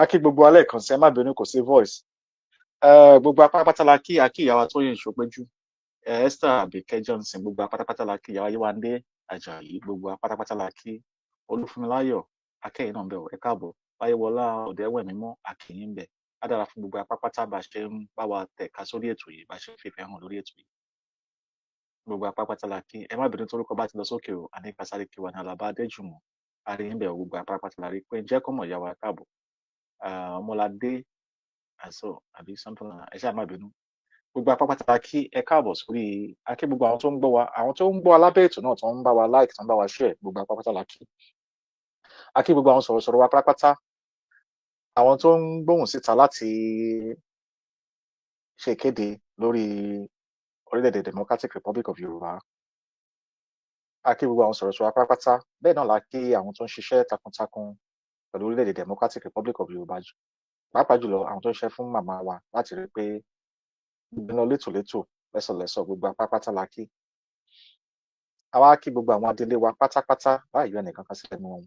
Akí gbogbo alẹ́ kan sí ẹ má bínú kò sí voice. Gbogbo apátápátá la kí akí ìyàwó tó yẹn ṣòpéjú. Esther Abike Johnson gbogbo apátápátá la kí ìyàwó Yéwándé Àjàyí gbogbo apátápátá la kí Olúfúnmiláyọ̀ akẹ́yìn náà bẹ̀ ẹ káàbọ̀. Báyéwọlá Ọ̀dẹ́wẹ̀ mímọ́ akẹ́yìn bẹ̀. Á dára fún gbogbo apátápátá bá ṣe ń bá wa tẹ̀ka sórí ètò yìí bá ṣe ń fìfẹ́ hàn lórí ètò yìí. Gbogbo apátápátá la kí ẹ má bínú torúkọ bá ti lọ sókè o àní kásáré kí wà ní Àlàbá Adéjùmọ̀ àríyìn bẹ̀ gbogbo apátápátá la rí pé ǹjẹ́ kọ́mọ̀ ìyàwó ẹ káàbọ̀. Ọmọládé àṣọ àbí something like that ẹ ṣáà má bínú gbogbo apápátá kí ẹ káàbọ̀ sórí akí gbogbo àwọn tó ń gbọ́ wa àwọn tó ń gbọ́ alábẹ́ ètò náà tó ń bá wa like tó ń bá wa share gbogbo apápátá la kí akí gbogbo àwọn sọ̀rọ̀sọ̀rọ̀ wa pátápátá àwọn tó ń gbóhùn síta láti ṣe ìkéde lórí orílẹ̀-èdè Democratic Republic of Yorùbá akí gbogbo àwọn sọ̀rọ̀sọ̀rọ̀ wa pátápátá bẹ́ẹ̀ náà la kí àwọn tó ń ṣiṣẹ́ takuntakun pẹ̀lú orílẹ̀-èdè Democratic Republic of Yorùbá pàápàá jùlọ àwọn tó ń ṣiṣẹ́ fún màmá wa láti rí pé gbogbo létòlétò lẹ́sọ̀lẹ́sọ̀ gbogbo apápátá la kí àwa kí gbogbo àwọn adélé wa pátápátá báyìí ẹnìkan kan sílẹ̀ nínú wọn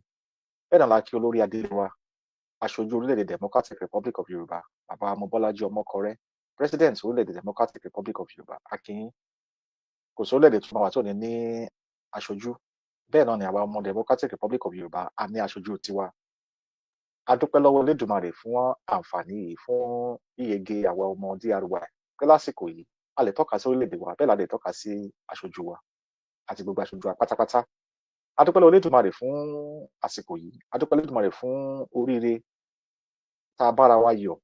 bẹ́ẹ̀ náà la kí olórí adélé wa aṣojú orílẹ̀-èdè Democratic Republic of Yorùbá bàbá Mobọ́lájí Ọmọkọrẹ́ president orílẹ̀-èdè Democratic Republic of Yorùbá akínyìn kò sí orílẹ̀-èdè tó máa wà tó ní aṣojú bẹ́ẹ̀ náà ni àwa ọmọ Democratic Republic of Yorùbá a ní aṣojú tiwa a dúpẹ́ lọ́wọ́ Elédùmarè fún àǹfààní yìí fún yíyege àwa ọmọ DRY pé lásìkò yìí a lè tọ́ka sí orílẹ̀-èdè wa bẹ́ẹ̀ la lè tọ́ka sí aṣojú wa àti gbogbo aṣojú wa pátápátá a dúpẹ́ lọ́wọ́ Elédùmarè fún àsìkò yìí a dúpẹ́ Elédùmarè fún oríire tá a bára wa yọ̀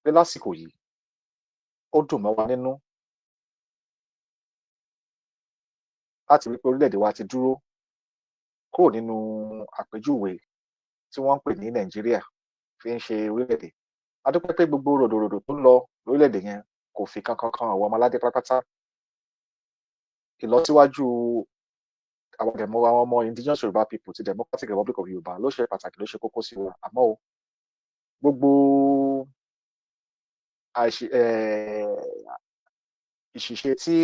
pé lásìkò yìí ó dùn mọ́ wa nínú láti rí pé orílẹ̀-èdè wa ti dúró kúrò nínú àpèjúwe tí wọ́n ń pè ní Nàìjíríà fi ń ṣe orílẹ̀-èdè a dúpẹ́ pé gbogbo ròdòròdò tó ń lọ lórílẹ̀-èdè yẹn kò fi kankan kan àwọn ọmọ aládé pátápátá ìlọsíwájú àwọn ọmọ indigenous Yorùbá people ti Democratic Republic of Yorùbá ló ṣe pàtàkì ló ṣe kókó sí wa àmọ́ o gbogbo ìṣìṣe tí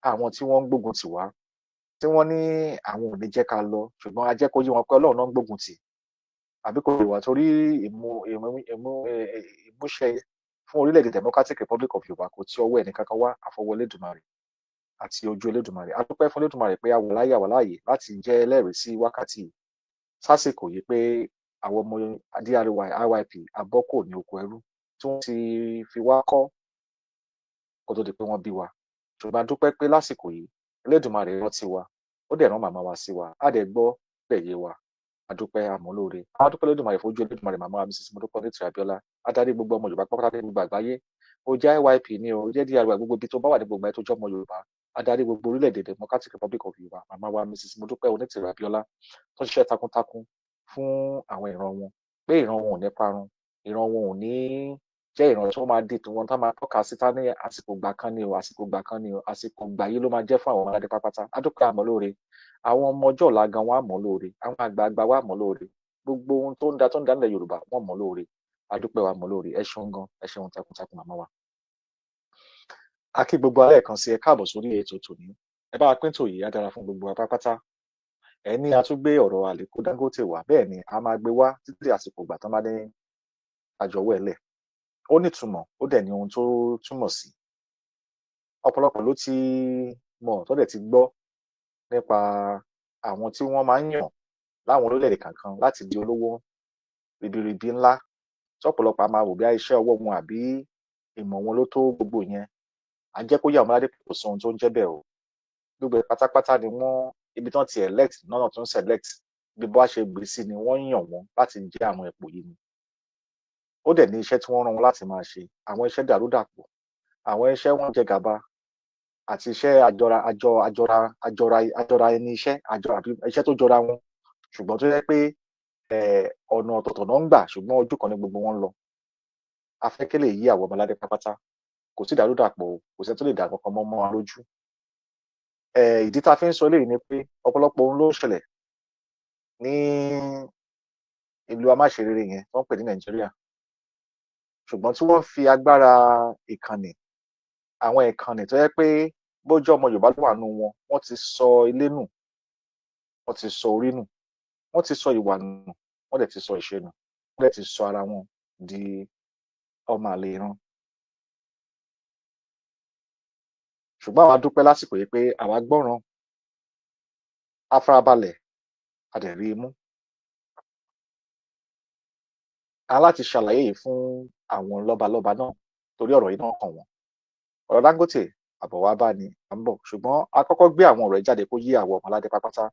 àwọn tí wọ́n ń gbógun tì wá tí wọ́n ní àwọn ò ní jẹ́ ká lọ ṣùgbọ́n a jẹ́ kó yé wọn pé Ọlọ́run náà ń gbógun tì àbí kò lè wà torí ìmúṣẹ fún orílẹ̀-èdè Democratic Republic of Yorùbá kò tí ọwọ́ ẹnìkankan wá àfọwọ́ Elédùmarè àti ojú Elédùmarè a dúpẹ́ fún Elédùmarè pé a wà láàyè láti jẹ́ ẹlẹ́rìí sí wákàtí sásìkò yìí pé àwọn ọmọ DRY IYP abọ́kò ní oko ẹrú tí wọ́n ti fi wá kọ́ kó tó di pé wọ́n bí wa ṣùgbọ́n a dúpẹ́ pé lásìkò yìí Elédùmarè rántí wa ó dẹ̀ rán màmá wa sí wa á dẹ̀ gbọ́ lẹ̀yẹ wa a dúpẹ́ àmọ́lóore a dúpẹ́ Elédùmarè fojú Elédùmarè màmá wa Mrs. Modúpẹ́ Onítìrí Abíọ́lá adarí gbogbo ọmọ Yorùbá pátápátá ní gbogbo àgbáyé ó jẹ́ IYP ní o jẹ́ DRY gbogbo ibi tó bá wà ní gbogbo ẹ̀ tó jọ́ ọmọ Yorùbá adarí gbogbo orílẹ̀-èdè Democratic Republic of Yorùbá màmá wa Mrs. Modúpẹ́ Onítìrí Abíọ́lá tó ṣiṣẹ́ takuntakun fún àwọn ìran wọn pé ìran wọn ò ní parun ìran wọn ò ní jẹ́ ìran tí wọ́n máa di tiwọn tá máa tọ́ka sí tá ní àsìkò gbà kan ni o àsìkò gbà kan ni o àsìkò gbà yìí ló máa jẹ́ fún àwọn ọmọládé pátápátá a dúpẹ́ àmọ́lóore àwọn ọmọ ọjọ́ ọ̀la gan wọn àmọ́ lóore àwọn àgbààgbà wa àmọ́ lóore gbogbo ohun tó ń da nílẹ̀ Yorùbá wọn mọ̀ lóore a dúpẹ́ wa mọ̀ lóore ẹ ṣeun gan ẹ ṣeun takuntakun màmá wa. a kí gbogbo alẹ́ kan sí ẹ káàbọ̀ sórí ètò tòní ẹ bá wa pín tòyí á dára fún gbogbo wa pátápátá ẹ ní a tún gbé ọ̀rọ̀ Àlíkò Dangote wá bẹ́ẹ̀ ni a máa gbé wá títí àsìkò ìgbà tán bá ní àjọwọ́ ẹ̀lẹ̀ ó nítumọ̀ ó dẹ̀ ní ohun tó túmọ̀ sí ọ̀pọ̀lọpọ̀ ló ti mọ̀ tó dẹ̀ ti gbọ́ nípa àwọn tí wọ́n máa ń yàn láwọn orílẹ̀-èdè kankan láti di olówó ribiribi ńlá tí ọ̀pọ̀lọpọ̀ a máa wò bí iṣẹ́ ọwọ́ wọn àbí ìmọ̀ wọn ló tó gbogbo yẹn à ń jẹ́ kó yà ọmọ aládé kò sọ ohun tó ń jẹ́ bẹ́ẹ̀ o gbogbo pátápátá ni wọ́n ibi tí wọ́n ti elect náà tó ń select bí bó ṣe gbé sí ni wọ́n yàn wọ́n láti jẹ́ àwọn ipò yìí ni ó dẹ̀ ní iṣẹ́ tí wọ́n rán wọn láti máa ṣe àwọn iṣẹ́ dàrúdàpọ̀ àwọn iṣẹ́ wọn jẹ gàba àti iṣẹ́ àjọra ẹni iṣẹ́ àbí iṣẹ́ tó jọra wọn ṣùgbọ́n tó yẹ pé ọ̀nà ọ̀tọ̀ọ̀tọ̀ náà ń gbà ṣùgbọ́n ojú kan ní gbogbo wọn lọ afẹ́kẹ́lẹ̀ yí àwọn ọmọládé pátápátá kò sí dàrúdàpọ̀ kò sẹ́ni tó lè dà kankan mọ́ wa lójú ìdí tá a fi ń sọ eléyìí ni pé ọ̀pọ̀lọpọ̀ ohun ló ń ṣẹlẹ̀ ní ìlú amáṣerere yẹn tó ń pè ní Nàìjíríà ṣùgbọ́n tí wọ́n fi agbára ìkànnì àwọn ìkànnì tó yẹ pé bójú ọmọ Yorùbá ló wà nù wọn wọ́n ti sọ ilé nù wọ́n ti sọ orí nù wọ́n ti sọ ìwà nù wọ́n dẹ̀ ti sọ ìṣe nù wọ́n dẹ̀ ti sọ ara wọn di ọmọ àlè ìran. Ṣùgbọ́n àwa dúpẹ́ lásìkò yìí pé àwa gbọ́ràn, a farabalẹ̀, a dẹ̀ rí i mú. A láti ṣàlàyé yìí fún àwọn lọ́balọ́ba náà torí ọ̀rọ̀ yìí náà kàn wọ́n. Ọ̀rọ̀ Dangote àbọ̀ wá bá ni à ń bọ̀, ṣùgbọ́n a kọ́kọ́ gbé àwọn ọ̀rọ̀ yìí jáde kó yé àwọn ọmọ aládé pátápátá.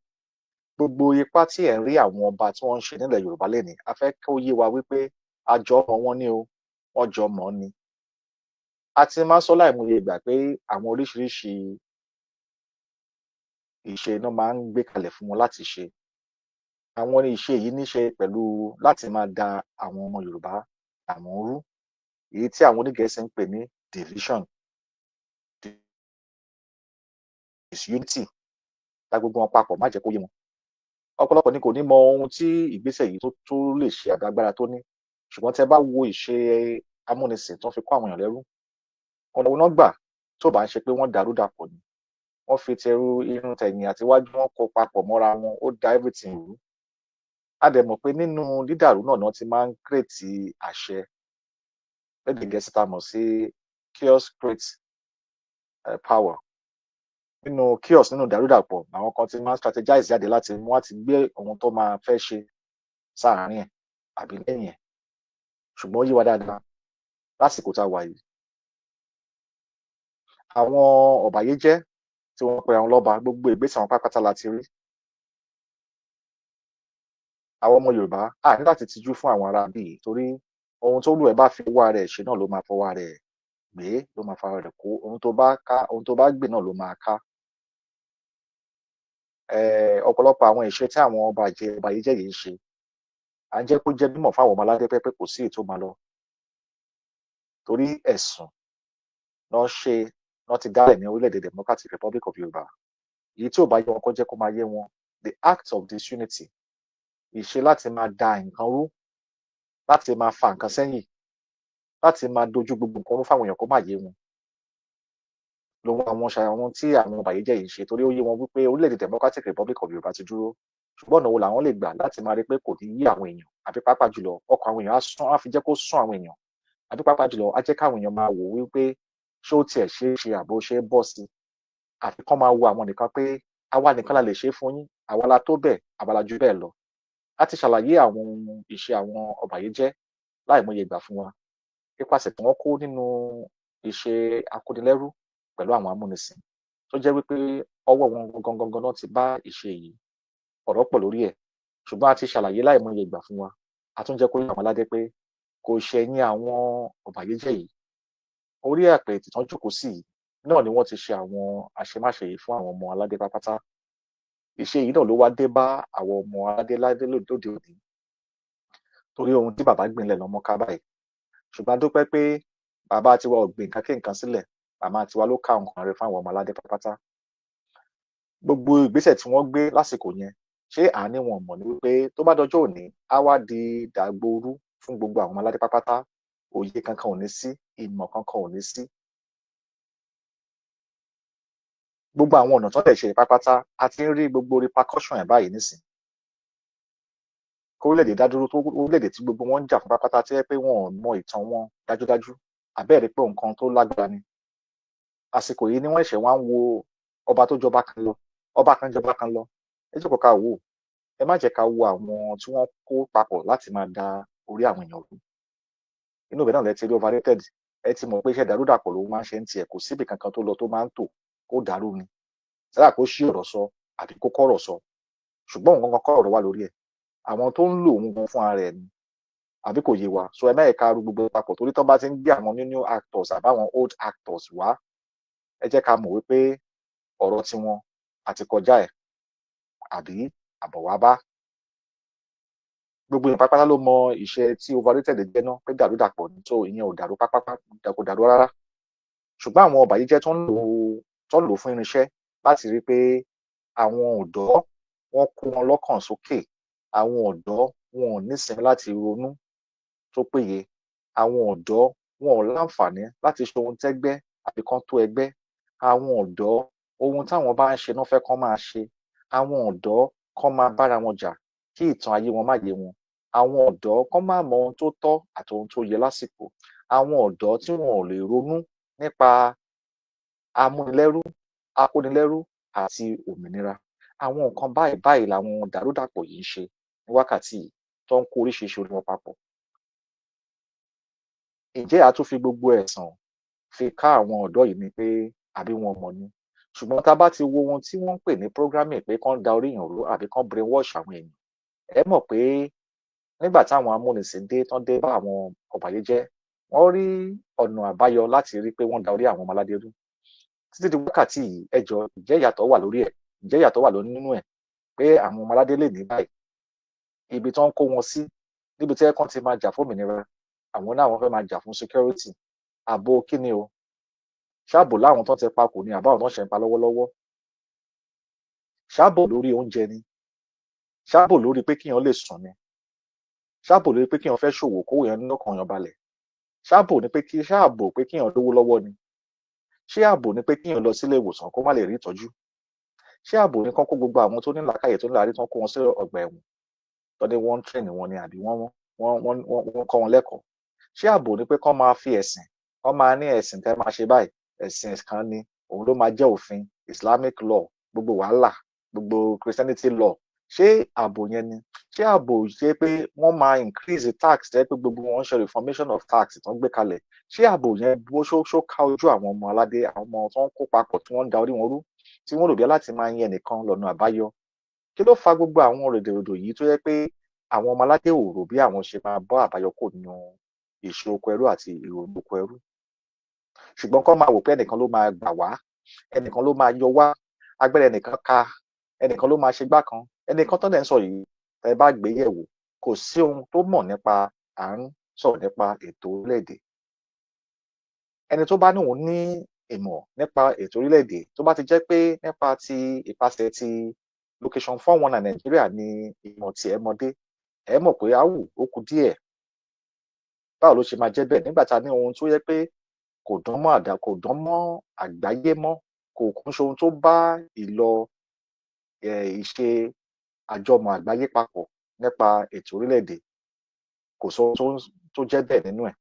Gbogbo ipá tí ẹ̀ ń rí àwọn ọba tí wọ́n ń ṣe nílẹ̀ Yorùbá lénìí, a fẹ́ kó yé wa wípé àjọmọ̀ wọn ni o, wọ́n jọ mọ̀ ọ́ ni. A ti máa ń sọ láìmọye ìgbà pé àwọn oríṣiríṣi ìṣe náà máa ń gbé kalẹ̀ fún wọn láti ṣe. Àwọn ìṣe yìí ní ṣe pẹ̀lú láti máa da àwọn ọmọ Yorùbá àmọ́ rú, èyí tí àwọn onígẹ̀ẹ́sì ń pè ní division, disunity, dá gbogbo wọn papọ̀, má jẹ́ kó yé wọn. Ọ̀pọ̀lọpọ̀ ni kò ní mọ ohun tí ìgbésẹ̀ yìí tó lè ṣe àbí agbára tó ní. Ṣùgbọ́n tẹ́ bá wo ìṣe amúnisìn tó fi kó àwọn èèyàn lẹ́rú, ọ̀nà wo náà gbà tó bá ń ṣe pé wọ́n dàrú dàpọ̀ ni. Wọ́n fi tẹrú irun tẹ̀yìn àti iwájú wọn kó papọ̀ mọ́ra wọn, ó da everything rú. A dẹ̀ mọ̀ pé nínú dídàrú náà ti máa ń create àṣẹ. Lédè Gẹ̀ẹ́sì tá mọ̀ sí chaos creates power. Nínú chaos, nínú ìdàrúdàpọ̀, àwọn kan ti máa ń strategize jáde láti mú àti gbé ohun tó máa fẹ́ ṣe sáàárín ẹ̀ àbí lẹ́yìn ẹ̀. Ṣùgbọ́n ó yé wa dáadáa lásìkò tá a wà yìí. Àwọn ọ̀bàyéjẹ́ tí wọ́n pe àwọn lọ́ba, gbogbo ìgbésẹ̀ àwọn pátápátá la ti rí. Àwọn ọmọ Yorùbá a ní láti tijú fún àwọn ará bí yìí torí ohun tó lù ẹ́ bá fi ọwọ́ rẹ̀ ṣe náà ló máa fọwọ́ rẹ̀ gbé, ló máa fọwọ́ rẹ̀ kó. Ohun tó bá gbé náà ló máa ká. Ọ̀pọ̀lọpọ̀ àwọn ìṣe tí àwọn ọbàyéjẹ́ yìí ń ṣe, à ń jẹ́ kó jẹ́ mímọ̀ fáwọn ọmọ aládé pé kò sí èyí tó máa lọ. Torí ẹ̀sùn náà ti dálẹ̀ ní orílẹ̀-èdè Democratic Republic of Yorùbá. Èyí tí ò bá yé wọn kó jẹ́ kó máa yé wọn. The act of disunity, ìṣe láti máa da nǹkan rú, láti máa fa nǹkan sẹ́yìn, láti máa dojú gbogbo nǹkan rú fáwọn èèyàn kó má yé wọn. Lòun àwọn tí àwọn ọbàyéjẹ́ yìí ń ṣe torí ó yé wọn wípé orílẹ̀-èdè Democratic Republic of Yorùbá ti dúró. Ṣùgbọ́n ọ̀nà wo làwọn lè gbà láti máa rí pé kò ní yé àwọn èèyàn, àbí pàápàá jùlọ ọkàn àwọn èèyàn á fi jẹ́ kó sún àwọn èèyàn, àbí pàápàá jùlọ á jẹ́ káwọn èèyàn máa wò wípé ṣé ó tiẹ̀ ṣe é ṣe àbó ṣe é bọ́ sí. Àfi kán máa wo àwọn nìkan pé àwa nìkan la lè ṣe é fún yín, àwa la tó bẹ́ẹ̀, àwa la jù bẹ́ẹ̀ lọ. Láti ṣàlàyé àwọn ìṣe àwọn ọbàyéjẹ́ láìmọye ìgbà fún wa, nípasẹ̀ tí wọ́n kó nínú ìṣe akónilẹ́rú pẹ̀lú àwọn amúnisìn, tó jẹ́ wípé ọwọ́ wọn gangan náà ti bá ìṣe yìí. Ọ̀rọ̀ pọ̀ lórí ẹ̀, ṣùgbọ́n a ti ṣàlàyé láìmọye ìgbà fún wa. A tún jẹ́ kó yé àwọn aládé pé kò ṣẹ̀yìn àwọn ọbàyéjẹ́ yìí. Orí àpèrè tán jókòó sí yìí náà ni wọ́n ti ṣe àwọn àṣemáṣe yìí fún àwọn ọmọ aládé pátápátá. Ìṣe yìí náà ló wá dé bá àwọn ọmọ aládé lóde òní. Torí ohun tí bàbá gbìn lẹ̀ lọ́mọ ká báyìí. Ṣùgbọ́n a dúpẹ́ pé bàbá tiwa ò gbìn nǹkan kí nǹkan sílẹ̀, màmá tiwa ló ká nǹkan rẹ̀ fún àwọn ọmọ aládé pátápátá. Gbogbo ìgbésẹ̀ tí wọ́n gbé lásìkò yẹn, ṣé àní wọn mọ̀ ní wípé tó bá dọjọ́ òní á wá di dàgboru fún gbogbo àwọn ọmọ aládé pátápátá, òye kankan ò ní sí, ìmọ̀ kankan ò ní sí. Gbogbo àwọn ọ̀nà tó dẹ̀ ṣe pátápátá, a ti ń rí gbogbo repercussion ẹ̀ báyìí nísìn. Kórílẹ̀-èdè dádúró, orílẹ̀-èdè tí gbogbo wọn ń jà fún pátápátá tí ẹ pé wọn ò mọ ìtàn wọn dájúdájú, àbẹ́ẹ̀rí pé nǹkan tó lágbára ni. Àsìkò yìí ni wọ́n ṣẹ̀ wá ń wo ọba tó jọba kan lọ, ọba kan jọba kan lọ. Ẹ jókòó ká wò ó. Ẹ má jẹ́ ká wo àwọn tí wọ́n kó papọ̀ láti máa da orí àwọn èèyàn rú. Inú ibẹ̀ náà lẹ ti rí overrated. Ẹ ti mọ̀ pé iṣẹ́ dàrúdàpọ̀ ló máa ń ṣe ń tiẹ̀, kò síbi kankan tó lọ tó máa ń tò kó dàrú ni. Sáà kó ṣí ọ̀rọ̀ sọ àbí kó kọ́rọ̀ sọ. Ṣùgbọ́n òun gangan kọ́ ọ̀rọ̀ wà lórí ẹ̀. Àwọn tó ń lò òun gan fún ara ẹ̀ ni, àbí kò yé wa. So ẹ má yẹ ká rú gbogbo papọ̀ torí tán bá ti ń gbé àwọn new actors àbáwọn old actors wá, ẹ jẹ́ ká mọ̀ wípé ọ̀rọ̀ tiwọn àti kọjá ẹ̀ àbí àbọ̀ wá bá. Gbogbo èèyàn pátápátá ló mọ ìṣe tí overrated jẹ́ náà pé dàrúdàpọ̀ ní, tó ìyẹn ò dàrú pátápátá, kò dàrú rárá. Ṣùgbọ́n àwọn ọbàyéjẹ́ tó ń lò fún irinṣẹ́ láti rí pé àwọn ọ̀dọ́ wọ́n kó wọn lọ́kàn sókè, àwọn ọ̀dọ́ wọn ò nísinmi láti ronú tó péye, àwọn ọ̀dọ́ wọn ò láǹfààní láti ṣe ohun tẹ́gbẹ́ àbí kán tó ẹgbẹ́, àwọn ọ̀dọ́ ohun táwọn bá ń ṣe náà fẹ́ kán máa ṣe, àwọn ọ̀dọ́ kán máa bára wọn jà kí ìtàn ayé wọn má yé wọn. àwọn ọ̀dọ́ kán má mọ ohun tó tọ́ àti ohun tó yẹ lásìkò, àwọn ọ̀dọ́ tí wọn ò lè ronú nípa amúnilẹ́rú, akónilẹ́rú àti òmìnira. Àwọn nǹkan báyìí làwọn dàrúdàpọ̀ yìí ń ṣe ní wákàtí yìí tó ń kó oríṣiríṣi orí wọn papọ̀. Ǹjẹ́ a tún fi gbogbo ẹ̀sàn fi ká àwọn ọ̀dọ́ yìí ni pé àbí wọn mọ̀ ni? Ṣùgbọ́n tá bá ti wo ohun tí wọ́n ń pè ní programming pé kán da orí èèyàn rú àbí kán brainwash àwọn èèyàn, ẹ mọ̀ pé nígbà táwọn amúnisìn dé tán dé bá àwọn ọ̀bàyéjẹ́, wọ́n rí ọ̀nà àbáyọ láti rí pé wọ́n da orí àwọn ọmọ aládé rú. Títí di wákàtí yìí, ẹ jọ̀ọ́ ǹjẹ́ ìyàtọ̀ wà lórí ẹ̀? Ǹjẹ́ ìyàtọ̀ wà nínú ẹ̀ pé àwọn ọmọ aládé lè ní báyìí ibi tán ń kó wọn sí, níbi tó yẹ kán ti máa jà fún òmìnira, àwọn náà wọ́n fẹ́ máa jà fún security. Ààbò kí ni o? Ṣáàbò láwọn tán ti pa kù ni àbáwọn tán ṣẹ̀ ń pa lọ́wọ́lọ́wọ́? Ṣáàbò lórí oúnjẹ ni? Ṣáàbò lórí pé kíyàn lè sùn ni? Ṣáàbò lórí pé kíyàn fẹ́ ṣòwò kówó yẹn lọ́kàn yàn balẹ̀? Ṣáàbò pé kíyàn lówó lọ́wọ́ ni? Ṣé ààbò ni pé kíyàn lọ sílé ìwòsàn kó má lè rí ìtọ́jú? Ṣé ààbò ni kán kó gbogbo àwọn tó ní làákàyè tó ní làárí tán kó wọn sí ọgbà ẹ̀wọ̀n tán ní wọ́n ń train wọn ni àbí wọ́n kọ́ wọn lẹ́kọ̀ọ́? Ṣé ààbò ni pé kán máa fi ẹ̀sìn, kán máa ní ẹ̀sìn tẹ́ máa ṣe báyìí, ẹ̀sìn kan ni òun ló máa jẹ́ òfin, Islamic law, gbogbo wàhálà, gbogbo Christianity law? Ṣé ààbò yẹn ni? Ṣé ààbò ṣe pé wọ́n máa increase tax tẹ́ pé gbogbo wọn ń ṣe reformation of tax tán gbé kalẹ̀? Ṣé ààbò yẹn ṣó ká ojú àwọn ọmọ aládé, àwọn ọmọ tó ń kó papọ̀ tí wọ́n ń da orí wọn rú, tí wọ́n rò bí láti máa yan ẹnìkan lọ́nà àbáyọ? Kí ló fa gbogbo àwọn rèdèrèdò yìí tó yẹ pé àwọn ọmọ aládé ò rò bí àwọn ṣe máa bọ́ àbáyọ kúrò nínú ìṣe oko ẹrú àti ìrònú oko ẹrú? Ṣùgbọ́n kán máa wò pé ẹnìkan ló máa gbà wá, ẹnìkan ló máa yọ wá, agbára ẹnìkan ká, ẹnìkan ló máa ṣe gbá kan. Ẹnìkan tán dẹ̀ ń sọ yìí, tẹ́ bá gbé yẹ̀wò, kò sí ohun tó mọ̀ nípa à ń sọ̀rọ̀ nípa ètò orílẹ̀-èdè. Ẹni tó bá ní òun ní ìmọ̀ nípa ètò orílẹ̀-èdè, tó bá ti jẹ́ pé nípa ti ìpasẹ̀ ti location 419 Nàìjíríà ni ìmọ̀ tiẹ̀ mọ dé, ẹ mọ̀ pé áwù ó kù díẹ̀. Báwo ló ṣe máa jẹ́ bẹ́ẹ̀ nígbà tá ní ohun tó yẹ pé kò dán mọ́ àgbáyé mọ́, kò kún ṣe ohun tó bá ìlọ ìṣe àjọmọ̀ àgbáyé papọ̀ nípa ètò orílẹ̀-èdè, kò sóhun tó jẹ́ bẹ́ẹ̀ nínú ẹ̀.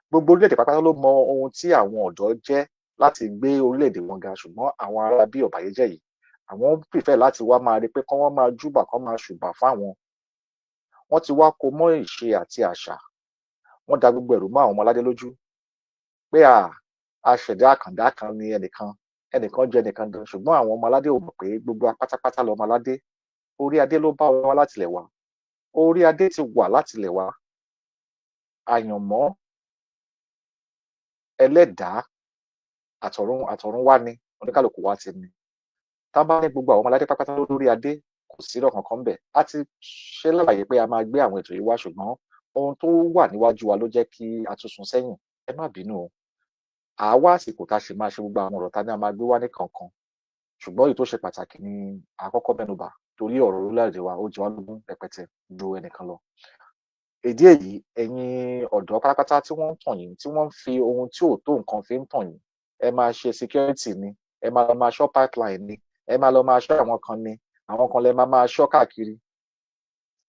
Gbogbo orílẹ̀-èdè pátápátá ló mọ ohun tí àwọn ọ̀dọ́ jẹ́ láti gbé orílẹ̀-èdè wọn ga, ṣùgbọ́n àwọn ará bí ọ̀bàyéjẹ́ yìí, àwọn prefer láti wá máa rí pé kán wá máa júbà, kán máa ṣùbà fáwọn. Wọ́n ti wá kó mọ́ ìṣe àti àṣà, wọ́n da gbogbo ẹ̀rú mọ́ àwọn ọmọ aládé lójú pé aṣẹ̀dá àkàndá kan ni ẹnìkan jẹ́ ẹnìkan gan, ṣùgbọ́n àwọn ọmọ aládé ò mọ̀ pé gbogbo wa pátápátá lọmọ aládé. Orí adé ló bá wa látilẹ̀ wá, orí adé ti wà látilẹ̀ wá. Àyànmọ́ ẹlẹ́dàá àtọ̀run wá ní oníkálùkù wá ti ní. Tá bá ní gbogbo àwọn ọmọ aládé pátápátá lórí adé, kò sí irọ́ kankan ńbẹ̀. A ti ṣe lálàyé pé a máa gbé àwọn ètò yìí wá, ṣùgbọ́n ohun tó wà níwájú wa ló jẹ́ kí a tún sún sẹ́yìn. Ẹ má bínú o. Àá wá àsìkò tá ṣì máa ṣe gbogbo àwọn ọ̀rọ̀ tá ní a máa gbé wá ní kọ̀ọ̀kan, ṣùgbọ́n èyí tó ṣe pàtàkì ni à kọ́kọ́ mẹ́nubà torí ọ̀rọ̀ orílẹ̀-èdè wa ó jẹ wá lógún rẹpẹtẹ ju ẹnìkan lọ. Ìdí èyí, ẹ̀yin ọ̀dọ́ pátápátá tí wọ́n ń tàn yín, tí wọ́n ń fi ohun tí ò tó nǹkan fi ń tàn yín, ẹ máa ṣe security ni, ẹ máa lọ máa ṣọ́ pipeline ni, ẹ máa lọ máa ṣọ́ àwọn kan ni, àwọn kan lẹ máa ṣọ́ káàkiri.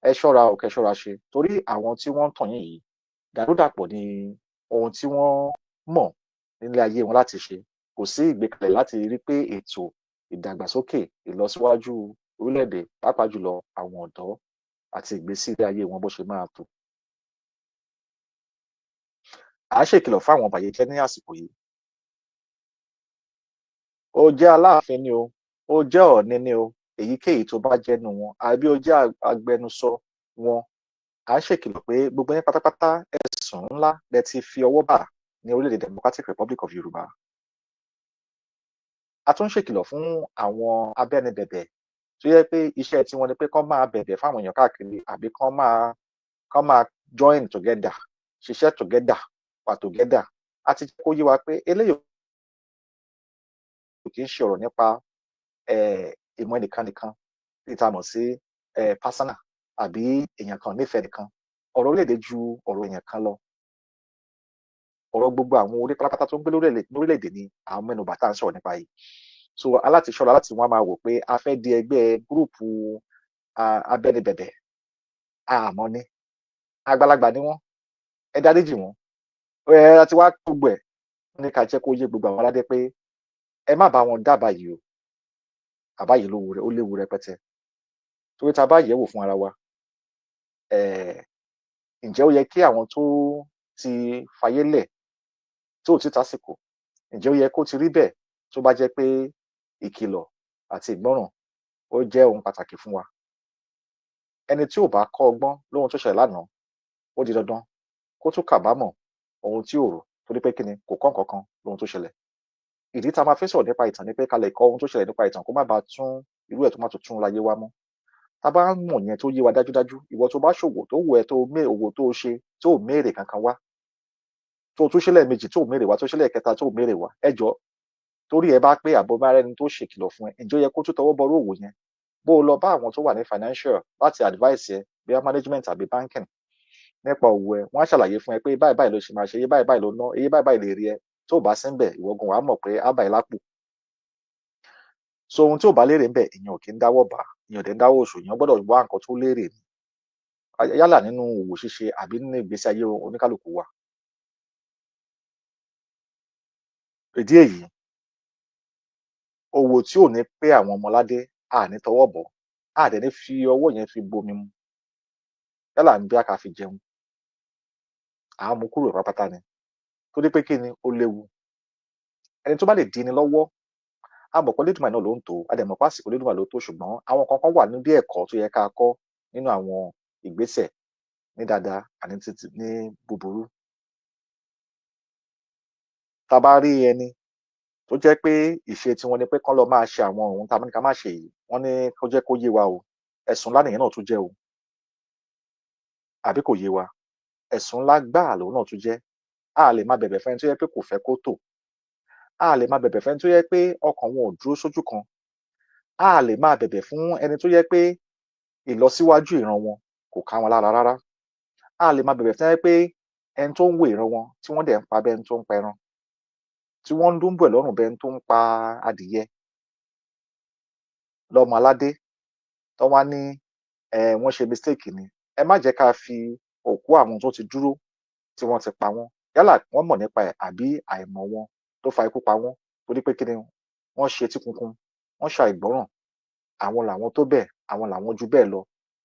Ẹ ṣọ́ra o, kẹ́ ṣọ́ra ṣe, torí àwọn tí wọ́n ń tàn yín yìí, dàrúdàpọ̀ ni ohun tí wọ́n mọ̀ nílé ayé wọn láti ṣe. Kò sí ìgbékalẹ̀ láti rí pé ètò ìdàgbàsókè, ìlọsíwájú orílẹ̀-èdè, pàápàá jùlọ àwọn ọ̀dọ́ àti ìgbésí ayé wọn bó ṣe máa tò. À á ṣèkìlọ̀ fáwọn ọ̀bàyéjẹ́ ní àsìkò yìí. Ó jẹ́ Aláàfin ni o, ó jẹ́ Ọọ̀ni ni o, èyíkéyìí tó bá jẹ́ nínú wọn, àbí ó jẹ́ agbẹnusọ wọn, à á ṣèkìlọ̀ pé gbogbo yín pátápátá ẹ̀sùn ńlá lẹ ti fi ọwọ́ bà ní orílẹ̀-èdè Democratic Republic of Yorùbá. A tún ṣèkìlọ̀ fún àwọn abẹ́nibẹ̀bẹ̀ tó jẹ́ pé iṣẹ́ tiwọn ni pé kán máa bẹ̀bẹ̀ fáwọn èèyàn káàkiri àbí kán máa join together, ṣiṣẹ́ together, wà together. A ti jẹ́ kó yé wa pé eléyìí kì í ṣe ọ̀rọ̀ nípa ìmọ̀ ẹnìkan nìkan, èyí tá a mọ̀ sí personal àbí èèyàn kan nífẹ̀ẹ́ nìkan. Ọ̀rọ̀ orílẹ̀-èdè ju ọ̀rọ̀ èèyàn kan lọ. Ọ̀rọ̀ gbogbo àwọn orí pátápátá tó ń gbé lórílẹ̀-èdè ni àwọn mẹ́nubà tá à ń sọ̀rọ̀ nípa yìí. So aláti ṣọ́ra láti wá máa wò pé a fẹ́ di ẹgbẹ́ gúrùpù abẹ́nibẹ̀bẹ̀ àmọ́ ní àgbàlagbà ni wọ́n, ẹ dáríjì wọ́n. Àti wá gbogbo ẹ̀ ní ká jẹ́ kó yé gbogbo àwọn aládé pé ẹ má bá wọn dábàá yìí o, àbá yìí ó léwu rẹpẹtẹ. Torí tá bá yẹ̀wò fún ara wa, ǹjẹ́ ó yẹ kí àwọn tó ti fayé lẹ̀ tí ò tí tásìkò, ǹjẹ́ ó yẹ kó ti rí bẹ́ẹ̀ tó bá jẹ́ pé ìkìlọ̀ àti ìgbọ́ràn ó jẹ́ ohun pàtàkì fún wa. Ẹni tí ò bá kọ́ ọgbọ́n lóhun tó ṣẹlẹ̀ lánàá, ó di dandan kó tún kàbámọ̀ ohun tí ò rò torí pé kíni kò kọ́ nǹkan kan lóhun tó ṣẹlẹ̀. Ìdí tá máa fi sọ̀rọ̀ nípa ìtàn ni pé ká lè kọ́ ohun tó ṣẹlẹ̀ nípa ìtàn kó má bàa tún irú ẹ̀ tó má tún láyé wá mọ́. Tá bá mọ̀ yẹn tó yé wa dájúdájú, ìwọ tó bá ṣòwò tó wù ẹ́ tó òwò tó ṣe tó ò mérè kankan wá, tó tún ṣe lẹ́ẹ̀mejì tó ò mérè wá, tó ṣe lẹ́ẹ̀kẹta tó ò mérè wá, ẹ jọ̀ọ́ torí ẹ bá pé àbọ̀ bá rẹ́ni tó ṣèkìlọ̀ fún ẹ, ǹjẹ́ ó yẹ kó tún tọwọ́ bọrú òwò yẹn? Bó o lọ bá àwọn tó wà ní financial láti advice ẹ bóyá management àbí banking nípa òwò ẹ, wọ́n á ṣàlàyé fún ẹ pé báyìí báyìí ló ṣe máa ṣe, iye báyìí báyìí ló ná, iye báyìí báyìí lè rí ẹ. Tó bá sí ńbẹ̀, ìwọ gan wàá mọ̀ pé á bá ẹ lápò. So ohun tí ò bá lérè ńbẹ̀, èèyàn ò kí ń dáwọ́ bà á, èèyàn ò dẹ̀ ń dáwọ́ òṣù, èèyàn gbọ́dọ̀ wá nǹkan tó lérè ni. Yálà nínú òwò ṣíṣe àbí nínú ìgbésí ayé oníkálùkù wa. Ìdí èyí, òwò tí ò ní pé àwọn ọmọládé, a ní tọwọ́ bọ̀, a dẹ̀ ní fi ọwọ́ yẹn fi bomi mu. Yálà bóyá ká fi jẹun, à á mú kúrò pátápátá ni. Torí pé kíni ó léwu. Ẹni tó bá lè dí ni lọ́wọ́, a mọ̀ pé Olódùmarè náà ló ń tò ó, a dẹ̀ mọ̀ pé àsìkò Olódùmarè ló tó, ṣùgbọ́n àwọn nǹkan kan wà níbí ẹ̀kọ́ tó yẹ ká kọ́ nínú àwọn ìgbésẹ̀ ní dáadáa àní ní búburú. Tá bá rí ẹni tó jẹ́ pé ìṣe tiwọn ni pé kán lọ máa ṣe àwọn ohun tá bá ní ká má ṣe yìí, wọ́n ní kó jẹ́ kó yé wa o, ẹ̀sùn ńlá nìyẹn náà tún jẹ́ o. Àbí kò yé wa? Ẹ̀sùn ńlá gbáà lòun náà tún jẹ́. A lè máa bẹ̀bẹ̀ fẹ́ni tó jẹ́ pé kò fẹ́ kó tò. A lè máa bẹ̀bẹ̀ fẹ́ni tó jẹ́ pé ọkàn wọn ò dúró sójú kan. A lè máa bẹ̀bẹ̀ fún ẹni tó jẹ́ pé ìlọsíwájú ìran wọn kò ká wọn lára rárá. A lè máa bẹ̀bẹ̀ fún ẹni pé ẹni tó ń wo ìran wọn tí wọ́n dẹ̀ ń pa bẹ́ni tó ń pẹran, tí wọ́n ń dúnbọ̀ lọ́rùn bẹ́ni tó ń pa adìyẹ lọ́mọ aládé, tán wá ní wọ́n ṣe mistake ni. Ẹ má jẹ́ ká fi òkú àwọn tó ti dúró tí wọ́n ti pa wọ́n, yálà wọ́n mọ̀ nípa ẹ̀ àbí àìmọ̀ wọn tó fa ikú pa wọ́n. Torí pé kíni wọ́n ṣe etíkunkun, wọ́n ṣàìgbọ́ràn, àwọn làwọn tó bẹ́ẹ̀, àwọn làwọn ju bẹ́ẹ̀ lọ,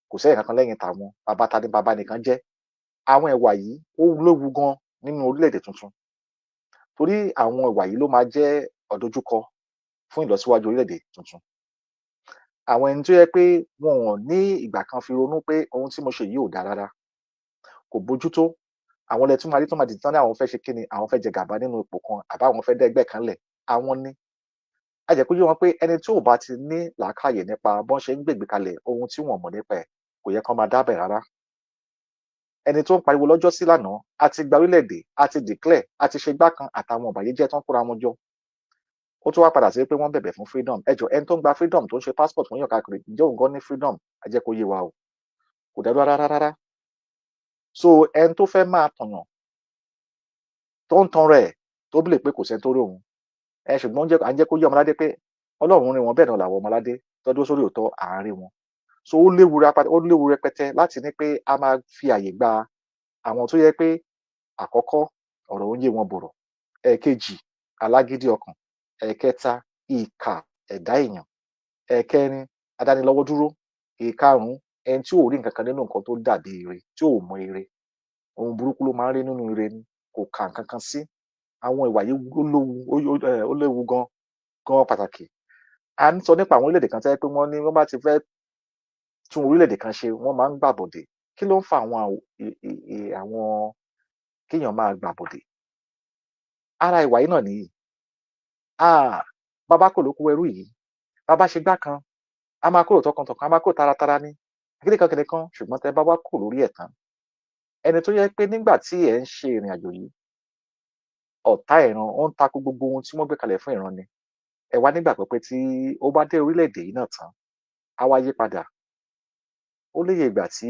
kò sẹ́nì kankan lẹ́yìn tàwọn, baba ta ni baba nìkan jẹ́. Àwọn ìwà yìí ó léwu gan nínú orílẹ̀-èdè tuntun. Torí àwọn ìwà yìí ló máa jẹ́ ọ̀dojúkọ fún ìlọsíwájú orílẹ̀-èdè tuntun. Àwọn ẹni tó jẹ́ pé wọn ò ní ìgbà kan fi ronú pé ohun tí mo ṣe yìí ò dáa rárá, kò bójútó. Àwọn lẹ tún máa rí tán máa dìde tán ní àwọn fẹ́ ṣe kíni, àwọn fẹ́ jẹ gàba nínú ipò kan àbí àwọn fẹ́ dá ẹgbẹ́ kan lẹ̀, àwọn ni. A jẹ́ kó yé wọn pé ẹni tí ò bá ti ní làákàyè nípa bọ́n ṣe ń gbé ìgbékalẹ̀ ohun tí wọ́n mọ̀ nípa ẹ̀, kò yẹ kán máa dá bẹ̀ rárá. Ẹni tó ń pariwo lọ́jọ́sí lánàá, a ti gba orílẹ̀-èdè, a ti declare, a ti ṣe igbá kan àtàwọn ọ̀bàyéjẹ́ tán kóra wọn jọ. Ó tún wá padà sí pé wọ́n bẹ̀bẹ̀ fún freedom. Ẹ jọ̀ọ́ ẹni tó ń gba freedom tó ń ṣe passport fún yàn káàkiri, ǹjẹ́ òun gan ní freedom? A jẹ́ kó yé wa o. Kò dájú rárá. So ẹni tó fẹ́ máa tọ̀yàn tó ń tanra ẹ̀ tó believe pé kò sẹ́ni tó rí òun, ṣùgbọ́n à ń jẹ́ kó yé ọmọládé pé Ọlọ́run rí wọn bẹ́ẹ̀ náà làwọn ọmọládé tó dúró sórí òótọ́ à ń rí wọn. So ó léwu rẹpẹtẹ láti ní pé a máa fi àyè gba àwọn tó yẹ pé àkọ́kọ́ ọ̀rọ̀ ń yé wọn bọ̀rọ̀, ẹ̀ẹ̀kejì alágídí ọkàn, ẹ̀ẹ̀kẹta ìkà ẹ̀dá èèyàn, ẹ̀ẹ̀kẹrin adánilọ́wọ́ dúró, ìkarùn-ún ẹni tí ò rí nǹkan kan nínú nǹkan tó dàbí ire, tí ò mọ ire. Ohun burúkú ló máa ń rí nínú ire ni, kò ka nǹkan kan sí. Àwọn ìwà yìí ó léwu gan pàtàkì. A ń sọ nípa àwọn orílẹ̀-èdè kan tó jẹ́ pé wọ́n ní wọ́n bá ti fẹ́ tún orílẹ̀-èdè kan ṣe, wọ́n máa ń gbàbọ̀dè. Kí ló ń fa àwọn kéèyàn máa gbàbọ̀dè? Ara ìwà yìí náà nìyí. Bàbá kò lóko ẹrú yìí, bàbá ṣe gbá kan, a máa kúrò tọkàntọkàn, a máa kúrò taratara ní. Kíníkan kìnìkan, ṣùgbọ́n tẹ bá wá kúrò lórí ẹ̀ tán, ẹni tó yẹ pé nígbà tí ẹ̀ ń ṣe ìrìn àjò yìí, ọ̀tá ìran ó ń tako gbogbo ohun tí wọ́n gbé kalẹ̀ fún ìran ni. Ẹ wá nígbàgbọ́ pé tí ó bá dé orílẹ̀-èdè yìí náà tán, á wá yí padà. Ó léye ìgbà tí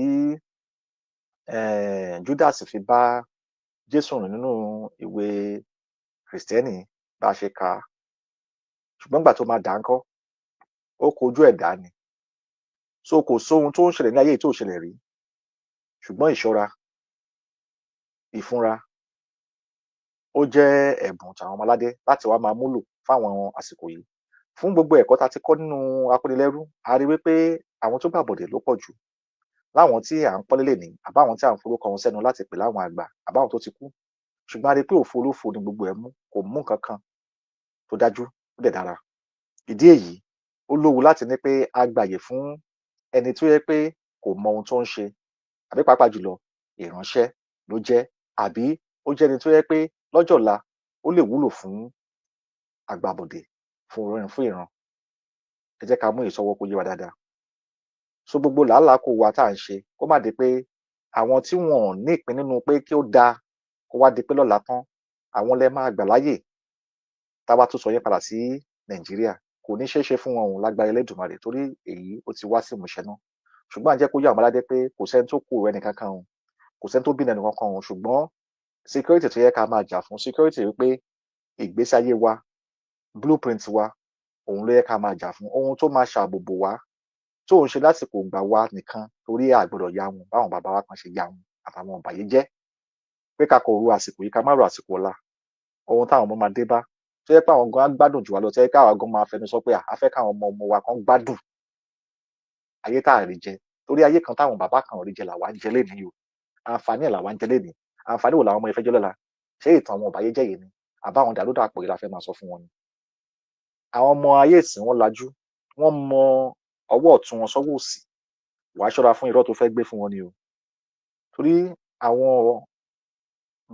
Judas fi bá Jésù rìn nínú ìwé Krìstẹ́nì bá a ṣe kà á. Ṣùgbọ́n ìgbà tó máa dà á ńkọ́, ó kojú ẹ̀ dá ni. So kò sóhun tó ń ṣẹlẹ̀ ní ayé yìí tí ò ṣẹlẹ̀ rí. ṣùgbọ́n ìṣọ́ra, ìfúnra ó jẹ́ ẹ̀bùn tàwọn ọmọ aládé láti wá máa múlò fáwọn àsìkò yìí. Fún gbogbo ẹ̀kọ́ ta ti kọ́ nínú akónilẹ́rú, a rí wípé àwọn tó gbàbọ̀dẹ̀ ló pọ̀ jù. Láwọn tí à ń pọ́nlé lénìí, àbáwọn tí à ń forúkọ wọn sẹ́nu láti pè láwọn àgbà, àbáwọn tó ti kú. Ṣùgbọ́n a rí pé òfo olófo ni gbogbo ẹ̀ mú, kò mú nǹkan kan tó dájú, tó dẹ̀ dára. Ìdí èyí, ó lówu láti ní pé a gbàyè fún ẹni tó jẹ́ pé kò mọ ohun tó ń ṣe, àbí pàápàá jùlọ ìránṣẹ́ ló jẹ́, àbí ó jẹ́ ẹni tó jẹ́ pé lọ́jọ́ ọ̀la ó lè wúlò fún àgbàbọ̀dẹ̀, fún ìran. Ẹ jẹ́ ká mú ìsọwọ́ kó yé wa dáadáa. So gbogbo làálàákò wa tá à ń ṣe kó má di pé àwọn tí wọn ò ní ìpín nínú pé kí ó dáa kó wá di pé lọ́la tán àwọn lẹ máa gbà láyè tá bá tún sọ yín padà sí Nàìjíríà. Kò ní ṣeé ṣe fún wọn o lágbára Elédùmarè, torí èyí ó ti wá sí ìmúṣẹ náà. Ṣùgbọ́n à ń jẹ́ kó yé àwọn ọmọ aládé pé kò sẹ́ni tó kù ẹnì kankan o, kò sẹ́ni tó bínú ẹnì kankan o, ṣùgbọ́n security tó yẹ ká máa jà fún, security wípé ìgbésí ayé wa, blueprint wa, òun ló yẹ ká máa jà fún. Ohun tó máa ṣààbò wá, tó ń ṣe lásìkò ìgbà wa nìkan, torí a gbọdọ̀ ya wọn báwọn bàbá wa kan ṣe ya wọn àtàwọn ọ̀bàyéjẹ́. Pé ká kọ̀ ro àsìkò yìí ká má ro àsìkò ọ̀la. Ohun táwọn ọmọ máa dé bá, tó jẹ́ pé àwọn gan á gbádùn jù wá lọ, tó jẹ́ pé àwa gan máa fẹnu sọ pé a fẹ́ káwọn ọmọ wa kan gbádùn ayé tá à rí jẹ. Torí ayé kan táwọn bàbá kan ò rí jẹ làwa ń jẹ lénìí o. Àǹfààní ẹ̀ làwa ń jẹ lénìí. Àǹfààní wo làwọn ọmọ yẹn fẹ́ jẹ lọ́la? Ṣé ìtàn àwọn ọ̀bàyéjẹ́ yìí ni? Àbáwọn dàlúdàpọ̀ yìí la fẹ́ máa sọ fún wọn ni? Àwọn ọmọ ayé ìsìn wọ́n lajú, wọ́n mọ ọwọ́ ọ̀tún wọn sọ́wọ́ òsì. Wàá ṣọ́ra fún irọ́ tó fẹ́ gbé fún wọn ni o. Torí àwọn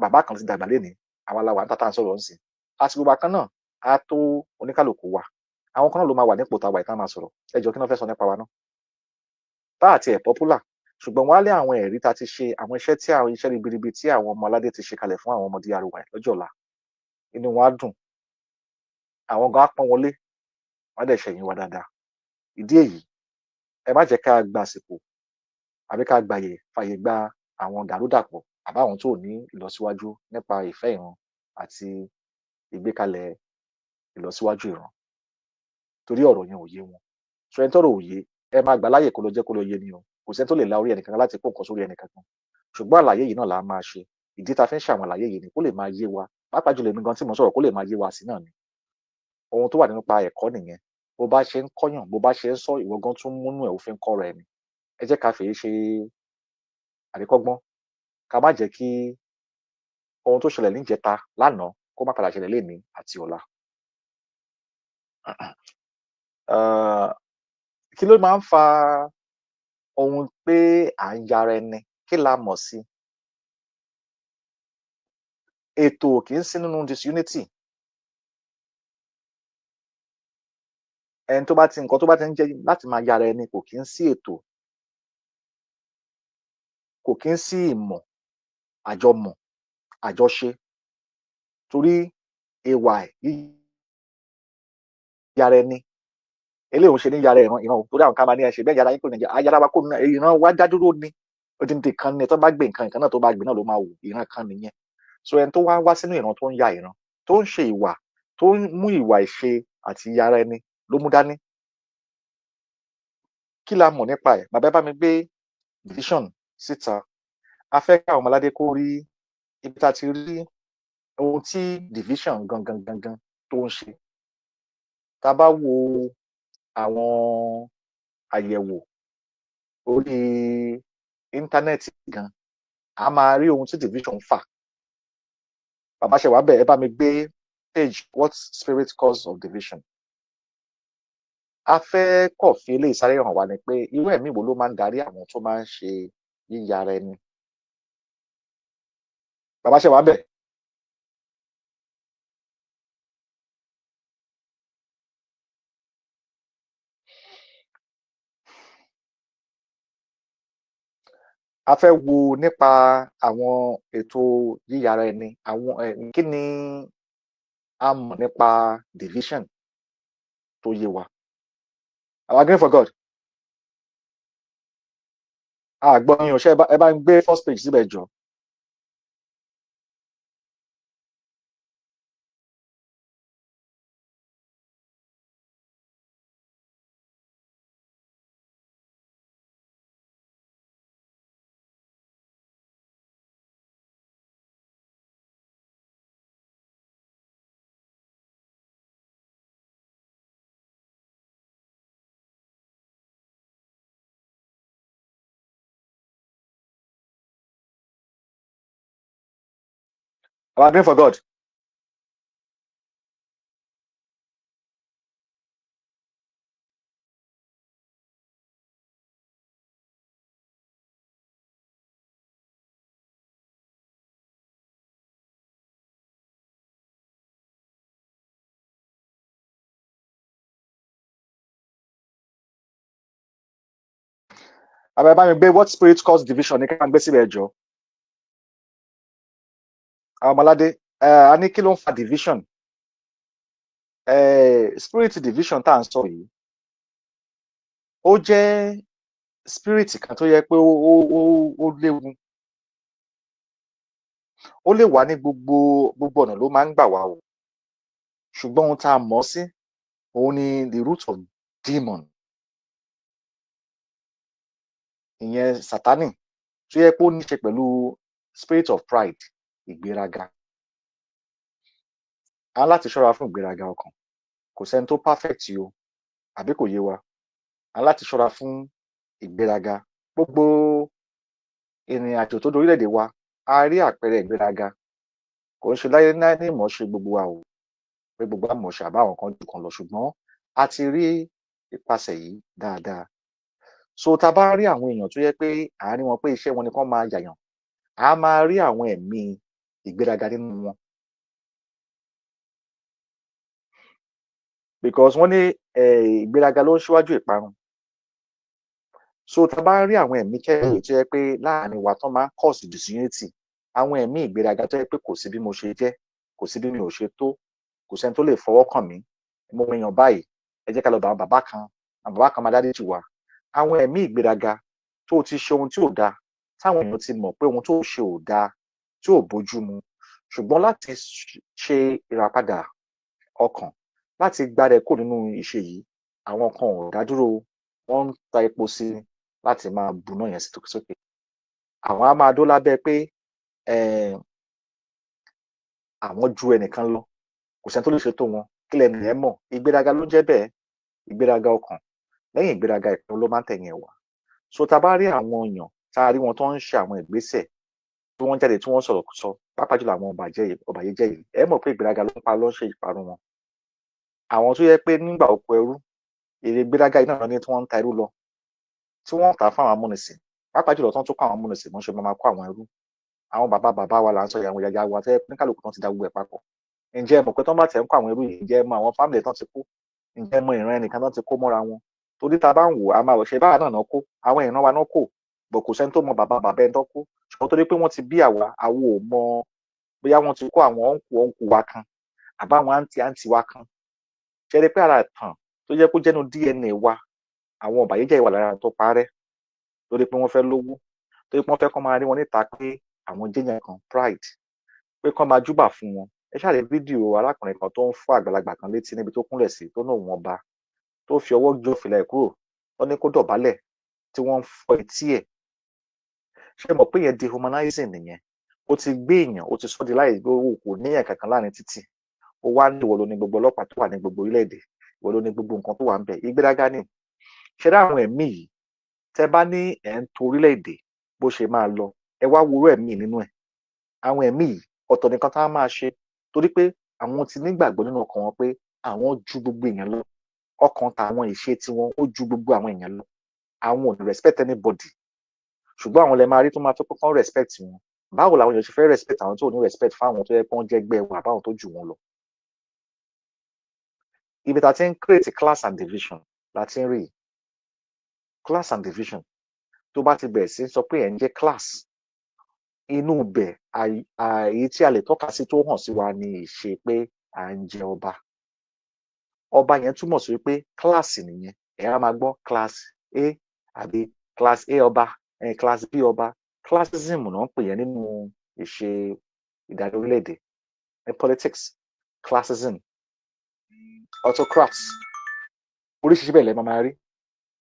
bàbá kan ti dàgbà lénìí, àwa la wà níta tá à ń sọ̀rọ̀ ńsìn. Àsìkò ìgbà kan náà á tó oníkálùkù wa. Àwọn kan náà ló máa wà nípò táwa yìí tán máa sọ̀rọ̀. Ẹ jọ̀ọ́ kí ná fẹ́ sọ nípa wa ná? Bá à tiẹ̀ popular, ṣùgbọ́n wọ́n á lé àwọn ẹ̀rí ta ti ṣe, àwọn iṣẹ́ ribiribi tí àwọn ọmọ aládé ti ṣe kalẹ̀ fún àwọn ọmọ DRY lọ́jọ́ ọ̀la. Inú wọn á dùn. Àwọn gan á pọ́n wọn lé, wọ́n á dẹ̀ ṣẹ̀yìn wa dáadáa. Ìdí èyí, ẹ má jẹ́ ká gba àsìkò àbí ká fàyè gba àwọn dàrúdàpọ̀ àbáwọn tó ní ìlọsíwájú nípa ìfẹ́ ìran àti ìgbékalẹ̀ ìlọsíwájú ìran. Torí ọ̀rọ̀ yẹn ò yé wọn. So ẹni tọ́rọ̀ ò yé, ẹ máa gbà láyè kó lọ jẹ́ kó lọ yé ni o. Kò sẹ́ni tó lè la orí ẹnì kankan láti kó nǹkan sórí ẹnì kankan. Ṣùgbọ́n àlàyé yìí náà là á máa ṣe. Ìdí ta fi ń ṣe àwọn àlàyé yìí ni kó lè máa yé wa. Pàápàá jùlọ èmi gan tí mò ń sọ̀rọ̀, kó lè máa yé wa sí náà ni. Ohun tó wà nípa ẹ̀kọ́ nìyẹn. Bó bá ṣe ń kọ́yàn, bó bá ṣe ń sọ, ìwọ gan tún múnú ẹ̀ ó fi ń kọ́ra ẹni. Ẹ jẹ́ ká fèyí ṣe àríkọ́gbọ́n. Ká má jẹ́ kí ohun tó ṣẹlẹ̀ níjẹta lánàá kó má padà ṣẹlẹ̀ lénìí àti ọ̀la. Kí ló máa ń fa ohun pé à ń yára ẹni? Kí la mọ̀ sí? Ètò kì í sí nínú disunity. Nǹkan tó bá ti ń jẹ́ láti máa yára ẹni kò kí ń sí ètò. Kò kí ń sí ìmọ̀, àjọmọ̀, àjọṣe. Torí ìwà yíyára ẹni, eléyìí ò ń ṣe ní yára ìran o. Torí àwọn kan máa ní ẹ ṣe bẹ́ẹ̀ yára yín kúrò Nàìjíríà. A yára wa kúrò ìran wa dá dúró ni. Odindi kan ni tó bá gbé nǹkan náà tó bá gbé náà ló máa wù. Ìran kan nìyẹn. So ẹni tó wá sínú ìran tó ń ya ìran, tó ń ṣe ìwà, tó ń mú ìwà ìṣe àti yára ẹni ló mú dání. Kí la mọ̀ nípa ẹ̀? Bàbá ẹ bá mi gbé division síta. A fẹ́ káwọn ọmọ aládé kó rí ibi tá ti rí ohun tí division gangan tó ń ṣe. Tá bá wo àwọn àyẹ̀wò orí íńtánẹ́ẹ̀tì gan, a máa rí ohun tí division fà. Bàbá ṣe wá bẹ̀, ẹ bá mi gbé page what spirit cause of division. A fẹ́ kọ̀ fi eléyìí sáré hàn wá ni pé irú ẹ̀mí wo ló máa ń darí àwọn tó máa ń ṣe yíyára ẹni. Bàbá ṣe wá bẹ̀. A fẹ́ wo nípa àwọn ètò yíyára ẹni. Kí ni a mọ̀ nípa division tó yé wa? Our green for God. Gbọ́ yín o, ṣé ẹ bá ń gbé first page síbẹ̀ jọ̀ọ́. Am I praying for God? Àbẹ̀ bá mi gbé what spirit cause division ní ká gbé síbẹ̀ jọ. Àwọn ọmọládé, a ní kí ló ń fa division? Spirit division tá à ń sọ yìí, ó jẹ́ spirit kan tó yẹ pé ó léwu. Ó lè wá ní gbogbo ọ̀nà ló máa ń gbà wá o. Ṣùgbọ́n ohun tá a mọ̀ sí, òun ni the root of demon. Ìyẹn Sátánì tó yẹ pé ó ní ṣe pẹ̀lú spirit of pride, ìgbéraga. A ní láti ṣọ́ra fún ìgbéraga ọkàn. Kò sẹ́ni tó perfect o, àbí kò yé wa? A ní láti ṣọ́ra fún ìgbéraga. Gbogbo ìrìn àjò tó dorílẹ̀-èdè wa, a rí àpẹẹrẹ ìgbéraga. Kò ń ṣe láyé ní ìmọ̀ọ́ṣe gbogbo wa o, pé gbogbo àmọ̀ọ́ṣe àbáwọn kan jù kan lọ, ṣùgbọ́n a ti rí ipasẹ̀ yìí dáadáa. So tá a bá rí àwọn èèyàn tó yẹ pé à ń rí wọn pé iṣẹ́ wọn ni kán máa yàyàn, a máa rí àwọn ẹ̀mí ìgbéraga nínú wọn. Because wọ́n ní ìgbéraga ló ń ṣíwájú ìparun. So tá a bá rí àwọn ẹ̀mí kẹ́rì tó yẹ pé láàrin wa tán máa ń cause disunity, àwọn ẹ̀mí ìgbéraga tó yẹ pé kò sí bí mo ṣe jẹ́, kò sí bí mi ò ṣe tó, kò sẹ́ni tó lè fọwọ́ kàn mí, mo mọ èèyàn báyìí, ẹ jẹ́ ká lọ bá àwọn bàbá kan máa dáríjì wá. Àwọn ẹ̀mí ìgbéraga tó ti ṣe ohun tí ò dáa, táwọn èèyàn ti mọ̀ pé ohun tó ṣe ò dáa, tí ò bójú mu, ṣùgbọ́n láti ṣe ìràpadà ọkàn, láti gbára kúrò nínú ìṣe yìí, àwọn kan ò dádúró, wọ́n ń ta epo sí láti máa buná yẹn sókè. Àwọn á máa dó lábẹ́ pé àwọn ju ẹnìkan lọ, kò sẹ́ni tó lè ṣe tó wọn, kí lẹni yẹn mọ̀? Ìgbéraga ló ń jẹ́ bẹ́ẹ̀, ìgbéraga ọkàn. Lẹ́yìn ìgbéraga ìpinnu ló máa ń tẹ̀yìn ẹ̀ wá. So tá a bá rí àwọn èèyàn, tá a rí wọn tó ń ṣe àwọn ìgbésẹ̀, tí wọ́n jáde tí wọ́n sọ̀rọ̀ sọ, pàápàá jùlọ àwọn ọbàyéjẹ́ yìí, ẹ mọ̀ pé ìgbéraga ló ń ṣe ìparun wọn. Àwọn tó yẹ pé nígbà oko ẹrú, èrè ìgbéraga yìí náà ní tí wọ́n ń ta ẹrú lọ, tí wọ́n ń tà fún àwọn amúnisìn, pàápàá jùlọ tán tó kó àwọn amúnisìn mọ́ ṣe máa kó àwọn ẹrú. Àwọn bàbá wa là ń sọ àwọn yàyà wa tó yẹ pé kálukú tán ti da gbogbo ẹ̀ papọ̀. Ǹjẹ́ ẹ mọ̀ pé tán bá tẹ̀ ń kó àwọn ẹrú yìí, ǹjẹ́ ẹ mọ̀ àwọn fámìlì tán ti kó? Ǹjẹ́ ẹ mọ̀ ìran ẹnìkan tán ti kó mọ́ra wọn? Torí tá a bá ń wò, a máa ṣe báwa náà kó, àwọn ìran wa náà kó, bọ̀ kò sẹ́ni tó mọ bàbá ẹni tán kó. Ṣùgbọ́n torí pé wọ́n ti bí àwa ò mọ bóyá wọ́n ti kó àwọn ọ̀nkù wa kan, àbáwọn àǹtí wa kan. Ṣé ẹ rí pé ara ìtàn tó jẹ́ kó jẹ́nu DNA wa, àwọn ọ̀bàyéjẹ́ ìwà lára tó parẹ́, torí pé wọ́n fẹ́ lówó, torí pé wọ́n fẹ́ kán máa rí wọn níta pé àwọn jẹ́yàn kan, pride, pé kán máa júbà fún wọn. Ẹ ṣáà rí fídíò arákùnrin kan tó ń fọ́ àgbàlagbà kan létí níbi tó kúnlẹ̀ sí, tó náà wọn ba, tó fi ọwọ́ jó fìlà ẹ̀ kúrò, wọ́n ní kó dọ̀bálẹ̀, tí wọ́n ń fọ́ etí ẹ̀. Ṣé ẹ mọ̀ pé yẹn dehumanizing nìyẹn? Ó ti gbé èèyàn, ó ti sọ́ di láì gbówó, kò ní èèyàn kankan láàrin títì. Ó wá ní ìwọ ló ní gbogbo ọlọ́pàá tó wà ní gbogbo orílẹ̀-èdè, ìwọ ló ní gbogbo nǹkan tó wà ń bẹ̀. Ìgbéraga ni. Ṣé rí àwọn ẹ̀mí yìí, tẹ́ bá ní ẹ̀ ń to orílẹ̀-èdè bó ṣe máa lọ, ẹ wá worú ẹ̀mí nínú ẹ̀. Àwọn ẹ̀mí yìí, ọ̀tọ̀ nìkan tá máa ṣe, torí pé àwọn ti nígbàgbọ́ nínú ọkàn wọn pé àwọn ju gbogbo èèyàn lọ. Ọkàn tàwọn ìṣe tiwọn ó ju gbogbo àwọn èèyàn lọ. Àwọn ò ní respect anybody. Ṣùgbọ́n àwọn lẹ máa rí tó máa fẹ́ pé kán respect wọn. Báwo làwọn èèyàn ṣe fẹ́ respect àwọn tó ò ní respect fáwọn tó yẹ pé wọ́n jẹ́ ẹgbẹ́ wọn àbáwọn tó jù wọn lọ? Ibi tá a ti ń create class and division la ti ń rí. Class and division. Tó bá ti bẹ̀rẹ̀ sí sọ pé ẹ̀ ń jẹ́ class, inú ibẹ̀ èyí tí a lè tọ́ka sí tó hàn sí wa ni ìṣe pé à ń jẹ ọba. Ọba yẹn túmọ̀ sí pé class nìyẹn. Ẹ á máa gbọ́ class A àbí class A ọba, class B ọba. Classism náà ń pè yẹn nínú ìṣe ìdarí orílẹ̀-èdè. Politics, classism, autocrats, oríṣiríṣi bẹ́ẹ̀ lẹ máa rí.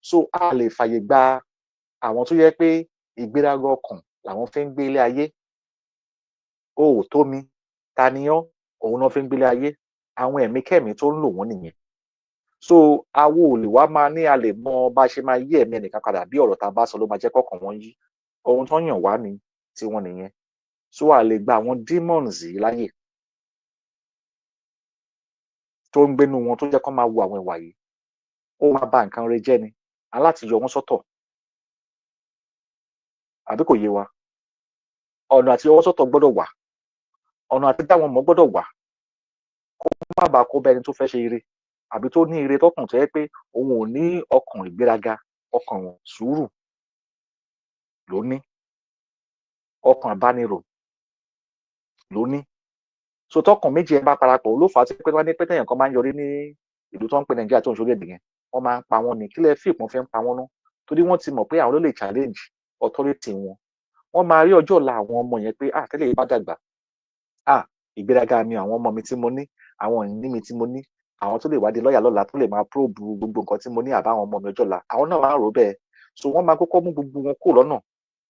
So a lè fàyè gba àwọn tó yẹ pé ìgbéraga ọkàn làwọn fi ń gbé ilé ayé. O ò tó mi, ta ni ọ́? Òun náà fi ń gbé ilé ayé. Àwọn ẹ̀mí kẹ́mí tó ń lò wọ́n nìyẹn. So awo ò lè wá máa ní a lè mọ bá ṣe máa yí ẹ̀mí ẹnìkan padà bí ọ̀rọ̀ tá a bá sọ ló máa jẹ́ kọ́kàn wọn yí. Ohun tó yàn wá ni tiwọn nìyẹn. so a lè gba àwọn demons yìí láyè tó ń gbénu wọn tó jẹ́ kó máa wo àwọn ìwà yìí, ó máa ba nǹkan rẹ jẹ́ ni, aláti yọ wọ́n sọ́tọ̀, àbí kò yé wa? Ọ̀nà àti yọ wọ́n sọ́tọ̀ gbọ́dọ̀ wà, ọ̀nà àti dá wọn mọ̀ gbọ́dọ̀ wà, kó má bàa kó bá ẹni tó fẹ́ ṣe ire àbí tó ní ire tọkàn tó yẹ pé òun ò ní ọkàn ìgbéraga, ọkàn sùúrù ló ní, ọkàn àbánirò ló ní. So tọkàn méjì ẹ bá parapọ̀ ló fà á tí pé wọ́n ní pé téèyàn kan máa ń yọrí ní ìlú tó ń pè Nàìjíríà tó ń ṣorílẹ̀-èdè yẹn, wọ́n máa ń pa wọ́n ni. Kí lẹ feel pọ́n fi ń pa wọ́n ná? Torí wọ́n ti mọ̀ pé àwọn ló lè challenge authority wọn. Wọ́n máa rí ọjọ́ ọ̀la àwọn ọmọ yẹn pé tẹ́lẹ̀ yìí bá dàgbà, ìgbéraga mi, àwọn ọmọ mi tí mo ní, àwọn ìní mi tí mo ní, àwọn tó lè wá di lọ́ọ̀yà lọ́la tó lè máa probe gbogbo nǹkan tí mo ní àbáwọn ọmọ mi ọjọ́ ọ̀la, àwọn náà máa ń rò bẹ́ẹ̀. So wọ́n máa kọ́kọ́ mú gbogbo wọn kúrò lọ́nà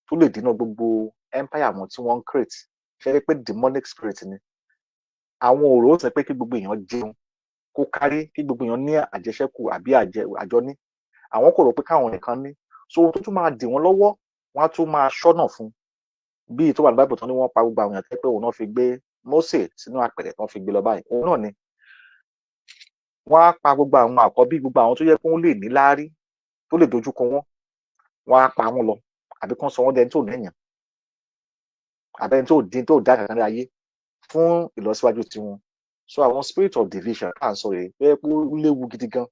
tó lè dínà gbogbo empire wọn tí wọ́n ń create. Ṣé rí pé demonic spirit ni? Àwọn òrò ó sọ pé kí gbogbo èèyàn jẹun kó kárí, kí gbogbo èèyàn ní àjẹṣẹ́kù àbí àjọní. Àwọn kò rò pé káwọn nìkan ní. So ohun tó tún máa dì wọ́n lọ́wọ́, wọ́n á tún máa ṣọ́nà fún. Bí tó wà ní Bible tán ni wọ́n pa gbogbo àwọn èèyàn tẹ́ pé òun náà fi gbé Mósè sínú àpẹ̀rẹ̀ tán fi gbé lọ báyìí. Òun náà ni. Wọ́n á pa gbogbo àwọn àkọ́bí, gbogbo àwọn tó yẹ kó lè ní láárí, tó lè dojúkọ wọ́n, wọ́n á pa wọ́n lọ àbí kán sọ wọ́n dẹni tó níyàn àbẹ́ni tó dín tó dá kankan ní ayé fún ìlọsíwájú tiwọn. So àwọn spirit of division à ń sọ rèé pé ó léwu gidi gan.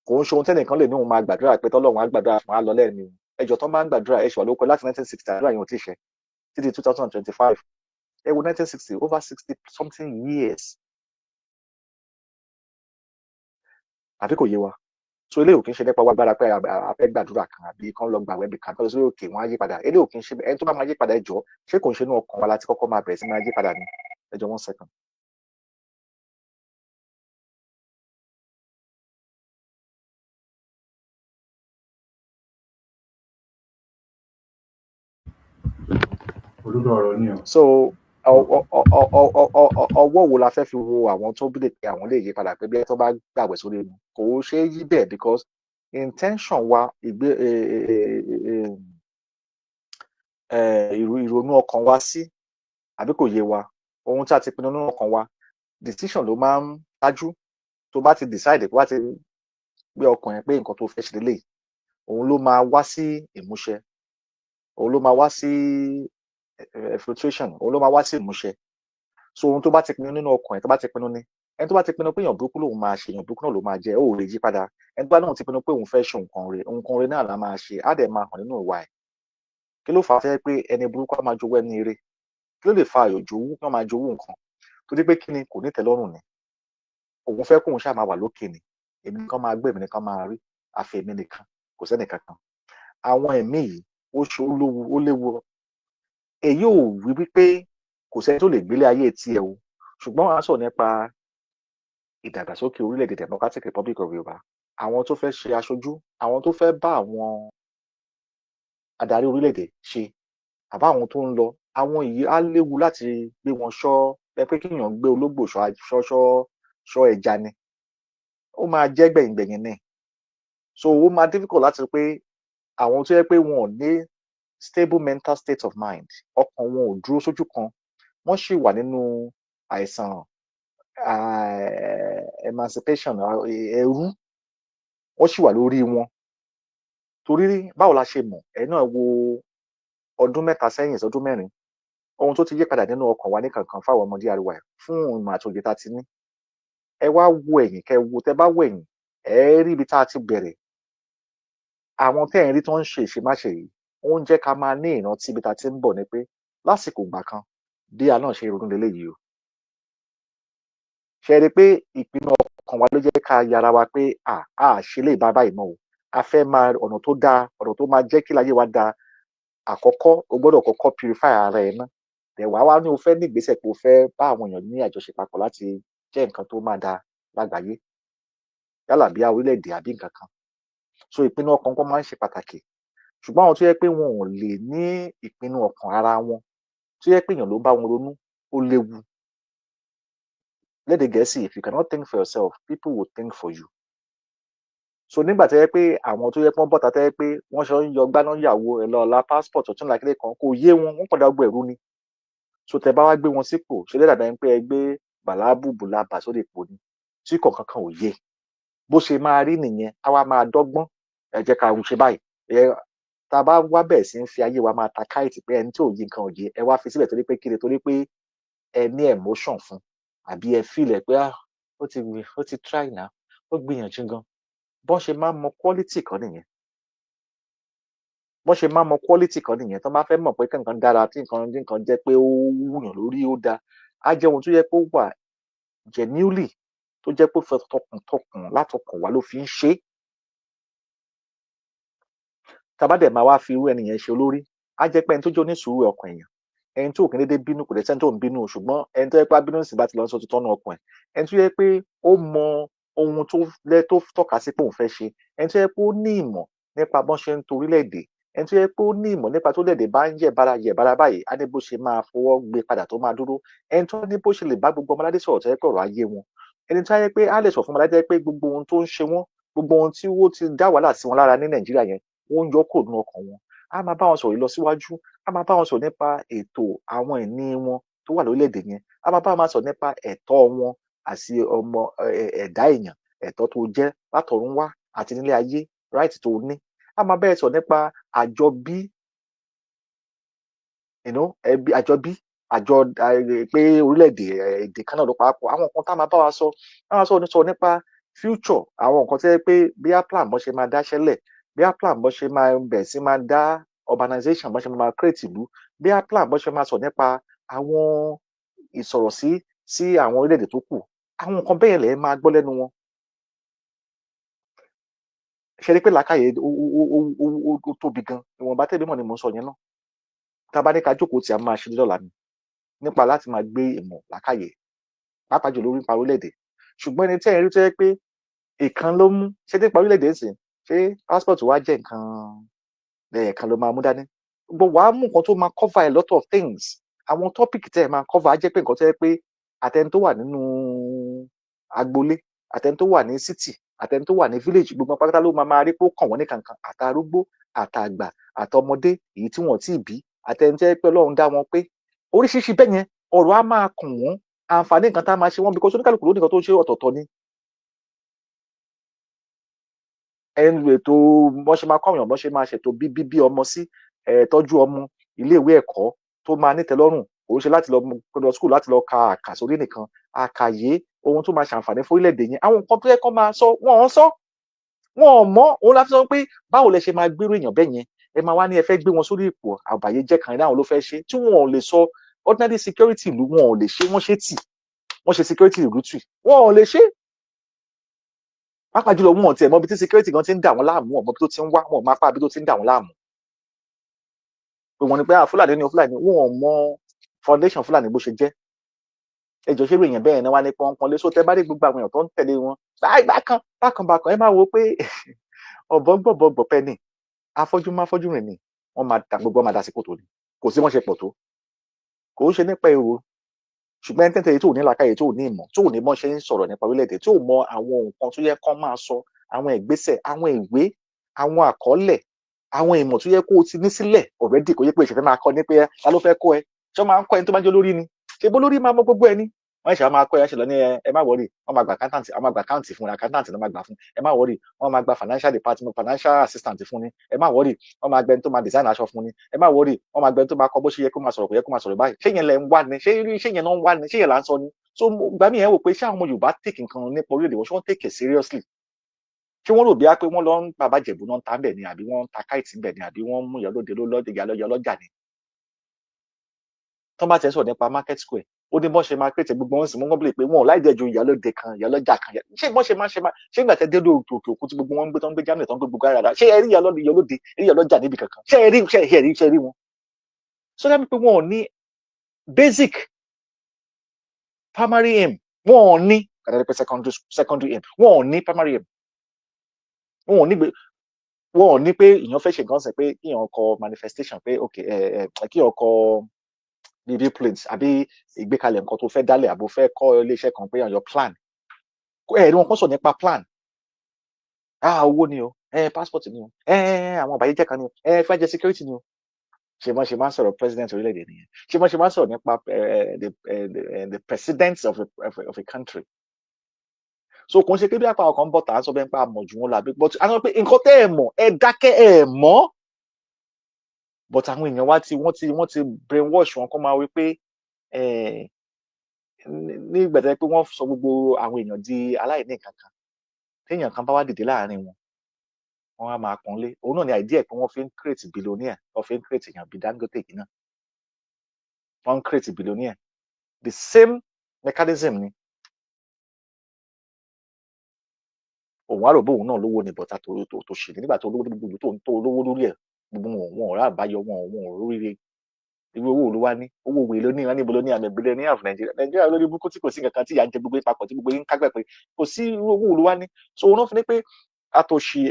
Kò ń ṣe ohun tẹ́nìkan lè ní òun máa gbàdúrà pé tọ́lọ́run á gbàdúrà fún á lọ lẹ́ẹ̀mí. Ẹjọ́ tán bá ń gbàdúrà ẹ ṣùgbọ́n lóko láti 1960 àdúrà yẹn ò tí ì ṣẹ títí 2025. Ẹ wo 1960 over 60 something years. Àbí kò yé wa? So eléyìí ò kí ń ṣe nípa wá gbára pé a fẹ́ gbàdúrà kan àbí kán lọ gbàwẹ̀ bí kan tó lọ sí òkè wọn á yí padà. Eléyìí ò kí ń ṣe ẹni tó bá máa yí padà ẹjọ́ ṣé kò ń ṣe inú ọkàn wa láti kọ́kọ́ máa bẹ̀rẹ̀ sí máa yí padà ni? Ẹjọ́ 1 second. Òdodo ọ̀rọ̀ ni o. So ọwọ́ wo la fẹ́ fi wo àwọn tó lè pe àwọn lè yí padà pé bí ẹ tó bá gbàgbẹ́ sórí mu kò ṣe é yí bẹ́ẹ̀ because intention wa ìrònú ọkàn wa sí àbí kò yé wa, ohun tí a ti pinnu nínú ọkàn wa, decision ló máa ń dájú. Tó bá ti decide pé wá ti gbé ọkàn yẹn pé nǹkan tó fẹ́ ṣe lélẹ́yìí, òun ló máa wá sí ìmúṣẹ, òun ló máa wá sí filtration, òun ló máa wá sí ìmúṣẹ. So ohun tó bá ti pinnu nínú ọkàn ẹ̀ tó bá ti pinnu ni, ẹni tó bá ti pinnu pé èèyàn burúkú lòun máa ṣe, èèyàn burúkú náà ló máa jẹ́, ó lè yí padà. Ẹni tó bá náà ti pinnu pé òun fẹ́ ṣe nǹkan rẹ̀ náà la máa ṣe, á dẹ̀ máa hàn nínú ìwà ẹ̀. Kí ló fà á fẹ́ pé ẹni burúkú á máa jowó ẹni ire? Kí ló lè fa àyòjòwú kí wọ́n máa jowó nǹkan? Torí pé kí ni kò ní tẹ́lọ́rùn ni. Òun fẹ́ kóun ṣáà máa wà lókè ni. Èmi nìkan máa gbé, èmi nìkan máa rí, àfi èmi nìkan, kò sẹ́nì kankan. Àwọn ẹ̀mí yìí ó léwu. Èyí ò wí wípé kò sẹ́ni tó lè gbélé ayé tiẹ̀ o, ṣùgbọ́n wọ́n á sọ̀rọ̀ nípa ìdàgbàsókè orílẹ̀-èdè Democratic Republic of Yorùbá. Àwọn tó fẹ́ ṣe aṣojú, àwọn tó fẹ́ bá àwọn adarí orílẹ̀-èdè ṣe, àbá àwọn tó ń lọ, àwọn yìí á léwu láti gbé wọn ṣọ́ ẹ pé kéèyàn gbé ológbò ṣọ́ ẹja ni. Ó máa jẹ́ gbẹ̀yìngbẹ̀yìn ni. So ó máa difficult láti pé àwọn tó yẹ pé wọn ò ní stable mental state of mind, ọkàn wọn ò dúró sójú kan, wọ́n sì wà nínú àìsàn emancipation, ẹrú, wọ́n sì wà lórí wọn. Torí báwo la ṣe mọ̀, ẹ̀ náà wo ọdún 3 sẹ́yìn sọdún 4, ohun tó ti yí padà nínú ọkàn wa ní kankan fáwọn ọmọdé àríwá ẹ̀ fún ìmọ̀ àti òye tá ti ní. Ẹ wá wo ẹ̀yìn, tẹ bá wo ẹ̀yìn, ẹ rí ibi tá a ti bẹ̀rẹ̀. Àwọn tẹ́ ẹ̀ ń rí tó ń ṣe ìṣemáṣe yìí, ó ń jẹ́ ká máa ní ìrántí ibi tá ti ń bọ̀ ni pé lásìkò ìgbà kan bí a náà ṣe ronú leléyìí o. Ṣé ẹ rí pé ìpinnu ọkàn wa ló jẹ́ ká yára wa pé ṣe lè bá báyìí mọ́ o. A fẹ́ máa ọ̀nà tó dáa, ọ̀nà tó máa jẹ́ kí láyé wa dáa. Àkọ́kọ́ o gbọ́dọ̀ kọ́kọ́ purify ara ẹ ná. Ẹ̀wà wá ní o fẹ́ ní ìgbésẹ̀ pé o fẹ́ bá àwọn èèyàn ní àjọṣe papọ̀ láti jẹ́ nǹkan tó máa dáa lágbàáyé. Yálà bí orílẹ̀-èdè àbí nǹkan kan. So ìpinnu ọkàn kan máa ń ṣe pàtàkì. Ṣùgbọ́n àwọn tó yẹ pé wọn ò lè ní ìpinnu ọkàn ara wọn, tó yẹ pé èèyàn ló bá wọn ronú, ó léwu. Lédè Gẹ̀ẹ́sì, if you cannot think for yourself, people will think for you. So nígbà tó yẹ pé àwọn tó yẹ pé wọ́n bọ́ta tó yẹ pé wọ́n ṣe ń yọ gbáná yàwó ẹ̀ lọ́la passport ọ̀tún làkìlẹ̀ kan kò yé wọn, wọ́n padà gbọ́ ẹ̀rú ni. so tẹ bá wá gbé wọn sípò ṣe lè dàbí ẹni pé ẹ gbé bàlábùbùlà bà sórí ipò ni tí kọ̀ọ̀kan kan ò yé bó ṣe máa rí nìyẹn á wá máa dọ́gbọ́n ẹ jẹ́ ká ṣe báyìí tá a bá wá bẹ̀rẹ̀ sí ń fi ayé wa máa ta káìtì pé ẹni tí ò yí nǹkan ò yé ẹ wá fi sílẹ̀ torí pé kí ni torí pé ẹ ní emotion fún àbí ẹ feel ẹ pé ó ti try now ó gbìyànjú gan bọ́n ṣe máa mọ quality kan nìyẹn bọ́n ṣe máa mọ quality kan nìyẹn tó bá fẹ́ mọ̀ pé nǹkan dára tí nǹkan jẹ́ pé ó wúyàn lórí ó dáa á jẹ́ ohun tó yẹ pé ó wà genuinely tó jẹ́ pé ó fẹ́ tọkàntọkàn látọkàn wá ló fi ń ṣe tá a bá dẹ̀ máa wá fi irú ẹni yẹn ṣe olórí á jẹ́ pé ẹni tó jẹ́ onísùúrù ọkàn èèyàn ẹni tó kì í dédé bínú kò dé sẹ́ni tó ń bínú ṣùgbọ́n ẹni tó yẹ pé abínú sì bá ti lọ sọ tuntun ọ̀nà ọkàn ẹ̀ ẹni tó yẹ pé ó mọ ohun tó tọ́ka sí pé òun fẹ́ ṣe ẹni tó yẹ pé ó ní ìmọ̀ nípa bọ́n ṣe ń to orílẹ̀-èdè ẹni tó yẹ pé ó ní ìmọ̀ nípa tó lẹ̀dẹ̀ bá ń yẹ̀bára báyìí á ní bó ṣe máa fọwọ́ gbé padà tó máa dúró ẹni tó ní bó ṣe lè bá gbogbo ọmọládé sọ̀rọ̀ tó yẹ pé ọ̀rọ̀ ayé wọn ẹni tó yẹ pé á lè sọ fún ọmọládé pé gbogbo ohun tó ń ṣe wọn gbogbo ohun tí ó ti dá wàhálà sí wọn lára ní Nàìjíríà yẹn wọ́n ń yọ kúrò nínú ọkàn wọn á máa bá wọn sọ̀rọ̀ ìlọsíwájú á máa bá wọn sọ̀rọ̀ nípa ètò àwọn ìní wọn tó wà lórílẹ̀‐èdè yẹn á máa bá wọn sọ̀rọ̀ nípa ẹ̀tọ́ wọn àti ọmọ ẹ̀dá èèyàn ẹ̀tọ́ tó jẹ́ látọ̀run wá àti nílé ayé right tó ní á máa bẹ́ẹ̀ sọ̀rọ̀ nípa àjọbí àjọbí àjọ pé orílẹ̀‐èdè èdè kan náà ló papọ̀ àwọn nǹkan tá a máa bá wa sọ á máa sọ̀rọ̀ nípa future àwọn nǹkan tó yẹ pé bí á plan bọ́n ṣe máa dáṣẹ́lẹ̀ bí á plan bọ́n ṣe máa bẹ̀ sí máa dá urbanization bọ́n ṣe máa create ìlú bí á plan bọ́n ṣe máa sọ nípa àwọn ìsọ̀rọ̀ sí àwọn orílẹ̀-èdè tó kù àwọn nǹkan bẹ́ẹ̀ lẹ̀ máa gbọ́ lẹ́nu wọn. ṣe rí pé làákàyè ó tóbi gan ìwọ̀nba tẹ́lẹ̀ mọ̀ ni mo ń sọ yẹn náà tá a bá ní ká jókòó tí a máa ṣe lọ́la ni nípa láti máa gbé ìmọ̀ làákàyè pàápàá jùlọ nípa orílẹ̀-èdè ṣùgbọ́n ẹni tẹ́ ẹ rí tó yẹ pé ìkan ló mú ṣé nípa orílẹ̀-èdè ń sìn ṣé passport wa jẹ́ nǹkan ẹ̀ẹ̀kan ló máa mú dání gbogbo wàá mú nǹkan tó máa cover a lot of things àwọn topic tẹ́ ẹ máa cover á jẹ́ pé nǹkan tó yẹ pé àtẹni tó wà nínú agboolé àtẹni tó wà ní city àtẹni tó wà ní village gbogbo pátá ló máa rí pé ó kàn wọ́n ní kankan àtàrúgbó àtàgbà àtọmọdé èyí tí wọ́n tí ì bí àtẹni tó yẹ pé Ọlọ́run dá wọn pé oríṣiríṣi bẹ́ẹ̀ yẹn ọ̀rọ̀ á máa kàn wọ́n àǹfààní nǹkan tá a máa ṣe wọ́n because oníkàlùkù ló ní nǹkan tó ṣe ọ̀tọ̀ọ̀tọ̀ ni ẹnu ètò bọ́n ṣe máa kọ́ ọ̀yàn bọ́n ṣe máa ṣètò bíbí ọmọ sí tọ́jú ọmọ iléèwé ẹ̀kọ́ tó máa nítẹ́lọ́rùn kò ń ṣe láti lọ school láti lọ ka àkàsórí nìkan àkàyé ohun tó máa ṣàǹfààní fún orílẹ̀-èdè yẹn àwọn nǹkan tó yẹ kó máa sọ wọ́n sọ wọ́n mọ̀ òun láti sọ pé báwo lẹ ṣe máa gbérò èèyàn bẹ́ẹ̀ yẹn ẹ máa wá ní ẹ fẹ́ gbé wọn sórí ipò àbàyéjẹ́ kan náà ló fẹ́ ṣe tí wọn ò lè sọ ordinary security ìlú wọn ò lè ṣe wọ́n ṣe tì wọ́n ṣe security ìlú tì wọn ò lè ṣe pàápàá jùlọ wọn ò tiẹ̀ mọ ibi tí security gan ti ń dà wọ́n láàmú ọmọ ibi tó ti ń wá wọn ò máa pa ibi tó ti ń dà wọ́n láàmú pé wọ́n ní pé fúlàní ni fúlàní wọn ò mọ foundation fúlàní bó ṣe jẹ́ ẹjọ́ ṣé èèyàn bẹ́ẹ̀ ni wọ́n á ní pọ́npọ́n lé sótẹ́ bá dé gbogbo àwọn èèyàn tó ń tẹ̀lé wọn bákan ẹ máa wo pé ọ̀bọ̀gbọ̀bọ̀gbọ̀pẹ́ ni afọ́jú rìn ni wọ́n máa da gbogbo máa da sí kòtò ni kò sí wọ́n ṣe pọ̀ tó kò ń ṣe nípa èrò ṣùgbọ́n ẹni tẹ́tẹ́ tó ní làákàyè tó ní ìmọ̀ tó ní bọ́n ṣe ń sọ̀rọ̀ nípa orílẹ̀-èdè tó mọ àwọn nǹkan tó yẹ kán máa sọ àwọn ìgbésẹ̀ àwọn ìwé àwọn àkọọ́lẹ̀ àwọn ìmọ̀ tó yẹ kó o ti ní sílẹ̀ already kò yẹ pé ìṣẹ̀fẹ̀ máa kọ́ ní pé ta ló fẹ́ kọ́ ẹ ṣé máa ń kọ́ ẹni tó bá jẹ́ olórí ni ṣe bó lórí máa mọ gbogbo ẹni wọ́n ṣe máa kọ́ ẹ ṣe lọ ní ẹ má wọrí wọ́n máa gba accountant àwọn máa gba account fún ni accountant ló máa gbà fún ẹ má wọrí wọ́n máa gba financial department financial assistant fún ni ẹ má wọrí wọ́n máa gbẹni tó máa design aṣọ fún ni ẹ má wọrí wọ́n máa gbẹni tó máa kọ́ bó ṣe yẹ kó máa sọ̀rọ̀ kò yẹ kó máa sọ̀rọ̀ báyìí ṣé yẹn lẹ ń wá ni ṣé yẹn náà ń wá ni ṣé yẹn là ń sọ ni so gbà mí yẹn wò pé ṣé àwọn ọmọ Yorùbá take nǹkan nípa orílẹ̀-èdè wọn ṣé wọ́n take it seriously ṣé wọ́n rò bí i pé wọ́n lọ ń bàbá jẹ̀bù náà ń ta bẹ̀ ni àbí wọ́n ń ta káìtì bẹ̀ ni àbí wọ́n ń mú ìyálóde lọ́jà ni tó bá ti ń sọ̀rọ̀ nípa market square ó ní bọ́n ṣe máa create gbogbo wọn sì mú wọn bìlẹ̀ pé wọn ò láì jẹ́jú ìyálóde kan ìyálọ́jà kan ṣé bọ́n ṣe máa ṣé ìgbà tẹ́ dé òkè òkú tí gbogbo wọn ń gbé tó ń gbé Germany tó ń gbé gbogbo ara ṣé ẹ rí ìyálóde rí ìyálọ́jà níbi kankan ṣé ẹ rí wọn so dábì pé wọn ò ní basic primary aim wọn ò ní kàdé pé secondary aim wọn ò ní primary aim wọn ò ní pé èèyàn fẹ́ ṣe nǹkan sẹ̀ pé kí èèyàn kọ manifestation pé ok kí èèyàn kọ bíbí planes àbí ìgbékalẹ̀ nǹkan tó fẹ́ dálẹ̀ àbò fẹ́ kọ́ iléeṣẹ́ kan pé èèyàn plan ẹ̀rí wọn kọ́ sọ nípa plan owó ni o passport ni o àwọn àbáyéjẹ́ kan ni o fẹ́ jẹ́ security ni o ṣe mọ́ ṣe máa ń sọ̀rọ̀ president orílẹ̀-èdè nìyẹn ṣe mọ́ ṣe máa ń sọ̀rọ̀ nípa the president of a country. So kò ń ṣe pé bí apá ọkàn bọ̀ tà á sọ bẹ́ẹ̀ pé a mọ̀ jù wọn làbí but a sọ pé nǹkan tẹ́ ẹ̀ mọ̀ ẹ dákẹ́ ẹ̀ mọ̀ but àwọn èèyàn wa wọ́n ti brainwash wọn kọ́ máa wí pé ní ìgbàdá pé wọ́n sọ gbogbo àwọn èèyàn di aláìní kankan téèyàn kan bá wá dìde láàrin wọn wọ́n á máa pọ́nlé òun náà ni idea pé wọ́n fi ń create billionaire wọ́n fi ń create èèyàn bíi Dangote yìí náà wọ́n ń create billionaire the same mechanism ni òun á rò bóun náà lówó ni bọ̀tà tó ṣe nígbà tó lówó gbogbo tó lówó lórí ẹ̀ gbogbo wọn ò rà àbáyọ wọn ò róríire irú owó ló wá ní owó òwe ló ní ìran níbo ló ní àmì billionaire of Nigeria lórí burúkú tí kò sí nǹkan kan tí ìyà ń jẹ gbogbo papọ̀ tí gbogbo yín kágbẹ́ pé kò sí irú owó ló wá ní so òun náà fi ní pé àtòṣì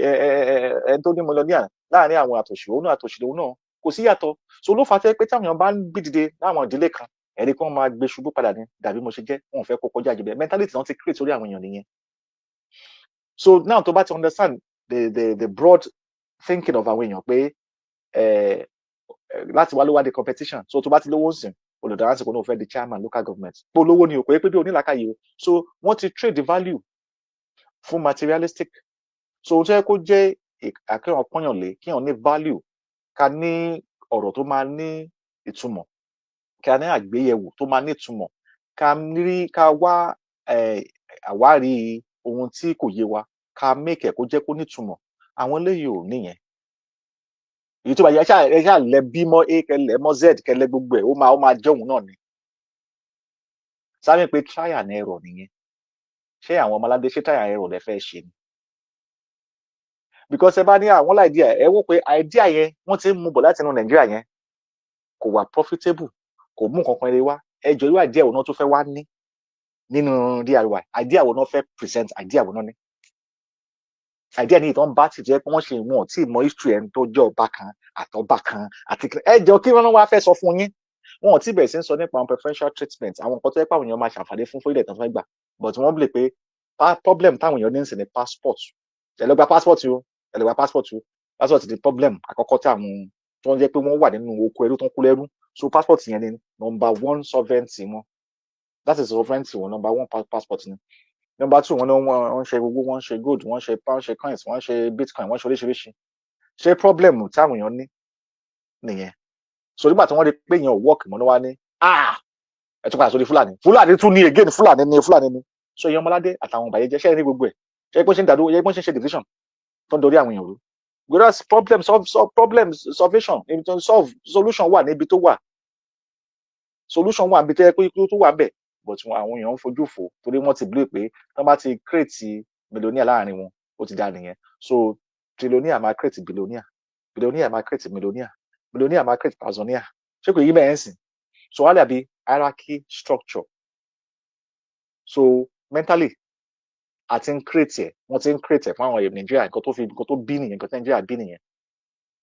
tó ní millionaire láàrin àwọn àtòṣì òun náà àtòṣì lòun náà kò sí yàtọ̀ so ló fà á fẹ́ pé táwọn èèyàn bá ń gbé dìde láwọn ìdílé kan ẹ̀rí kan máa gbé ṣubú padà ní dàbí mo ṣe jẹ́ wọn ò fẹ́ kó kọjá jù bẹ́ẹ̀ mentality náà ti create sórí àwọn èèyàn nìyẹn so now tó bá ti understand the broad thinking of àwọn èèyàn pé láti wá ló wá di competition so tó bá ti lówó sìn olùdarí kò ní o fẹ́ di chairman local government pé olówó ni o kò yẹ pé bí onílàkàyè o so wọ́n ti trade the value fún materialistic so ohun tó yẹ kó jẹ́ àkẹ́wọ̀n pọ́nyànlé kí wọ́n ní value ká ní ọ̀rọ̀ tó máa ní ìtumọ̀ ká ní àgbéyẹ̀wò tó máa ní ìtumọ̀ ká wá àwárí ohun tí kò yé wa ká make ẹ̀ kó jẹ́ kó ní ìtumọ̀ àwọn eléyìí ò níyẹn èyí tó bá yẹ ṣáà lẹ bí mọ́ a kẹlẹ mọ́ z kẹlẹ gbogbo ẹ̀ ó máa jẹ́ òun náà ni sáré pé try and error nìyẹn ṣé àwọn ọmọládé ṣé try and error lẹ fẹ́ ṣe ni because ẹ bá ní àwọn idea ẹ wò pé idea yẹn wọ́n ti ń mú bọ̀ láti inú Nàìjíríà yẹn kò wà profitable kò mú nǹkan kan eré wá ẹjọ́ irú idea wo náà tó fẹ́ wá ní nínú DIY idea wo náà fẹ́ present idea wo náà ní idea ní ìtàn bá ti jẹ́ pé wọ́n ṣe ìwọ̀n tí ìmọ̀ history ẹni tó jẹ́ ọba kan àtọba kan àti ẹjọ́ kí wọ́n wá fẹ́ sọ fún yín wọn ò tí bẹ̀rẹ̀ sí ń sọ nípa àwọn preferential treatment àwọn nǹkan tó yẹ pé àwọn èèyàn máa ṣàǹfààní fún fún ilẹ̀ tó fẹ́ gbà but wọ́n bìlẹ̀ pé problem táwọn èèyàn ní ń sìn ní passport ẹlẹgba passport o ẹlẹgba passport o passport di problem àkọ́kọ́ tí àwọn tó ń jẹ́ pé wọ́n wà nínú oko ẹrú tó ń kú lẹ́rú so passport yẹn ni number one sovereignty wọn that is sovereignty wọn number one passport ni number two wọ́n ṣe gbogbo wọ́n ṣe gold wọ́n ṣe pound ṣe coins wọ́n ṣe bitcoin wọ́n ṣe oríṣiríṣi ṣé problem táwọn èèyàn ní nìyẹn so nígbà tí wọ́n rí pé èèyàn ò work mọ́ ní wá ní ẹ tún padà sórí fúlàní tún ní again fúlàní ní so èèyàn ọmọládé àtàwọn ọbàyẹjẹ ṣe ní gbogbo ẹ ṣe pé ṣe ń dàdó ṣe pé ṣe ń ṣe division tó ń dorí àwọn èèyàn rú whereas problem solvation solution wà níbi tó wà solution wà níbi tó yẹ pé tó wà bẹ́ẹ̀ but àwọn èèyàn ń fojú fò torí wọ́n ti believe pé wọ́n bá ti create millionaire láàrin wọn ó ti dá nìyẹn so trillionaire máa create billionaire máa create millionaire máa create thousandaire ṣé kò yí bẹ́ẹ̀ ń sìn so wọ́n á dàbí hierarchy structure so mentally àti ń create ẹ̀ wọ́n ti ń create ẹ̀ fún àwọn èèyàn Nàìjíríà nǹkan tó bí nìyẹn nǹkan tí Nàìjíríà bí nìyẹn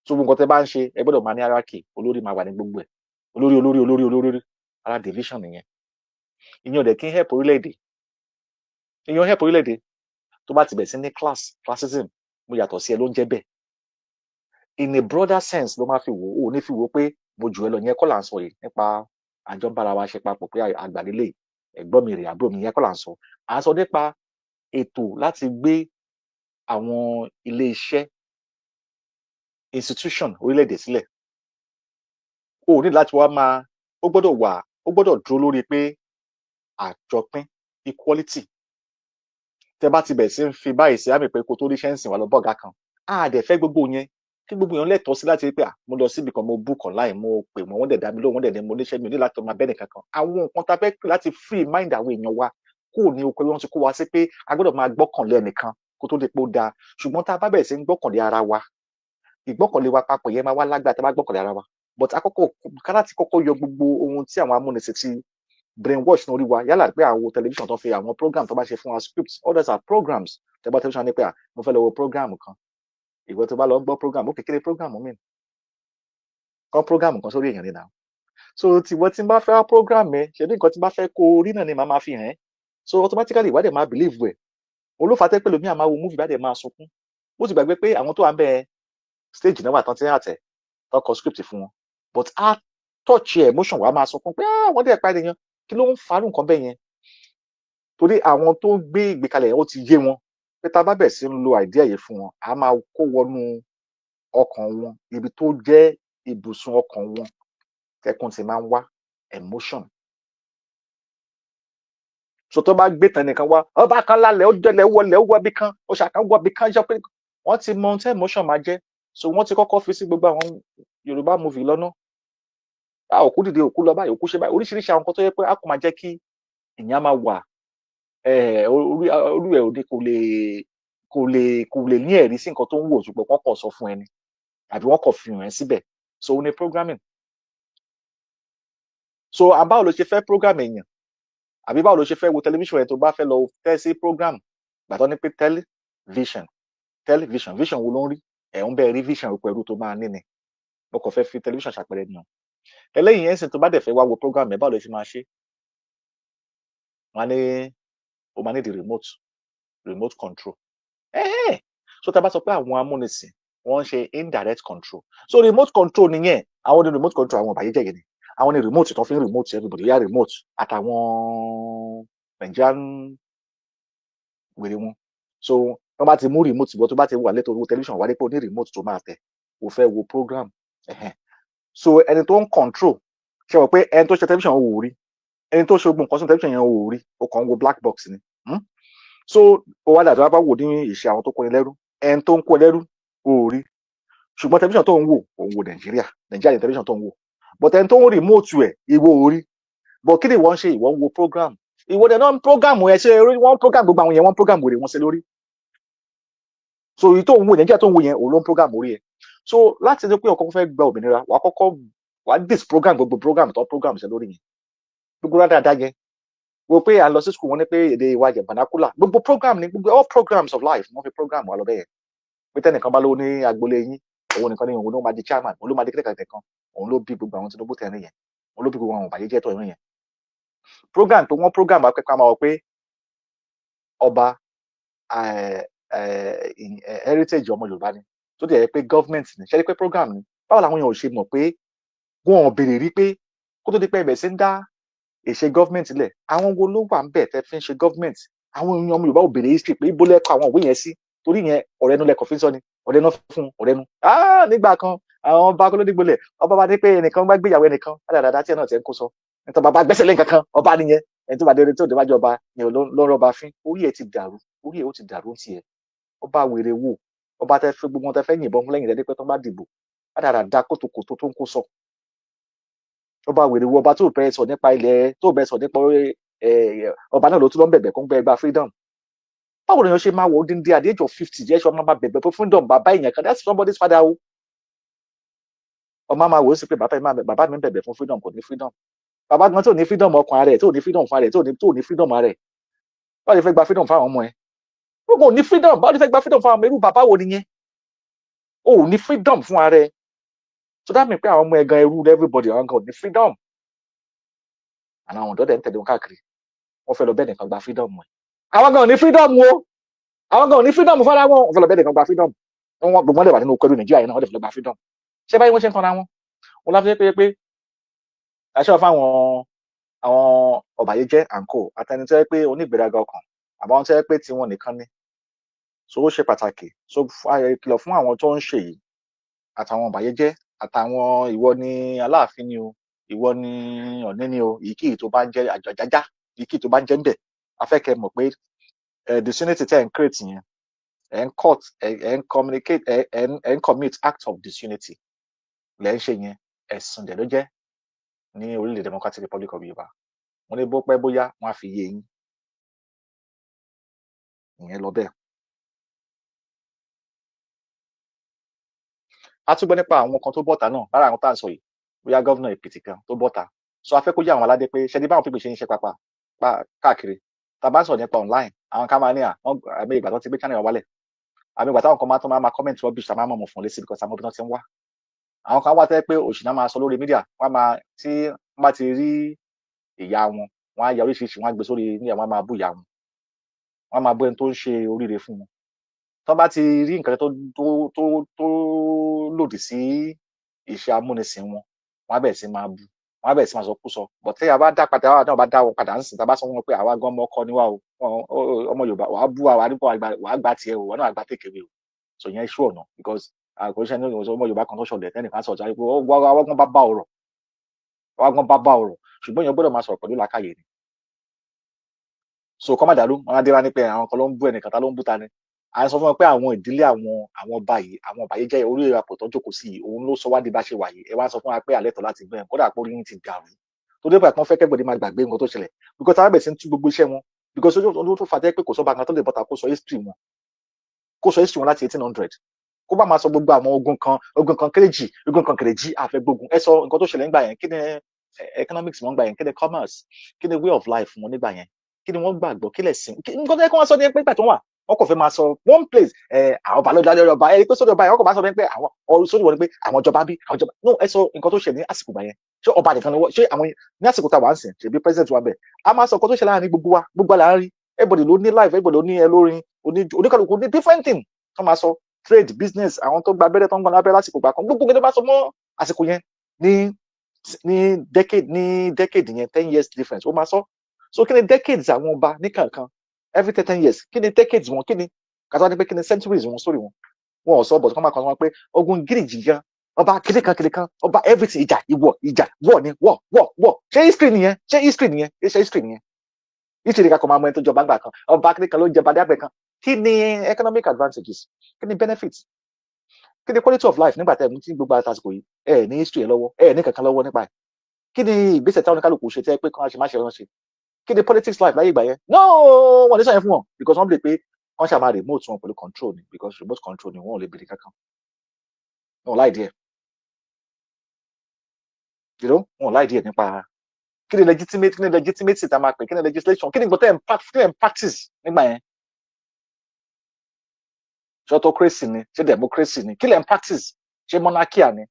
so gbogbo nǹkan tẹ́ bá ń ṣe ẹ gbọ́dọ̀ máa ní hierarchy olórí máa wà ní gbogbo ẹ̀ olórí ara division nìyẹn ìyẹn ò dẹ̀ kí ń help orílẹ̀-èdè tó bá ti bẹ̀ sí ní classism mo yàtọ̀ sí ẹ ló ń jẹ́ bẹ́ẹ̀ in a broader sense ló máa fi wò ó ní fi wò ó pé mo jù ẹ lọ yẹn kọ́ là ń sọ yìí nípa àjọ bára wa ṣe papọ̀ pé àgbàlélẹ̀ ẹ̀gbọ́n mi rè àbúrò mi yẹn kọ́ là ń sọ à ń sọ nípa ètò láti gbé àwọn ilé iṣẹ́ institution orílẹ̀-èdè sílẹ̀ ó ní láti wá máa ó gbọ́dọ̀ dúró lórí pé àjọpín equality tẹ bá ti bẹ̀ sí ń fi báyìí sí àmì pé kó tó ríṣẹ́ ń sìn wà lọ bọ́ọ̀gá kan dẹ̀ fẹ́ gbogbo yẹn kí gbogbo èèyàn lẹ́tọ̀ọ́ sí láti rí pé mo lọ síbi kan mo book online mo pè wọ́n dẹ̀ dá mi lóhùn wọ́n dẹ̀ ní mo níṣẹ́ mi ní láti máa bẹ́ẹ̀ nìkan kan àwọn nǹkan tá a fẹ́ pè láti free mind àwọn èèyàn wa kúrò ní oko wọn ti kó wa sí pé a gbọ́dọ̀ máa gbọ́kànlé ẹnìkan kó tó di pé ó dáa ṣùgbọ́n tá a bá bẹ̀rẹ̀ sí ń gbọ́kànlé ara wa ìgbọ́kànlé wa papọ̀ yẹn máa wá lágbára tá a bá gbọ́kànlé ara wa but kára ti kọ́kọ́ yọ gbogbo ohun tí àwọn amúnisìn ti brainwash lórí wa yálà pé àwọn tẹlifíṣàn tó fi àwọn program tó bá ṣe fún wa scripts others are programs tẹ bá tẹlifíṣàn ní pé mo fẹ́ lọ wo program kan ìwọ tó bá lọ gbọ́ program ó kékeré program mi kọ́ program kan sórí èèyàn nínú so tiwọ́ tí n bá fẹ́ wá program ẹ ṣe bí nǹkan tí n bá fẹ́ kó orí náà ni màá máa fi hàn ẹ́ so automatically ìwádìí máa believe ẹ̀ olófàtẹ́ pẹ̀lú mi àmà wo movie ìwádìí máa sunkún ó ti gbàgbé pé àwọn tó wà ń bẹ stage náà wà tán tí ń àtẹ̀ tọkọ script fún wọn but á touch emotion wa máa sọ fún pé wọ́n dẹ̀ pa ènìyàn kí ló ń farú nǹkan bẹ́ẹ̀ yẹn torí àwọn tó ń gbé ìgbékalẹ̀ ó ti yé wọn pé tá a bá bẹ̀ sí ń lo idea yìí fún wọn a máa kó wọnú ọkàn wọn ibi tó jẹ́ ibùsùn ọkàn wọn tẹkùn ti máa ń wá emotion so tó bá gbé tán nìkan wá ọba kan lálẹ́ ó jẹlẹ̀ wọlé ó wọbi kan ó ṣàkàn wọbi kan jọ pé wọ́n ti mọ ohun tí emotion máa jẹ́ so wọ́n ti kọ́kọ́ fi sí gbogbo àwọn Yorùbá movie lọ́nà òkú dìde òkú lọ báyìí òkú ṣe báyìí oríṣiríṣi àwọn nǹkan tó yẹ pé a kò máa jẹ́ kí ìyẹn máa wà orí ẹ̀ òde kò lè ní ẹ̀rí sí nǹkan tó ń wò ṣùgbọ́n wọ́n kàn sọ fún ẹni àbí wọ́n kàn fi hàn ẹ́ síbẹ̀ so ó ní programming so báwo ló ṣe fẹ́ program èèyàn àbí báwo ló ṣe fẹ́ wo tẹlifíṣàn ẹ̀ tó bá fẹ́ lọ tẹ́ sí program gbàtọ́ ní pé vision wo ló ń rí ẹ̀ ń bẹ́ẹ̀ rí vision pẹ̀lú tó máa ní ni mo kàn fẹ́ fi tẹlifíṣàn ṣàpẹẹrẹ nìyẹn ẹlẹ́yìn yẹn sì tó bá dẹ̀ fẹ́ wá wo program ẹ̀ báwo ló ṣe máa ṣe wọ́n ní o máa ní the remote control so tá a bá sọ pé àwọn amúnisìn wọ́n ń ṣe indirect control so remote control nìyẹn àwọn ní remote control àwọn ọ̀bàyéjẹ́ yẹn ni àwọn ní remote tó fi ń remote everybody yá remote àtàwọn Nigerian wèrè wọn so wọ́n bá ti mú remote bọ́ tó bá ti wà lẹ́tọ̀ owó tẹlifíṣàn wà dé pé o ní remote tó máa tẹ̀ o fẹ́ wo program so ẹni tó ń control ṣe wọ́n pé ẹni tó ṣe tẹlifíṣàn ò rí ẹni tó ṣe ogun nǹkan sí tẹlifíṣàn yẹn ò rí o kàn ń wo black box ni so ó wá dàtọ́ bá wò ní ìṣe àwọn tó kóni lẹ́rú ẹni tó ń kó lẹ́rú ò rí ṣùgbọ́n tẹlifíṣàn tó ń wò òun wò Nàìjíríà ní tẹlifíṣàn tó ń wò but ẹni tó ń remote ẹ̀ ìwọ ò rí but kí ni ìwọ ń ṣe ìwọ ń wo program ìwọ dẹ̀ náà ń program ẹ̀ ṣe wọ́n program gbogbo àwọn yẹn wọ́n program wèrè wọn ṣe lórí so èyí tó ń wò Nàìjíríà tó ń wò yẹn òun ló ń program orí ẹ̀ so láti ṣe pé ọkọ̀ fẹ́ gba òmìnira wàá kọ́kọ́ wàá disprogram gbogbo program tó program ṣe lórí yẹn gbogbo dáadáa yẹn wo pé à ń lọ sí school wọn ní pé èdè ìwà jẹ vernacular gbogbo program ní gbogbo all programs of life wọ́n fi program wà lọ bẹ́ẹ̀ pé tẹ́nìkan bá lówó ní agboolé yín òun nìkan ní òun ló máa di chairman òun ló máa di kíkẹ́kẹ́ kan òun ló bí gbogbo àwọn Tinubu tẹ̀rín yẹn òun ló bí gbogbo àwọn òbàyéjẹ́ tó yẹn program tó wọ́n program akẹ́kọ̀ọ́ máa wọ pé ọba heritage ọmọ Yorùbá ni tó dẹ̀ yẹ pé government ni ṣe é pé program ni báwo làwọn èèyàn ò ṣe mọ̀ pé wọn ò béèrè rí pé kó tó di pé ẹ̀bẹ̀ sí ń dá ìṣe gọ́fìmẹ̀ntì lẹ̀ àwọn wo ló wà ń bẹ̀ tẹ́ fi ń ṣe gọ́fìmẹ̀ntì àwọn èèyàn ọmọ Yorùbá ò béèrè history pé ibo lẹ́kọ̀ọ́ àwọn òwe yẹn sí torí yẹn ọ̀rẹ́nu lẹ́kọ̀ọ́ fi ń sọ ni ọ̀rẹ́nu fún ọ̀rẹ́nu nígbà kan àwọn ọba akọlódìgbòlẹ̀ ọba bá dé pé ẹnìkan bá gbéyàwó ẹnìkan dáadáa tí ẹ náà ti ń kó sọ nítorí bàbá gbẹ́sẹ̀ lé nǹkan kan ọba nìyẹn ẹni tó bá dé tó déwájú ọba yẹn ló ń rọba fín orí ẹ ti dàrú orí ẹ ó ti dàrú tiẹ̀ ọba wèrè wò ọba tẹ fẹ́ gbogbo tẹ fẹ́ yìnbọn fún lẹ́yìn rẹ̀ pé tó bá dìbò dáadáa kótókótó tó ń kó sọ ọba wèrè wo ọba tó bẹ sọ nípa ilẹ̀ tó bẹ sọ nípa ọba náà ló tún lọ ń bẹ̀bẹ̀ kó ń gbẹ gba freedom báwo ni wọ́n ṣe máa wọ ọdún dé at the age of 50 jẹ́ ṣọ́ máa bẹ̀bẹ̀ fún freedom bàbá èèyàn kan that's somebody's father o ọmọ máa wò ó sí pé bàbá mi ń bẹ̀bẹ̀ fún freedom kò ní freedom bàbá gan tó ní freedom ọkàn rẹ̀ tó ní freedom fún rẹ̀ tó ní freedom rẹ̀ báwo ni fẹ́ gba freedom fún àwọn ọmọ ẹ̀ o kò ní freedom báwo ni fẹ́ gba freedom fún àwọn ọmọ irú bàbá wo nìyẹn o ò ní freedom fún ara ẹ̀ so that means pé àwọn ọmọ ẹ̀ gan irú everybody àwọn gan ò ní freedom àwọn ọ̀dọ́ dẹ̀ ń tẹ̀lé wọn káàkiri wọ́n fẹ́ lọ bẹ́ẹ̀ nìkan gba freedom ẹ̀ àwọn gan ò ní freedom o àwọn gan ò ní freedom fúnra wọn wọ́n fẹ́ lọ bẹ́ẹ̀ nìkan gba freedom wọn gbogbo lè wà nínú okòrò Nàìjíríà yìí náà wọ́n lè fẹ́ lọ gba freedom ṣé báyìí wọ́n ṣe ń tanra wọn láti pé aṣọ fáwọn àwọn ọ̀bàyéjẹ́ àǹkó àtẹni tó yẹ pé onígbèrágà ọkàn àbáwọn tó yẹ pé tiwọn nìkan ni so ó ṣe pàtàkì so kìlọ̀ fún àwọn tó ń ṣe yìí àtàwọn ọ̀bàyéjẹ́ àtàwọn ìwọ ni Aláàfin ni o ìwọ ni Ọ̀ọ̀ni ni o ìkíyì tó bá ń jẹ́ àjàjájá ìkíyì tó bá ń jẹ́ ń bẹ̀ afẹ́kẹ́ mọ̀ pé disunity tẹ́ ń create yẹn ẹ̀ ń court ẹ̀ ń communicate ẹ̀ ń commit act of disunity lẹ́ ń ṣe yẹn ẹ̀sùn dẹ̀ ló jẹ́ ní orílẹ̀ Democratic Republic of Yorùbá wọ́n ní bó pẹ́ bóyá wọ́n á fi yé yín ìyẹn lọ bẹ́ẹ̀. a tún gbọ́ nípa àwọn kan tó bọ́ta náà lára àwọn tá à ń sọ yìí bóyá gọ́vnà Èkìtì kan tó bọ́ta so a fẹ́ kó yé àwọn aládé pé ṣẹ́ni báwọn pípé ṣe ń ṣe pápá káàkiri tá a bá ń sọ̀rọ̀ nípa online àwọn kan máa ní àmì ìgbà tó ti gbé channel wálẹ̀ àmì ìgbà táwọn kan máa tó máa comment rubbish tá a máa mọ̀ fún lẹ́sìn because àwọn obìnrin ti ń wá àwọn kan wá tẹ́ pé òṣìṣẹ́ máa sọ lórí mídíà wọ́n máa tí wọ́n bá ti rí ìyá wọn wọ́n á ya oríṣiríṣi wọ́n á gbé sórí mídíà wọ́n á máa bú ìyá wọn wọ́n á máa bú ẹni tó ń ṣe oríire fún wọn tó bá ti rí nǹkan tó lòdì sí ìṣe amúnisìn wọn wọ́n á bẹ̀rẹ̀ sí máa bu wọ́n á bẹ̀rẹ̀ sí máa sọ kú sọ but tí a bá dá padà wà náà bá dá wọn padà ń sìn tá a bá sọ wọn pé àwa gan ọmọ ọkọ níwá o ọmọ Yorùbá wàá bú wa wàá gbà tiẹ̀ o wọ́n náà gbà tèkèwé o so yẹn ṣú ọ̀nà because àkóṣe ní ọmọ Yorùbá kan tó ṣọlẹ̀ tẹ́nìkan sọ̀tà pé wọ́n gan bá ọ̀rọ̀ ṣùgbọ́n yẹn gbọ́dọ̀ máa sọ̀rọ̀ pẹ̀lú làákàyè ni so kọ́ má dàrú wọn á dé wá ní pé àwọn kan ló ń bú ẹnìkan tá ló ń bú ta ni à ń sọ fún wọn pé àwọn ìdílé àwọn ọba yìí àwọn ọba yìí jẹ́ orí ìrapò tó jókòó sí yìí òun ló sọ wá di bá ṣe wà yìí ẹ wá sọ fún wa pé àlẹ́ tọ́ láti gbẹ̀yìn kódà pé orí yín ti dàrú tó dé pàtàkì wọn fẹ́ kẹ́gbọ̀dé máa gbàgbé nǹkan tó ṣẹlẹ̀ because àwọn bẹ̀rẹ̀ sí ń tú gbogbo iṣẹ́ wọn because ojú tó fà jẹ́ pé kò sọ́ba kan tó lè bọ́ta kó sọ history wọn láti 1800 kó bá máa sọ gbogbo àwọn ogun kan kéréjì àfẹ́ gbógun ẹ sọ nǹkan tó ṣẹlẹ̀ nígbà yẹn kí ni economics wọn gbà yẹn kí ni commerce kí ni way of life wọn nígbà yẹn kí ni wọ́n gbàgbọ́ kí lẹ̀sìn nǹkan tó yẹ kí wọ́n sọ ní pé ìgbà tó wà wọ́n kò fẹ́ máa sọ one place àwọn ọba lọ́dọ̀ lọ́dọ̀ ọba pé sódò ọba yẹn wọ́n kò máa sọ pé àwọn sódò wọn ni pé àwọn ìjọba bí àwọn ìjọba no ẹ sọ nǹkan tó ṣẹlẹ̀ ní àsìkò gbà yẹn ṣé ọba nìkan ni wọ́n ṣé àwọn ní àsìkò tá a wà ń sìn ṣèbí president wa bẹ̀ a máa sọ nǹkan tó ṣẹlẹ̀ láàrin gbogbo wa là ń rí everybody ló ní life everybody ló ní ẹlórin oníkàlùkù ní different thing tó máa sọ trade business àwọn tó gba abẹ́rẹ́ tó ń gbọ́n lábẹ́rẹ́ lásìkò gbà kan gbogbo gẹ́gẹ́ bá sọ mọ́ àsìkò yẹn ní decade yẹn 10 years difference ó máa sọ so kí ni decades àwọn ọba ní kankan every 10 years kí ni decades wọn kí ni kàtà ní pé kí ni centuries wọn story wọn ò sọ but kọ́ máa kàn sọ pé ogun gíríjì gan ọba kìlìkan ọba everything ìjà wọ̀ ni wọ̀ ṣé history nìyẹn ṣé history nìyẹn history kakọ̀ máa mọ ẹni tó jọba gbà kan ọba kìlìkan ló jẹba dábẹ̀ kan kí ni economic advantages kí ni benefits kí ni quality of life nígbà tẹ́ ẹ̀ tí gbogbo àtàsìkò yìí ẹ̀ ní history ẹ̀ lọ́wọ́ ẹ̀ ní kankan lọ́wọ́ nípa ẹ̀ kí ni ìgbésẹ̀ táwọn oníkálukú ṣe tẹ́ pé kí wọ́n ṣe má ṣe ránṣẹ́ kí ni politics life láyé ìgbà yẹn no wọ́n ní sọ yẹn fún wọn because wọ́n bèèrè pé wọ́n ṣàmà remote wọn pẹ̀lú control ni because remote control ni wọ́n ò lè bèrè kankan wọn láì díẹ̀ wọn láì díẹ̀ nípa kí ni legitimacy tá a máa pè kí ni legislation kí ni nǹkan tẹ́ ẹ̀ practice nígbà yẹn ṣé autocracy ni ṣé democracy ni kí lẹ̀ ń practice ṣé monarchy ni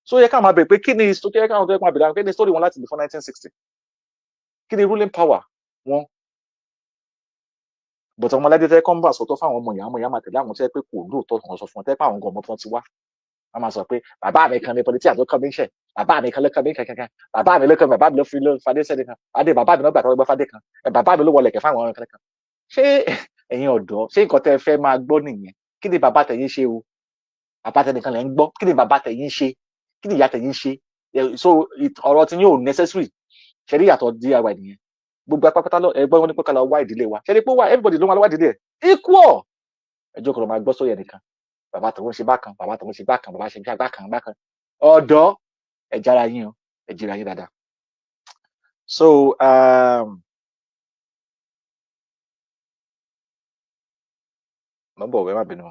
so yẹ ká máa bèèrè pé kí ni story wọn láti before 1960 kí ni ruling power wọn but ọmọ aládé tẹ́ kọ́ńbà sọ̀tọ̀ fáwọn ọmọ ìyá máa tẹ̀lé àwọn tẹ́ pé kò lóòótọ́ kan sọ fún ọ tẹ́ pé àwọn ọmọ tó ti wá wọ́n máa sọ pé bàbá mi kan ní politician tó kàn mí ṣẹ̀ bàbá mi kan ló kàn mí kankan bàbá mi ló kàn bàbá mi ló fi ló fadé sẹ́ni kan adé bàbá mi ló gbà tó gbọ́ fadé kan bàbá mi ló wọlé kẹ̀ fáwọn ọ̀rẹ́ kan ṣé ẹ̀yin ọ̀dọ́ ṣé nǹkan tẹ́ fẹ́ máa gbọ́ nìyẹn kí ni bàbá tẹ̀yin ṣe o bàbá tẹnìkan lẹ́ ń gbọ́ kí ni bàbá tẹ̀yin ṣe kí ni ìyá tẹ̀yin ṣe so ọ̀rọ̀ tí yóò necessary ṣe rí yàtọ̀ DIY nìyẹn gbogbo apápátá lọ ẹgbẹ́ wọn ní pé ká lọ wá ìdílé wa ṣe ni pé wá everybody ló máa lọ wá ìdílé ẹ̀ equal ẹjọ́ kan ló máa gbọ́ sóyè nìkan bàbá tòun ṣe bákan bàbá tòun ṣe bákan bàbá ṣe bákan ọ̀dọ́ ẹ jára yín o ẹ jìra yín dáadáa so mo bọ̀ wẹ́ má bínú.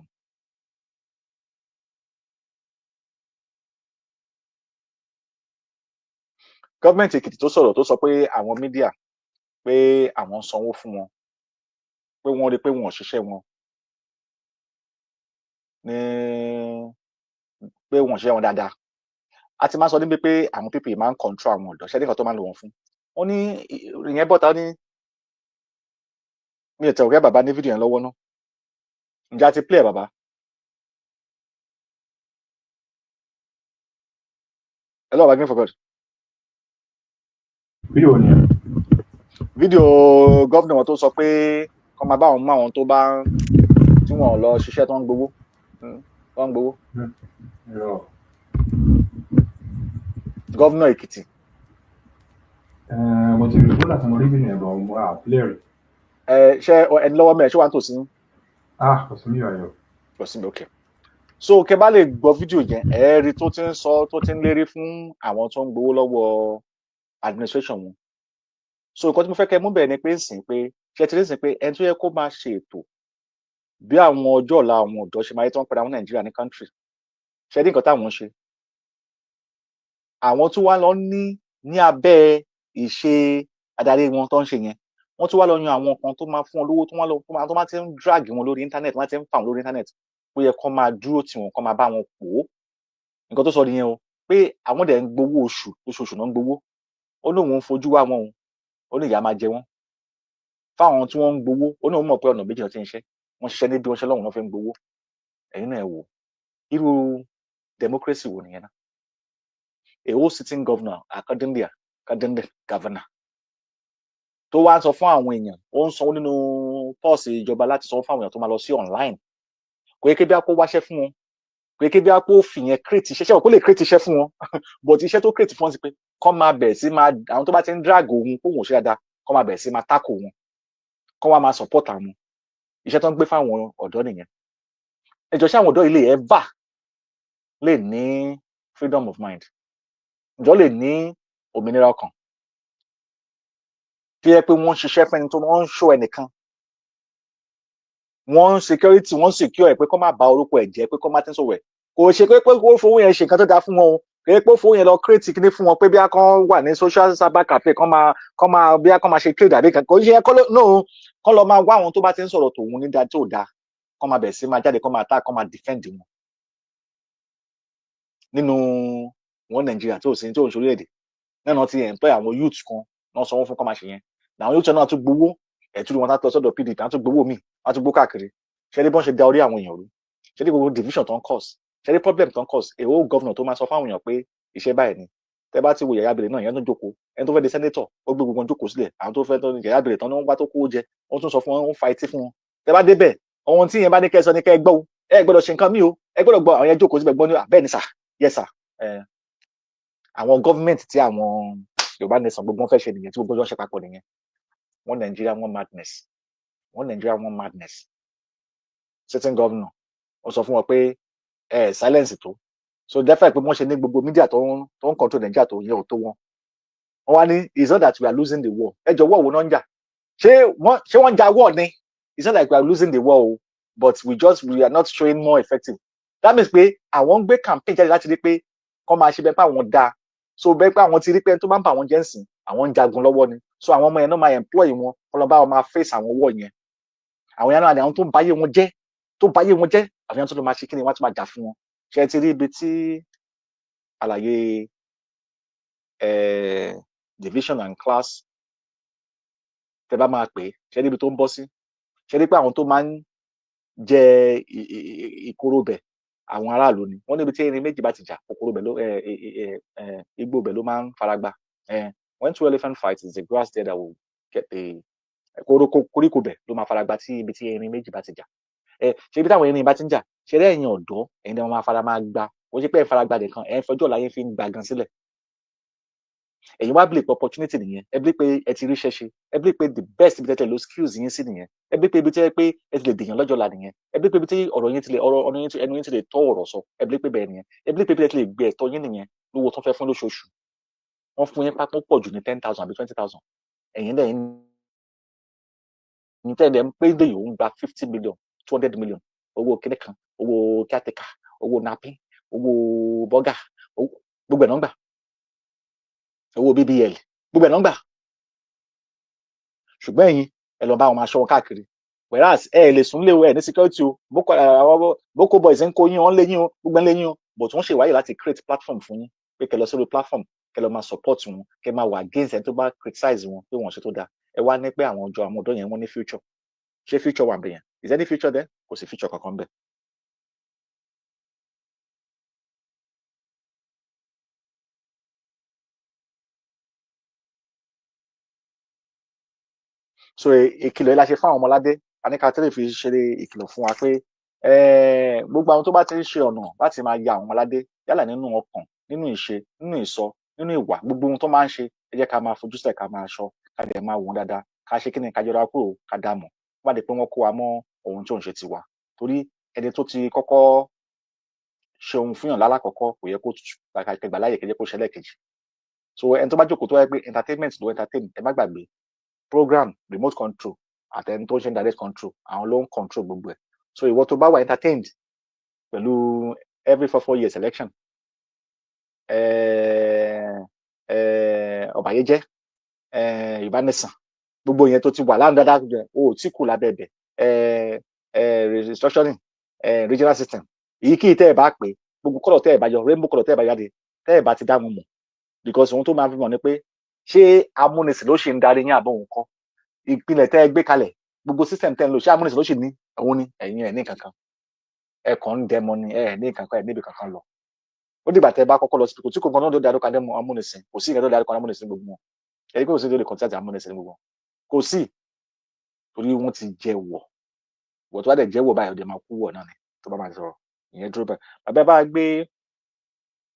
gọ́ọ̀mẹ̀ntì Èkìtì tó sọ̀rọ̀ tó sọ pé àwọn mídíà pé àwọn sanwó fún wọn pé wọ́n rí pé wọn ò ṣiṣẹ́ wọn ní pé wọn ò ṣiṣẹ́ wọn dáadáa a ti máa sọ níbi pé àwọn pípì máa ń control àwọn ọ̀dọ́ ṣẹ́ni kan tó máa ń lò wọ́n fún ó ní ìyẹn bọ́ta ó ní mi ò tẹ̀wọ́ kẹ́ bàbá ní fídíò yẹn lọ́wọ́ náà ǹjẹ́ a ti play ẹ̀ bàbá ẹ lọ́wọ́ bá gbé for God. fídíò ni fídíò gọ́vnà wọn tó sọ pé kọ́ máa bá àwọn mú àwọn tó bá tí wọ́n lọ ṣiṣẹ́ tó ń gbowó gọ́vnà Èkìtì. mo ti rí bọ́lá tí mo rí bí ní ẹ̀bọ̀ mo à play rẹ̀. ṣé ẹni lọ́wọ́ mẹ́rin ṣé wàá tòsí. kò sí mi ayọ̀. kò sí mi ok so kẹ bá lè gbọ́ fídíò yẹn ẹ̀ẹ́rì tó ti ń sọ tó ti ń lérí fún àwọn tó ń gbowó lọ́wọ́ administration wọn so nǹkan tí mo fẹ́ kẹ́ mú bẹ́ẹ̀ ni pé sìn pé ṣe ti rí sìn pé ẹni tó yẹ kó máa ṣe ètò bí àwọn ọjọ́ ọ̀la àwọn ọ̀dọ́ ṣe máa yẹ tó ń pẹ̀lú àwọn Nàìjíríà ní country ṣe ní nǹkan táwọn ṣe àwọn tó wá lọ ní abẹ́ ìṣe adarí wọn tó ń ṣe yẹn wọ́n tún wá lọ yan àwọn kan tó máa fún wọn lówó tó máa ti ń drag wọn lórí internet wọ́n ti ń fà wọn lórí internet ó yẹ kó máa dúró tì wọ́n kó máa bá wọn pò ó nǹkan tó sọ nìyẹn o pé àwọn dẹ̀ ń gbowó oṣooṣù náà ń gbowó ó lóun ń fojú wá wọn o ó ní ìyá máa jẹ wọn fáwọn tí wọ́n ń gbowó ó ní òun mọ̀ pé ọ̀nà méjì náà ti ń ṣe wọ́n ṣiṣẹ́ níbi wọ́n ṣe lọ́hùn náà fi ń gbowó ẹ̀yin náà wò irú democracy wo nìyẹn náà a whole sitting governor accordingly governor tó wá sọ fún àwọn èèyàn ó ń sanwó nínú pọ́ọ̀sì ìjọba láti sanwó fún àwọn èèyàn tó máa lọ sí online kò yẹ kí bí a kó wáṣẹ́ fún wọn kò yẹ kí bí a kó fìyẹn create iṣẹ́ wọn kó lè create iṣẹ́ fún wọn but iṣẹ́ tó create fún wọn sí pé kọ́ máa bẹ̀rẹ̀ sí máa àwọn tó bá ti ń drag òun kó wọn ò ṣe dáadáa kọ́ máa bẹ̀rẹ̀ sí máa tackle wọn kọ́ wá máa support àwọn iṣẹ́ tó ń gbé fáwọn ọ̀dọ́ nìyẹn ẹjọ́ ṣé àwọn ọ̀dọ́ ilé ever lè ní freedom of mind ìjọ lè ní òmìnira ọkàn tí yẹ pé wọ́n ń ṣiṣẹ́ fẹ́ni tó wọ́n ń ṣó ẹnìkan wọ́n security wọ́n secure ẹ̀ pé kó má ba orúkọ ẹ̀ jẹ́ pé kó má tí ń sọ̀rọ̀ ẹ̀ kò ṣe pé kó fowó yẹn ṣe nǹkan tó dáa fún wọn o kò yẹ pé fowó yẹn lọ create kíní fún wọn pé bí a kàn wà ní social cyber cafe kàn máa bí a kàn máa ṣe trade àbí kan kò ṣe yẹ kọ́ lọ máa wá àwọn tó bá ti ń sọ̀rọ̀ tòun ní dáa tó dáa kàn máa bẹ̀rẹ̀ sí máa jáde kàn máa attack kàn máa defend wọn nínú wọn Nàìjíríà tó sì ń ṣorílẹ̀-èdè náà ti employ àwọn youth kan náà sanwó fún kàn máa ṣe yẹn làwọn youth náà tún gbowó ẹ̀túrú wọn tá lọ sọ́dọ̀ PDP wọn tún gbowó míì wọn tún gbó káàkiri ṣẹ́rí bọ́n ṣe da orí àwọn èèyàn rú ṣẹ́rí gbogbo division tó ń cause ṣẹ́rí problem tó ń cause èwo governor tó máa sọ fáwọn èèyàn pé iṣẹ́ báyìí ni tẹ́ bá ti wo yàyà bèrè náà ìyẹn tó jókòó ẹni tó fẹ́ di senator ó gbé gbogbo jókòó sílẹ̀ àwọn tó fẹ́ tó yàyà bèrè tán ní wọ́n bá tó kó jẹ wọ́n tún sọ fún wọn ó ń fa etí fún wọn tẹ́ bá débẹ̀ ohun tí yẹn bá ní kẹ́ sọ ní kẹ́ gbọ́ ẹ gbọ́dọ̀ ṣe nǹkan mí o ẹ gbọ́dọ̀ gbọ́ àwọn yẹn jókòó síbẹ̀ gbọ́ ní bẹ́ẹ̀ ni sà yes sà àwọn government tí àwọn Yorùbá nation gbogbo wọn fẹ́ ṣe nìyẹn tí gbogbo wọn ṣe papọ̀ nìyẹn wọ́n Nigeria wọ́n madness sitting governor ó sọ fún wọn pé silence tó so definitely pé wọ́n ṣe ní gbogbo media tó ń control Nigeria tó yẹ ò tó wọn wọ́n wá ní it's not that we are losing the war ẹjọ́ war wo náà ń jà ṣé wọ́n jà war ni it's not like we are losing the war o but we are not showing more effective that means pé àwọn ń gbé campaign jáde láti rí pé kọ́ máa ṣe bẹ́ẹ̀ pé àwọn dáa so bẹ́ẹ̀ pé àwọn ti rí pé tó bá ń bá àwọn jẹ́ ǹsìn àwọn ń jagun lọ́wọ́ ni so àwọn ọmọ yẹn náà máa employ wọn kọ́ lọ bá wọn máa face àwọn war yẹn àwọn yẹn náà ni àwọn tó ń báyé wọn jẹ́ àfihàn tó lọ máa ṣe kí ni wọ́n tún máa jà fún wọn ṣe ti rí ibi tí àlàyé division and class tẹ bá máa pè é ṣe rí ibi tó ń bọ́ sí ṣe rí pé àwọn tó máa ń jẹ ìkorò bẹ̀ àwọn aráàlú ni wọ́n níbi tí erin méjì bá ti jà kòkòrò bẹ̀ ló igbó bẹ̀ ló máa ń faragbá when two elephants fight it's the grass there that will get the koríko bẹ̀ ló máa faragbá tí ibi tí erin méjì bá ti jà ṣe ibi táwọn erin bá ti ń jà ṣe rẹ́ ẹ̀yìn ọ̀dọ́ ẹ̀yin ni wọ́n máa fara máa gbá ó ṣe pé ẹ̀ faragbá nìkan ẹ̀ ń fọjọ́ ọ̀la yẹn fi ń gba gan sílẹ̀ ẹ̀yin wá bìlì pé opportunity nìyẹn ẹ bìlì pé ẹ ti ríṣẹ́ ṣe ẹ bìlì pé the best ibi tẹ́tẹ́ lo skills yín sí nìyẹn ẹ bìlì pé ibi tẹ́ pé ẹ ti lè dèèyàn lọ́jọ́ la nìyẹn ẹ bìlì pé ibi tí ọ̀rọ̀ yín ti lè ẹnu yín ti lè tọ́ ọ̀rọ̀ sọ ẹ bìlì pé bẹ́ẹ̀ nìyẹn ẹ bìlì pé ibi tẹ́ ti lè gbé ẹ̀tọ́ yín nìyẹn lówó tó fẹ́ fún lóṣooṣù wọ́n fún yín pápá pọ̀ jù ní 10,000 àbí 20,000 ẹ̀yin lẹ́yìn ní tẹ́lẹ̀ ń pé lè yòó ń gba 50 million 200 million owó kíní kan owó kíátẹ́kà owó napin owó bọ́gà gbogbo ẹ̀ náà ń gbà owó BBL gbogbo ẹ̀ náà ń gbà ṣùgbọ́n ẹ̀yin ẹ lọ bá wọn máa ṣọ́ wọn káàkiri whereas ẹ lè sùn lé o ẹ ní security o boko boys ń kó yín wọn lé yín o gbogbo ẹ̀ lé yín o but wọ́n ṣe ìwáyé láti create platform fún yín pé kẹ́ lọ sórí platform kẹ́ lọ máa support wọn kẹ́ máa wà against ẹni tó bá criticize wọn pé wọ́n ṣe tó dáa ẹ wá ní pé àwọn ọ̀dọ́ yẹn wọ́n ní future ṣé future wà bẹ̀yẹn is any future there kò sí future kankan bẹ́ẹ̀. so ìkìlọ̀ yìí la ṣe fún àwọn ọmọládé aníkàtẹ́lẹ̀ fi ṣeré ìkìlọ̀ fún wa pé gbogbo àwọn tó bá ti ń ṣe ọ̀nà láti máa ya àwọn ọmọládé yálà nínú ọkàn nínú ìṣe nínú ìsọ nínú ìwà gbogbo ohun tó máa ń ṣe ẹ jẹ́ ká máa fojú sílẹ̀ ká máa ṣọ́ ká dẹ̀ máa wò ó dáadáa ká ṣe kí ni ká jọra kúrò ká dá mọ̀ wọ́n dé pé wọ́n kó wa mọ́ ohun tó ń ṣe tiwa torí ẹni tó ti kọ́kọ́ ṣe ohun fúnyàn lálákọ̀ọ́kọ́ kò yẹ kó gbà láyè kẹjẹ kó ṣẹlẹ̀ kejì so ẹni tó bá jókòó tó wáyé pé entertainment ló entertain ẹ má gbàgbé program remote control àtẹni tó ń ṣe direct control àwọn ló ń control gbogbo ẹ̀ so ìwọ tó bá wà entertained pẹ̀lú every 4 years election ọ̀bàyéjẹ́ ìbánisàn gbogbo yẹn tó ti wà láàrín dáadáa o tí kù lábẹ́ ẹ̀bẹ̀ restructuring regional system èyí kí tẹ́ ẹ̀ bá pè gbogbo kọ́lọ̀ tẹ́ ẹ̀ bá yọ rainbow kọ́lọ̀ tẹ́ ẹ̀ bá jáde tẹ́ ẹ̀ bá ti dáhùn mọ̀ because ohun tó máa fi mọ̀ ni pé ṣé amúnisìn ló ṣe ń darí yín àbọ̀ òun kọ́ ìpìlẹ̀ tẹ́ ẹ gbé kalẹ̀ gbogbo system tẹ́ ẹ ń lò ṣé amúnisìn ló ṣe ní òun ni ẹ̀yin ẹ̀ ní kankan ẹ̀ kàn ń dẹmọ ni ẹ̀ ní kankan ẹ̀ níbi kankan lọ ó dìgbà tẹ́ bá kọ́kọ́ lọ sí kò tí kò gan náà tó darúkọ amúnisìn kò sí ìgbà tó darúkọ amúnisìn gbogbo wọn ẹ̀rí pé kò sí tó lè kọ́ńtàtì amúnisìn gbogbo wọn kò sí torí wọ́n ti jẹ wọ̀ wọ̀ tó bá dẹ̀ jẹ́ wọ̀ báyìí ọ̀dẹ̀ máa kú wọ̀ náà ni tó bá máa sọ̀rọ̀ ìyẹn dúró báyìí bàbá bá gbé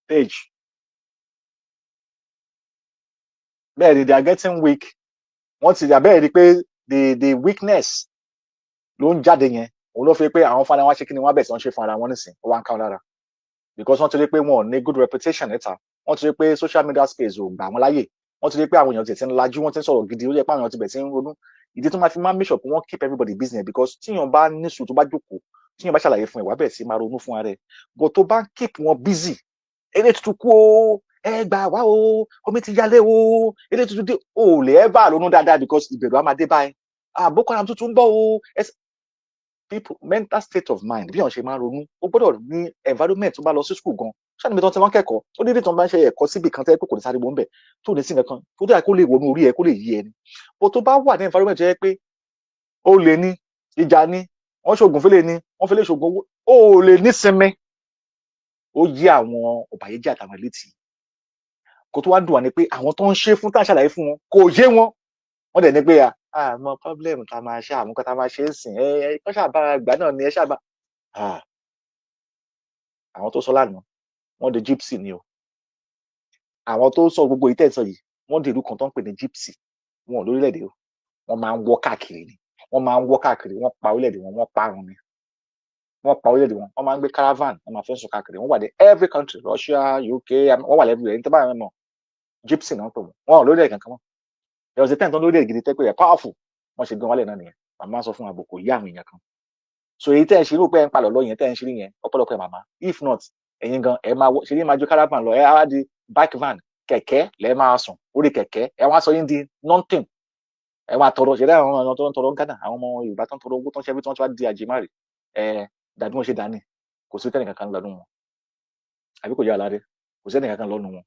page bẹ́ẹ̀ ni they are getting weak wọ́n ti bẹ́ẹ̀ ni pé the weakness ló ń jáde yẹn òun ló fi pé àwọn fúnra wọn ṣe kí ni wọ́n bẹ̀ tí wọ́n ṣe fún ara wọn nísìn ó wá ń ká wọn lára because wọ́n ti rí pé wọn ò ní good reputation níta wọ́n ti rí pé social media space ò gbà wọ́n láyè wọ́n ti rí pé àwọn èèyàn ti ń lajú wọ́n ti ń sọ̀rọ̀ gidi ó yẹ pé àwọn èèyàn ti bẹ̀ tí ń ronú ìdí tó máa fi máa make sure pé wọ́n keep everybody business because tíyàn bá ní sùúrù tó bá jókòó tíyàn bá ṣàlàyé fún ẹ wá bẹ̀ sí máa ronú fún ara ẹ but tó bá keep wọn busy eré tuntun kú o ẹ gbà wá o omi ti yálé o eré tuntun dé o lè ever ronú dáadáa because ìbẹ̀rù á máa dé báyìí Boko Haram tuntun ń bọ̀ o people mental state of mind bí àwọn ṣe máa ń ronú ó gbọ́dọ̀ ní environment tó bá lọ sí school gan ṣáà níbi tí wọ́n ti máa ń kẹ́kọ̀ọ́ ó dédé tí wọ́n bá ń ṣe ẹ̀kọ́ síbi kan tẹ́ pé kò ní sáré wọ́n bẹ̀ tó ní sí nǹkan tó dáa kó lè wọnú orí ẹ kó lè yí ẹni bó tó bá wà ní environment tó yẹ pé ó lè ní ìjà ní wọ́n ṣoògùn fẹ́lẹ̀ ní wọ́n fẹ́lẹ̀ ṣoògùn owó ó lè ní sinmi ó yí àwọn ọ̀bàyéjẹ́ àtàwọn létí kó tó wá dùn wá ni pé àwọn tó ń ṣe fún tá a ṣàlàyé fún wọn kò yé wọn wọ́n dẹ̀ ní pé àmọ́ problem tá a máa ṣe àmúkọ́ tá a máa ṣe é sìn kọ́ ṣàbára gbà náà ni ẹ ṣàbá àwọn tó sọ lánàá wọ́n di gypsy ni o àwọn tó sọ gbogbo ìtẹ̀sọ̀ yìí wọ́n di ìlú kan tó ń pè ní gypsy wọn ò lórílẹ̀‐èdè o wọ́n máa ń wọ́ káàkiri ni wọ́n máa ń wọ́ káàkiri wọ́n pa orílẹ̀‐èdè wọn wọ́n parun ni wọ́n pa orílẹ̀‐èdè wọn wọ́n máa ń gbé caravan wọ́n máa fẹ́ sùn káàkiri wọ́n wà ní every country Russia UK wọ́n wà lẹ́nu rẹ̀ ní tó bá yẹn mọ̀ gypsy náà ń pè wọ́n ò lórílẹ̀ kankan mọ́ there was a time tó lórílẹ̀ gidi tẹ́ pé ẹ̀ powerful wọ́n ṣe gbé wọn lẹ̀ náà nìyẹn màmá sọ fún àbùkù yí àwọn èèyàn kan so èyí tẹ́ ẹ ṣe irú pé ẹ ń palọ̀ lọ yẹn tẹ́ ẹ ń ṣe yẹn ọ̀pọ̀lọpọ̀ ẹ̀ màmá if not ẹ̀yin gan ẹ máa ṣe ní máa jó caravan lọ ẹ á di bike van kẹ̀kẹ́ lẹ́ máa sùn orí kẹ̀kẹ́ ẹ wá sọ yín di nothing ẹ wá tọrọ ṣẹlẹ̀ àwọn ọmọ tó ń tọrọ Ghana àwọn ọmọ Yorùbá tó ń tọrọ owó tó ń ṣe bí wọ́n ti wá di àjẹmárì dàbí wọ́n ṣe dání kò sí tẹ́nì kankan lọ́nu wọn àbí kò yá aládé kò sí tẹ́nì kankan lọ́nu wọn.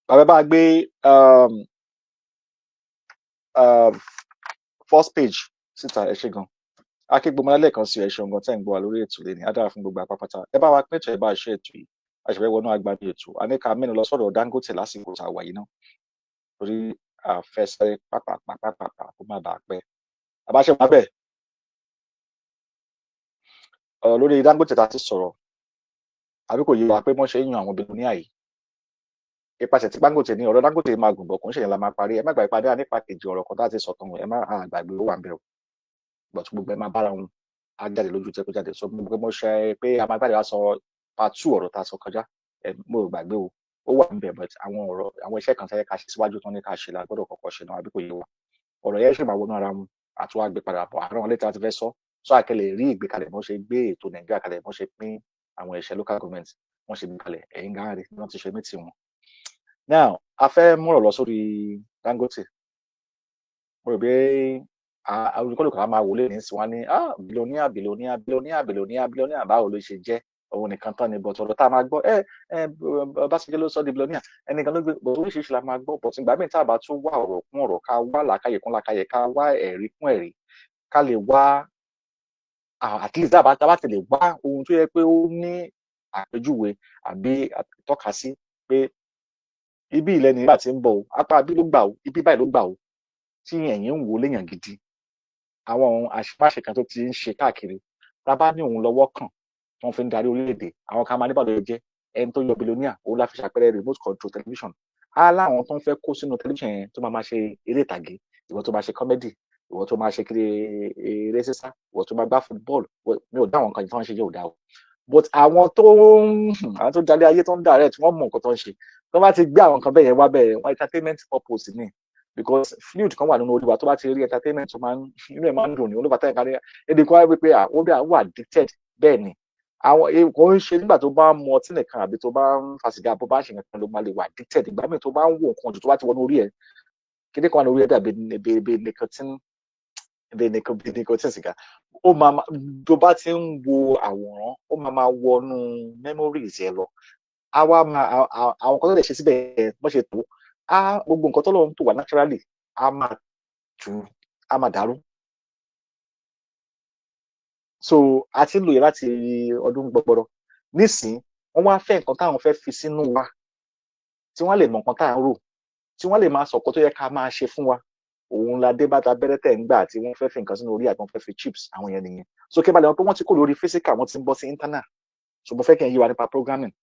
bàbá bá gbé first page síta ẹ ṣe gan akígbọmọ lẹ́ẹ̀kan sí ẹ ṣeun gan tẹ́ ń gbọ́ wa lórí ètò lẹ́ni adára fún gbogbo àpapàtà ẹ bá wa pẹ́tọ̀ ẹ bá ṣe ètò yìí àṣẹfẹ́ wọnú agbábí ètò àníkà mẹ́nu lọ sọ́dọ̀ Dangote lásìkò tá a wà yìí náà torí àfẹsẹ̀ pàpàpàpàpà kó má bàa pẹ́ àbáṣe wọn bẹ́ẹ̀ lórí Dangote tá a ti sọ̀rọ̀ àbí kò yé wa pé wọ́n ṣe ń yan àwọn obìnrin ní àyè ipasẹ̀ tí Dangote ní ọ̀rọ̀ Dangote máa gùn bọ̀ kò ń ṣèyàn la máa parí ẹ má gbàgbé padà nípa kejì ọ̀rọ̀ kan tá a ti sọ̀tàn ẹ má gbàgbé ó wà ń bẹ̀rù but gbogbo ẹ máa bára wọn á jáde lójú tẹ kó jáde so gbogbo mo ṣe pé a máa gbàdé wa sọ part 2 ọ̀rọ̀ tá a sọ kọjá mo ò gbàgbé o ó wà ń bẹ̀ but àwọn iṣẹ́ kan tẹ́ ká ṣe síwájú tán ní ká ṣe la gbọ́dọ̀ kọ́kọ́ ṣe náà àbí kò yé wa ọ̀rọ̀ yẹn ṣì máa wọnú ara wọn àti wá gbé padà bọ̀ àárọ̀ létí láti fẹ́ sọ àkẹlẹ̀ rí ìgbékalẹ̀ bọ́n ṣe gbé ètò Nàìjíríà kalẹ̀ bọ́n ṣe pín àwọn iṣẹ́ local government wọ́n ṣe gbé kalẹ̀ ẹ̀yìn gáàrí wọ́n ti ṣe mítì wọn. Now a fẹ́ múrọ̀ lọ sórí Dangote mo rò pé olùkọ́lù kan máa wọlé ní tiwọn ní billionaire báwo ló ṣe jẹ́ òun nìkan tán ni bọ̀tọ̀ ọ̀rọ̀ tá a máa gbọ́ Ọbásanjọ́ ló sọ di billionaire ẹnìkan ló gbé bọ̀tọ̀ oríṣiríṣi la máa gbọ́ bọ̀tọ̀ ìgbà míì tá a bá tún wá ọ̀rọ̀ kún ọ̀rọ̀ ká wá làákàyè kún làákàyè ká wá ẹ̀rí kún ẹ̀rí ká lè wá at least tá a bá ti lè wá ohun tó yẹ pé ó ní àpèjúwe àbí tọ́ka sí pé ibi ilẹ̀ nígbà tí ń bọ̀ o apá bí ló gbà o ibi báyìí ló gbà o tí ẹ̀yin ń wò léèyàn gidi àwọn ohun àṣemáṣe kan tó ti ń ṣe káàkiri tá a bá ní òun lọ́wọ́ kàn tó ń fi ń darí orílẹ̀-èdè àwọn kan máa níbàdàn jẹ́ ẹni tó yọ billionaire òun la fi ṣàpẹẹrẹ remote control television aláwọn tó ń fẹ́ kó sínú television yẹn tó máa ṣe eré ìtàgé ìwọ tó máa ṣe comedy ìwọ tó máa ṣe kiri eré sísá ìwọ tó máa gbá football mi ò dá àwọn nǹkan tí wọ́n ṣe yóò dá o but àwọn tó jalè ayé tó ń direct wọ́n mọ nǹkan tó ń ṣe tó bá ti gbé àwọn nǹkan bẹ́ẹ̀ yẹn wá bẹ́ẹ̀ wọ́n entertainment purpose ni because fluid kan wà nínú olúwa tó bá ti rí entertainment tó máa ń inú ẹ̀ máa ń dùn ní olúwa tẹ́lẹ̀ kárí èdè kan wáyé pé àwọn bí àwọn addicted bẹ́ẹ̀ ni àwọn kò ń ṣe nígbà tó bá ń mu ọtí nìkan àbí tó bá ń fa sìgá bó bá ṣe nǹkan ló máa lè wà addicted ìgbà míì tó bá ń wo nǹkan jù tó bá ti wọnú orí ẹ̀ kíní kan wà ní orí ẹ̀ dàbí nicotine sìgá ó máa tó bá ti ń wo àwòrán ó máa wọnú memories ẹ lọ àwọn kan tó lè ṣe síbẹ̀ bó ṣe tó gbogbo nǹkan tó lọ́wọ́ tó wà naturally a máa dàrú so a ti ń lò yẹ láti ọdún gbọgbọrọ nísìn wọ́n wá fẹ́ nǹkan táwọn fẹ́ fi sínú wa tí wọ́n lè mọ nǹkan tá à ń rò tí wọ́n lè máa sọ̀kọ́ tó yẹ ká máa ṣe fún wa òun la dé bàtà bẹ́rẹ́ tẹ̀ ń gbà tí wọ́n fẹ́ fi nǹkan sínú orí àti wọ́n fẹ́ fi chips àwọn yẹn nìyẹn so kí n balẹ̀ wọn pé wọ́n ti kó lórí physical wọ́n ti ń bọ́ sí internal so mo fẹ́ kí n yí wa nípa programming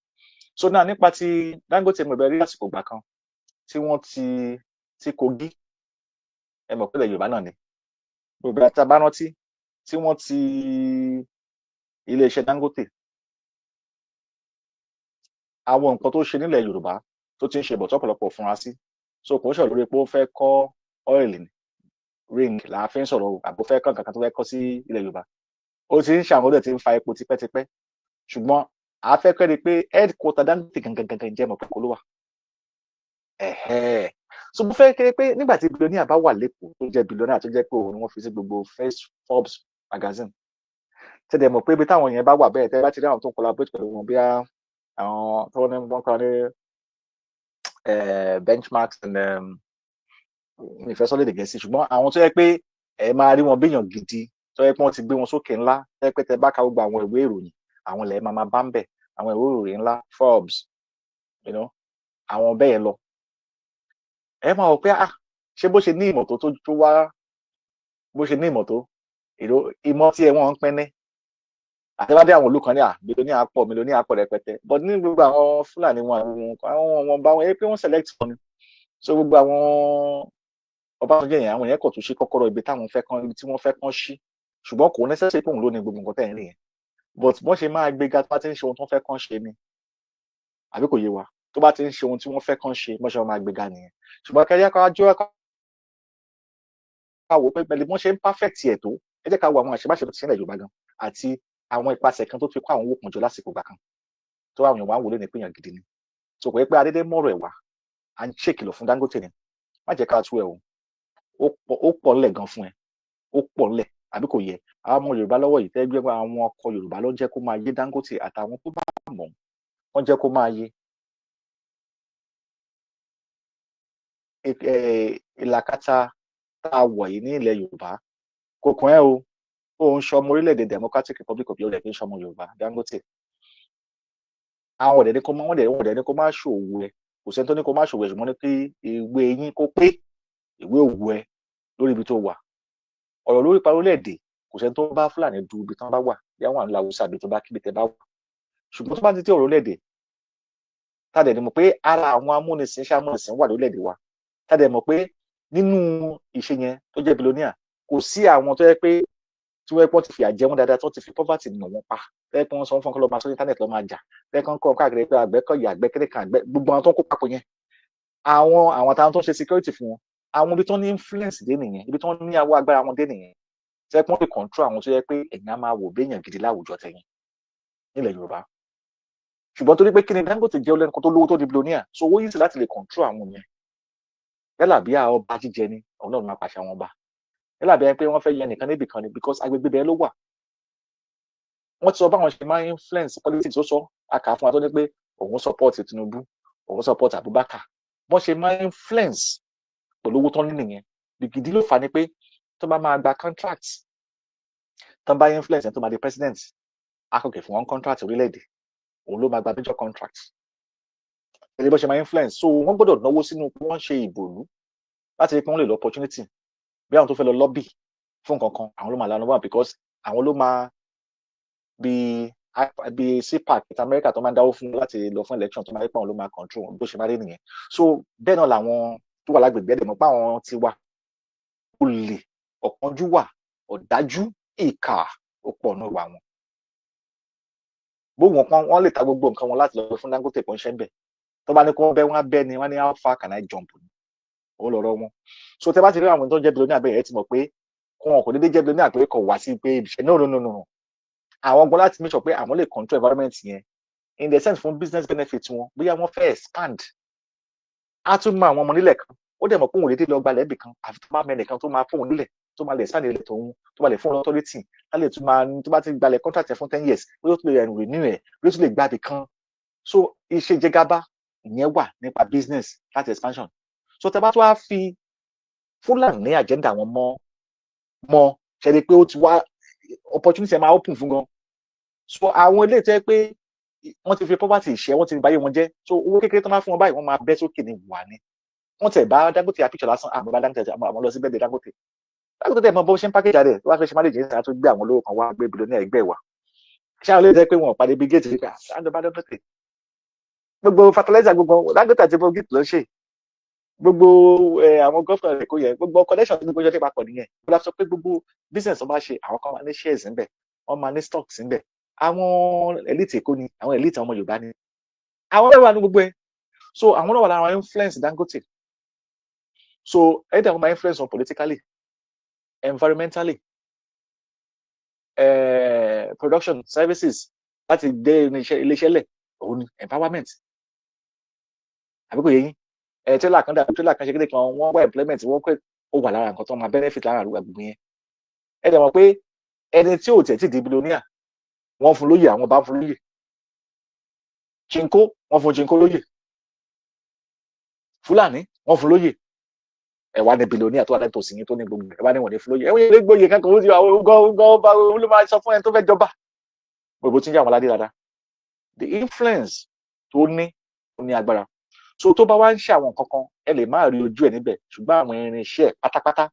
so náà nípa ti Dangote mo bẹ̀rẹ̀ rí àsìkò gbà kan tí wọ́n ti Kogi ẹ mọ̀ pé ilẹ̀ Yorùbá náà ni gbogbo àti abárántí tí wọ́n ti iléeṣẹ́ Dangote àwọn nǹkan tó ṣe nílẹ̀ Yorùbá tó ti ń ṣe bọ̀ tọ́pọ̀lọpọ̀ fúnra sí so kò ń ṣe lórí pé ó fẹ́ kọ́ oil ring la fi ń sọ̀rọ̀ àbò fẹ́ kọ́ nǹkan tó fẹ́ kọ́ sí ilẹ̀ Yorùbá ó ti ń ṣàwọn ọdẹ tí ń fa epo tipẹ́tipẹ́ ṣùgbọ́n àáfẹ́kẹ́ rí pé headquarter Dangote gangan jẹ́ mọ̀ pé kó ló wà so mo fẹ́ kéré pé nígbà tí billionaire bá wà lẹ́kọ̀ọ́ tó jẹ́ billionaire tó jẹ́ pé òun ni wọ́n fi sí gbogbo first Forbes magazine tẹ́lẹ̀ mọ̀ pé ibi táwọn yẹn bá wà bẹ́ẹ̀ tẹ́lẹ̀ bá ti rí àwọn tó ń collaborate pẹ̀lú wọn bí àwọn tó ní wọ́n kọ́ ní benchmarks and ìfẹsọ́lẹ̀ gẹ̀ẹ́sì ṣùgbọ́n àwọn tó yẹ pé ẹ máa rí wọn béèyàn gidi tó yẹ pé wọ́n ti gbé wọn sókè ńlá tó yẹ pé tẹ bá ka gbogbo àwọn ìwé ìròyìn àwọn ilẹ̀ máa bá ń bẹ̀ àwọn ìwé ìròyìn ńlá Forbes àwọn bẹ́ẹ̀ lọ ẹ máa wọ pé ṣé bó ṣe ní ìmọ̀ tó wá bó ṣe ní ìmọ̀ tó ìmọ̀ tí ẹ wọ́n ń pín ní àtẹ́wádé àwọn olùkọ́ ní mílíọ̀nì àpọ̀ rẹpẹtẹ but ní gbogbo àwọn Fúlàní wọn bá wọn pé wọ́n select wọn ni so gbogbo àwọn Ọbásanjọ́ yẹn àwọn yẹn kò tún ṣe kọ́kọ́rọ́ ibi tí wọ́n fẹ́ kán ṣí ṣùgbọ́n kò necessary pé òun ló ní gbogbo nǹkan tẹ̀ ń rí yẹn but wọ́n ṣe máa gbéga tó bá ti ń ṣe ohun tó fẹ́ kán ṣe ni àbí kò yé wa tó bá ti ń ṣe ohun tí wọ́n fẹ́ kán ṣe wọ́n ṣe máa gbéga nìyẹn ṣùgbọ́n kẹ́yà ká wò pé pẹ̀lú wọ́n ṣe ń perfect ẹ̀ tó ẹ jẹ́ ká wo àwọn àṣebáṣe tó ti sílẹ̀ Yorùbá gan àti àwọn ìpasẹ̀ kan tó fi kó àwọn owó kan jọ lásìkò gbà kan tó àwọn èèyàn wá ń wọlé ní ìpínyàn gidi ni so kò yẹ pé adédé mọ̀rọ̀ ẹ̀ wá à ń ṣèkìlọ̀ fún Dangote ni má jẹ́ ká tú ẹ̀ o ó pọ̀ ńlẹ̀ gan fún ẹ ó pọ̀ ńlẹ̀ àbí kò yẹ àwọn ọmọ Yorùbá lọ́wọ́ yìí tẹ́gbẹ́ àwọn ọkọ Yorùbá ló jẹ́ kó máa yé Dangote àtàwọn tó bá mọ̀ wọ́n jẹ́ kó máa yé ìlàkàtà tá a wọ̀ yìí ní ilẹ̀ Yorùbá kò kàn ẹ́ o ó ń ṣọmọ orílẹ̀-èdè Democratic Republic of Yorùbá kì í ṣọmọ Yorùbá Dangote àwọn ọ̀dẹ̀ ní kó má ṣòwò ẹ kò sẹ́ni tó ní kó má ṣòwò ẹ ṣùgbọ́n ní pé ìwé yín kó pé ìwé òwò ẹ lórí ibi tó wà ọ̀rọ̀ lórí ipa orílẹ̀-èdè kò sẹ́ni tó bá Fúlàní du ibi tán bá wà bí àwọn àlọ́ Haúsá ibi tó bá kíbi tẹ bá wà ṣùgbọ́n tó bá ti tẹ ọ̀rọ̀ orílẹ̀-èdè tàdé ni mọ̀ pé ara àwọn amúnisìn wà lórílẹ̀-èdè wa tàdé mọ̀ pé nínú ìṣe yẹn tó jẹ́ billionaire kò sí àwọn tó yẹ pé tí wọ́n pọ́n ti fi àjẹ wọn dáadáa tó ti fi poverty nà wọ́n pa lẹ́yìn pé wọ́n sọ fún ọkọ̀ lọ́ọ́ máa sọ internet lọ́ọ́ máa jà lẹ́yìn kan kọ́ káàkiri pé àgbẹ̀kọ̀yà àgbẹ̀kẹ́rẹ́ kan àgbẹ̀ gbogbo àwọn tó ń kó papọ̀ yẹn àwọn táwọn tó ń ṣe security fún wọn àwọn ibi tó ní influence dé nìyẹn ibi tó ní awọ agbára wọn dé nìyẹn tẹ́ pọ́n lè control àwọn tó yẹ pé ẹ̀yìn á máa wò béèyàn gidi láwùjọ tẹ̀yìn nílẹ̀ Yorùbá ṣùgbọ́n torí pé kí ni Dangote jẹ́ olẹ́nu kan tó lówó tó di billionaire so owó yìí sì láti lè control àwọn yẹn yálà bí ọba jíjẹ ni àwọn náà máa pàṣẹ àwọn ọba yálà bí pé wọ́n fẹ́ yẹ nìkan níbì kan ni because agbègbè bẹ́ẹ̀ ló wà wọ́n ti sọ báwọn ṣe máa influence politics ó sọ àkà fún wa tó ní pé òun support Tinubu òun support Abubakar wọ́n ṣe máa influence pẹ̀lú owó tó ní nìyẹn gidi ló fà ní pé tó bá máa gba contract tó bá influence tó máa di president akọ̀kẹ́ fún wọn contract orílẹ̀-èdè òun ló máa gba major contract ẹni bó ṣe máa influence so wọ́n gbọ́dọ̀ náwó sínú pé wọ́n ṣe ìbòlú láti rí pé wọ́n lè lọ opportunity bí àwọn tó fẹ́ lọ lobby fún nǹkan kan àwọn ló máa lanu wá because àwọn ló máa bí CPAC ti Amẹ́ríkà tó máa ń dáwó fún láti lọ fún election tó máa rí pé àwọn ló máa control bó ṣe máa rí nìyẹn so bẹ́ẹ̀ náà làwọn tó wà lágbègbè ẹ̀dẹ̀ mọ̀ pé àwọn ti wà olè ọ̀kánjúwà ọ̀dájú ìkà ó pọ̀ náà wà wọn gbogbo nǹkan wọ́n lè ta gbogbo nǹkan wọn láti lọ fún Dangote pọ̀ ń ṣẹ́ ń bẹ̀ tó bá ní kó bẹ́ wọ́n á bẹ́ ni wọ́n ní how far can I jump ó lọ́rọ̀ wọn so tẹ́ bá ti rí àwọn tó ń jẹ́ billionaire bẹ́ẹ̀ ẹ ti mọ̀ pé wọn kò dédé jẹ́ billionaire pé kò wá sí pé ibiṣẹ́ no àwọn gbọ́n láti make sure pé àwọn lè control environment yẹn in the sense fún business benefit wọn bóyá wọ́n fẹ́ expand á tún mọ àwọn ọmọ nílẹ̀ kan ó dẹ̀ mọ̀ pé òun lè dé lọ gbalẹ̀ ibì kan àfi tó bá mẹ́nìkan tó máa fóun nílẹ̀ tó máa lè expand ilẹ̀ tòun tó máa lè fóun authority lálẹ́ tó máa tó bá ti gbalẹ̀ contract fún 10 years ó yóò tún lè renew ẹ̀ ó yóò tún lè gbàbí kan so iṣẹ́ jẹgàba ìyẹn wà nípa business láti expansion so tẹ́ bá tó wá fi Fúlàní ní agenda wọn mọ́ ṣe ni pé ó ti wá opportunity máa open fún gan so àwọn ilé tẹ́ pé wọ́n ti fi property ṣẹ́ wọ́n ti báyé wọn jẹ́ so owó kékeré tó máa fún wọn báyìí wọ́n máa bẹ́ sókè ní wà ní wọ́n tẹ̀ bá Dangote àpíṣọ lásán àmọ́ bá Dangote àmọ́ lọ sí bẹ́ẹ̀ Dangote tẹ̀ mọ bó ṣe ń package rẹ̀ tó bá fẹ́ ṣe marriage yẹn tó gbé àwọn olówó kan wá gbé billionaire ẹgbẹ́ wa ṣé àwọn olóyè jẹ́ pé wọn ò pàdé bí gate nípa àjọba Dangote gbogbo fertilizer gbogbo Dangote àti gbogbo gate ló ń ṣe gbogbo àwọn gọ́fìnà rẹ̀ kò yẹ gbogbo connection tó ní gbogbo ọjọ́ papọ̀ nìyẹn ó lọ sọ pé gbogbo business wọn bá ṣe àwọn kan máa ní shares ńbẹ̀ wọ́n máa ní stocks ńbẹ̀ àwọn elite Èkó ni àwọn elite ọmọ Yorùbá ni àwọn mẹ́wàá ní gbogbo ẹ̀ so àwọn náà wà lára influence Dangote so ẹ̀dá wọn máa influence wọn politically environmentally production services láti dé iléeṣẹ́ lẹ̀ òun ni empowerment àbí kò yé yín tẹ́lá kan ṣe kéde kan wọ́n wá employment wọ́n pẹ́ ó wà lára nǹkan tó máa benefit lára àgbègbè yẹn ẹ̀dá mọ̀ pé ẹni tí ò tẹ̀ tí di billionaire wọ́n fún lóyè àwọn bá fún lóyè Chinko wọ́n fún Chinko lóyè Fúlàní wọ́n fún lóyè ẹ̀wá ní billionaire tó wà lẹ́tọ̀ọ́ sí yín tó ní gbogbo ẹ̀wá ní wọ́n ní fún lóyè ẹ̀wọ́n yẹn lè gbóyè kankan ó ti àwọn ọba ló máa sọ fún ẹni tó fẹ́ jọba gbogbo tí ń jẹ́ àwọn aládé dáadáa the influence tó ní agbára so tó bá wá ń ṣe àwọn nǹkan kan ẹ lè má rí ojú ẹ̀ níbẹ̀ ṣùgbọ́n àwọn irinṣẹ́ pátápátá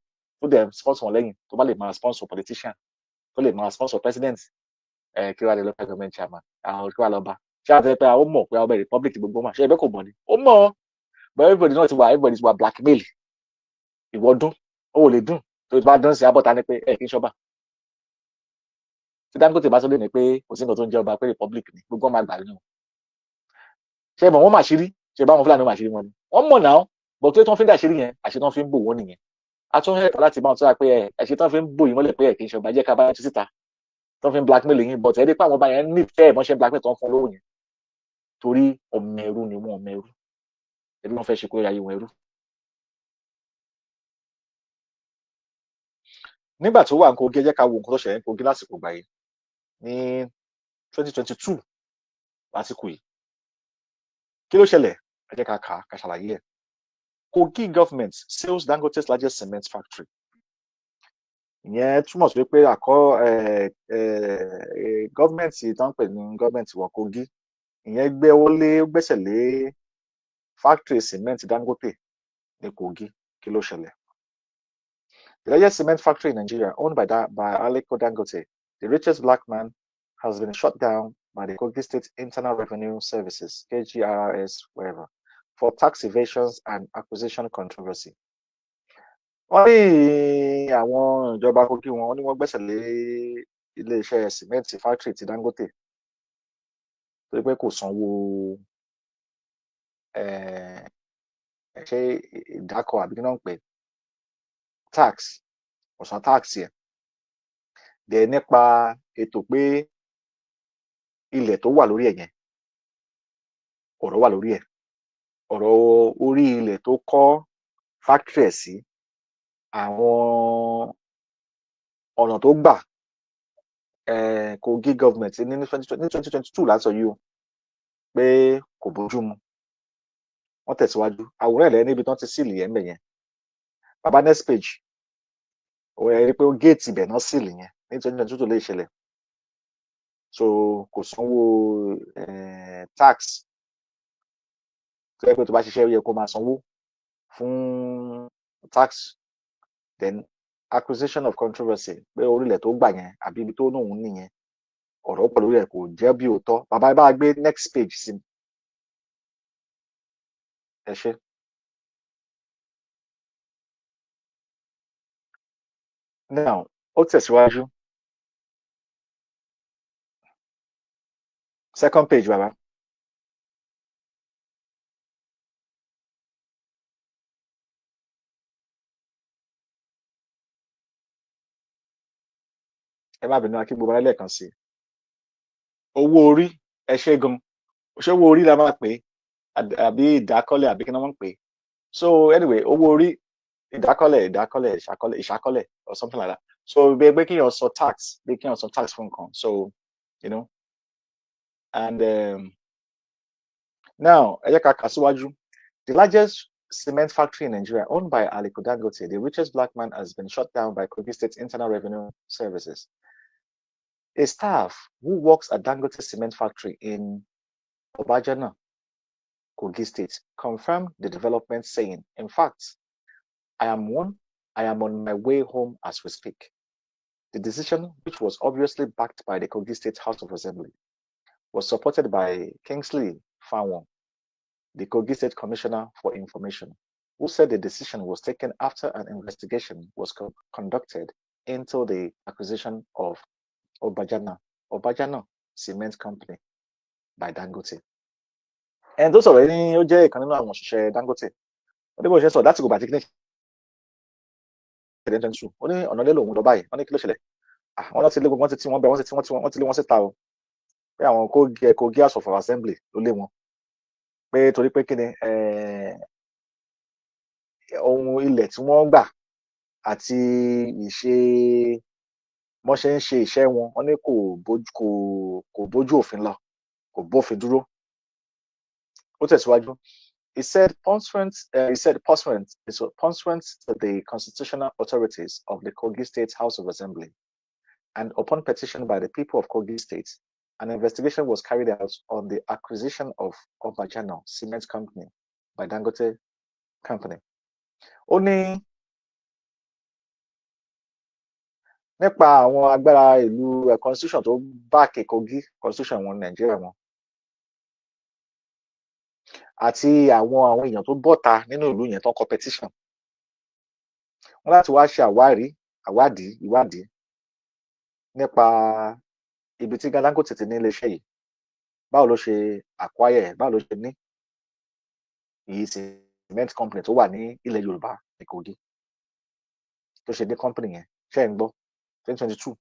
tó dẹ̀ sponsor wọn lẹ́yìn tó bá lè máa sponsor politician tó lè máa sponsor president kí wàá lè local government chairman àwọn kí wàá lọ bá ṣé àti pé àwọn mọ̀ pé àwọn republic gbogbo mà ṣe ẹgbẹ́ kò mọ̀ ni ó mọ̀ but everybody náà ti wà blackmail ìwọ dún ó lè dún tó bá dún sí abọ́ta ni pé kí n ṣọba tí Dangote bá tó lé ní pé kò sí nǹkan tó ń jẹ́ ọba pé republic ni gbogbo ọmọ àgbà nínú ṣe mọ̀ wọ́n mà ṣírí ṣe báwọn Fúlàní mà ṣírí wọn ni wọ́n mọ̀ náà bọ̀ tó tán fi ń dà ṣírí yẹn àṣẹ tán fi ń bò wọ́n nìyẹn a tún hẹ́ẹ̀kọ́ láti báwọn tó wà pé ẹ̀ṣẹ̀ tán fi ń bò yín mọ́lẹ̀ pé kì í ṣọba jẹ́ ká bá ti síta tán fi ń blackmail yín bọ̀ tẹ́lẹ̀ pé àwọn ọba yẹn nífẹ̀ẹ́ mọ́ṣẹ́ blackmail tán fún lówó yẹn torí ọmọ ẹrú ni wọ́n ọmọ ẹrú wọn fẹ́ ṣe kó ayé wọn ẹrú. nígbà tó wà ní Kogi ẹ jẹ́ ká wo nǹkan tó ṣẹlẹ̀ ní Kogi lásìkò gbà yìí ní 2022 lásìkò yìí kí ló ṣẹlẹ̀ ẹ jẹ́ ká ṣàlàyé ẹ̀. Kogi government sells Dangote's largest cement factory ìyẹn túmọ̀ sí pé gọ́ọ̀mẹ̀ntì tó ń pè ní gọ́ọ̀mẹ̀ntì wọ Kogi ìyẹn gbẹ́sẹ̀ lé factory cement Dangote ní Kogi kí ló ṣẹlẹ̀. The largest cement factory in Nigeria, owned by Aliko Dangote, the richest black man, has been shut down by the Kogi State Internal Revenue Services, KGRS, wherever, for tax evasions and acquisition controversy. Wọ́n ní àwọn ìjọba Kogi wọn ní wọ́n gbẹ́sẹ̀ lé iléeṣẹ́ sìmẹ́ǹtì factory ti Dangote torí pé kò sanwó ṣé ìdákọ̀ àbí kí náà ń pè tax ọ̀sán tax yẹn dẹ̀ nípa ètò pé ilẹ̀ tó wà lórí ẹ̀ yẹn ọ̀rọ̀ wà lórí ẹ̀ ọ̀rọ̀ orí ilẹ̀ tó kọ́ factory ẹ̀ sí àwọn ọ̀nà tó gbà Kogi government ní 2022 lásán yìí o pé kò bójú mu wọ́n tẹ̀síwájú àwòrán ẹ̀lẹ́ níbi tán ti síìlì yẹn bẹ̀ yẹn bàbá next page òun ẹ̀ rí pé ó géètì ibẹ̀ náà síìlì yẹn ní 2022 lè ṣẹlẹ̀ so kò sanwó tax tó yẹ pé tó bá ṣiṣẹ́ ó yẹ kó máa sanwó fún tax then acquisition of controversy pé orílẹ̀ tó gbà yẹn àbí ibi tó nóun nìyẹn ọ̀rọ̀ pọ̀ lórí ẹ̀ kò jẹ́ bí òótọ́ bàbá ẹ bá gbé next page sí ẹ ṣe. now ó tẹ̀síwájú second page bàbá. ẹ má bínú akí gbogbo lẹ́ẹ̀kan sí owó orí ẹ ṣe gan ṣé owó orí la máa pè àbí ìdákọ́lẹ̀ àbí kí ni wọ́n ń pè so anyway owó orí ìṣàkọ́lẹ̀ or something like that so bí kéèyàn sọ tax bí kéèyàn sọ tax fún nǹkan so you know and now ẹ jẹ́ ká kà síwájú. The largest cement factory in Nigeria, owned by Aliko Dangote, the richest black man, has been shut down by Kogi State Internal Revenue Services. A staff who works at Dangote cement factory in Obajana, Kogi State, confirmed the development, saying, "In fact, I am on my way home as we speak." The decision, which was obviously backed by the Kogi State House of Assembly, was supported by Kingsley Fanwon, the Kogi State Commissioner for Information, who said the decision was taken after an investigation was conducted into the acquisition of Obajana Cement Company by Dangote. And those already ó jẹ́ ìkan nínú àwọn òṣìṣẹ́ Dangote. Ó ní bó ṣe sọ láti gbogbo àti kíní ṣẹlẹ̀ 2022. Ó ní ọ̀nà lé lòun lọ báyìí. Wọ́n ní kí ló ṣẹlẹ̀? Wọ́n láti lé gbogbo wọn ti tí wọ́n bẹ wọ́n ti lé wọn síta o. Pé àwọn Kogi House of Assembly ló lé wọn. Pé torí pé kíni ohun ilẹ̀ tí wọ́n gbà àti ìṣe wọ́n ṣe ń ṣe iṣẹ́ wọn, wọ́n ní kò bójú òfin lọ, kò bófin dúró. Ó tẹ̀síwájú. He said pursuant to the constitutional authorities of the Kogi State House of Assembly, and upon petition by the people of Kogi State, an investigation was carried out on the acquisition of Obajana Cement Company by Dangote Company. Ó ní nípa àwọn agbára ìlú constitution tó báàkì Kogi constitution wọn Nàìjíríà wọn àti àwọn èèyàn tó bọ́ta nínú ìlú yẹn tó competition, wọ́n láti wá ṣe ìwádìí nípa ibi tí Dangote ti ní iléeṣẹ́ yìí, báwo ló ṣe acquire, báwo ló ṣe ní èyí cement company tó wà ní ilẹ̀ Yorùbá ní Kogi tó ṣe ní company yẹn, ṣe ń gbọ́ 2022.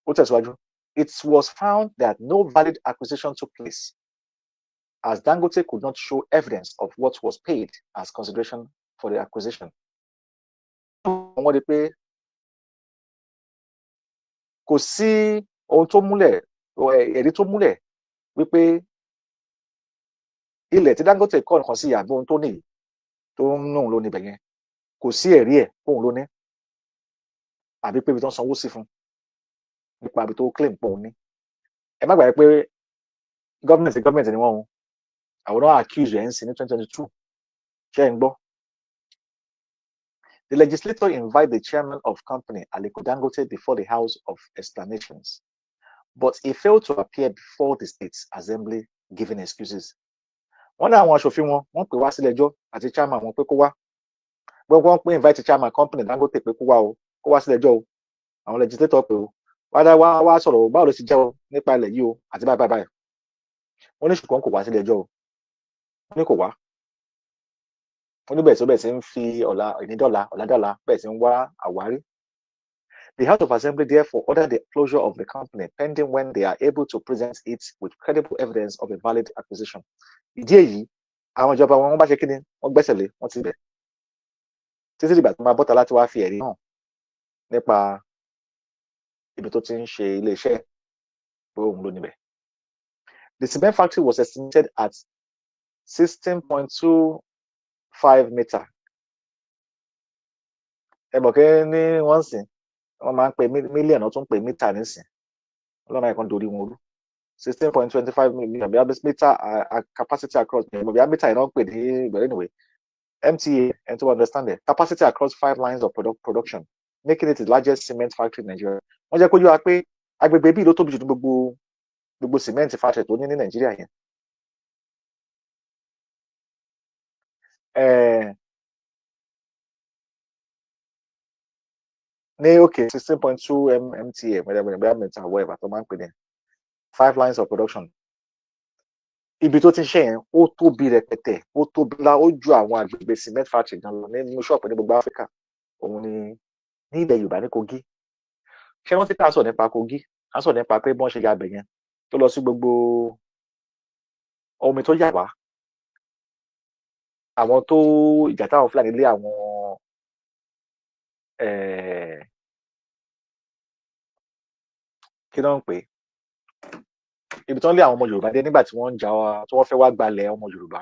Ó tẹ̀síwájú. It was found that no valid acquisition took place, as Dangote could not show evidence of what was paid as consideration for the acquisition. Wọ́n rí pé kò sí ohun tó múlẹ̀, ẹ̀rí tó múlẹ̀ wípé ilẹ̀ tí Dangote kọ́ nǹkan sí àbí ohun tó ní tó ń nù ló níbẹ̀ yẹn, kò sí ẹ̀rí ẹ̀ fóun ló ní, àbí pé ibi tó ń sanwó sí fún nípa ibi tó claim pé òun ní. Ẹ má gbàgbé pé gọ́ọ̀mẹ̀ntì ni wọ́n o. Àwọn náà accuse ẹ̀ ń sin ní 2022. Ṣé ń gbọ́? The legislator invited the chairman of company, Aliko Dangote, before the House of Explanations, but he failed to appear before the State's Assembly, giving excuses. Wọ́n ní àwọn aṣòfin wọ́n pè wá sílé ẹjọ́ àti chairman wọn pé kó wá. Gbogbo wọn pé invite chairman company Dangote pé kó wá sílé ẹjọ́ o. Àwọn legislator pé o. Wá sọ̀rọ̀ báwo ló ti jẹ́ o nípa ilẹ̀ yìí o àti báyìí. Wọ́n ní ṣùgbọ́n kò wá sílé ẹjọ́ o. Wọ́n ní kò wá. Wọ́n ní bẹ́ẹ̀ sí ń fi ọ̀làdọ́là bẹ́ẹ̀ sí ń wá àwárí. The House of Assembly therefore ordered the closure of the company pending when they are able to present it with credible evidence of a valid acquisition. Ìdí èyí, àwọn ìjọba wọn bá ṣe kíni, wọ́n gbẹ́sẹ̀ lé, wọ́n ti bẹ̀. Títí dìgbà tó máa bọ́ta láti wá fi ẹ̀rí hàn nípa ibi tó ti ń ṣe iléeṣẹ́ pé òun ló níbẹ̀. The cement factory was estimated at 16.25 meter. Ẹ mọ̀ pé ní wọ́n sìn, wọ́n máa ń pe mílíọ̀nù, wọ́n tún pe mítà nísìn. Ọlọ́run máa ń kan dorí wọn rú. 16.25 million, meter capacity across, meter iná pè ní ìgbẹ̀rẹ̀ anyway. MTA, and to understand it, capacity across 5 lines of production, making it the largest cement factory in Nigeria. Wọ́n jẹ́ kó yé wa pé agbègbè bíi ló tóbi jù ní gbogbo cement factory tó ní Nàìjíríà yẹn. Ní okay 16.2 MTA, meter, whatever, tó máa ń pè ní 5 lines of production. Ibi tó ti ń ṣe yẹn ó tóbi rẹpẹtẹ, ó tóbi ńlá, ó ju àwọn agbègbè cement factory gan lọ nínú ṣọ́ọ̀pù ní gbogbo Áfíríkà. Òun ni ní ilẹ̀ Yorùbá ní Kogi. Ṣé wọ́n ti ká sọ nípa Kogi? A sọ nípa pé bọ́n ṣe ya abẹ yẹn tó lọ sí gbogbo omi tó yà wá. Àwọn tó ìjà táwọn Fúlàní lé àwọn kí ló ń pè é? Ibi tó ń lé àwọn ọmọ Yorùbá dé nígbà tí wọ́n ń jà wá, tí wọ́n fẹ́ wá gbalẹ̀ ọmọ Yorùbá.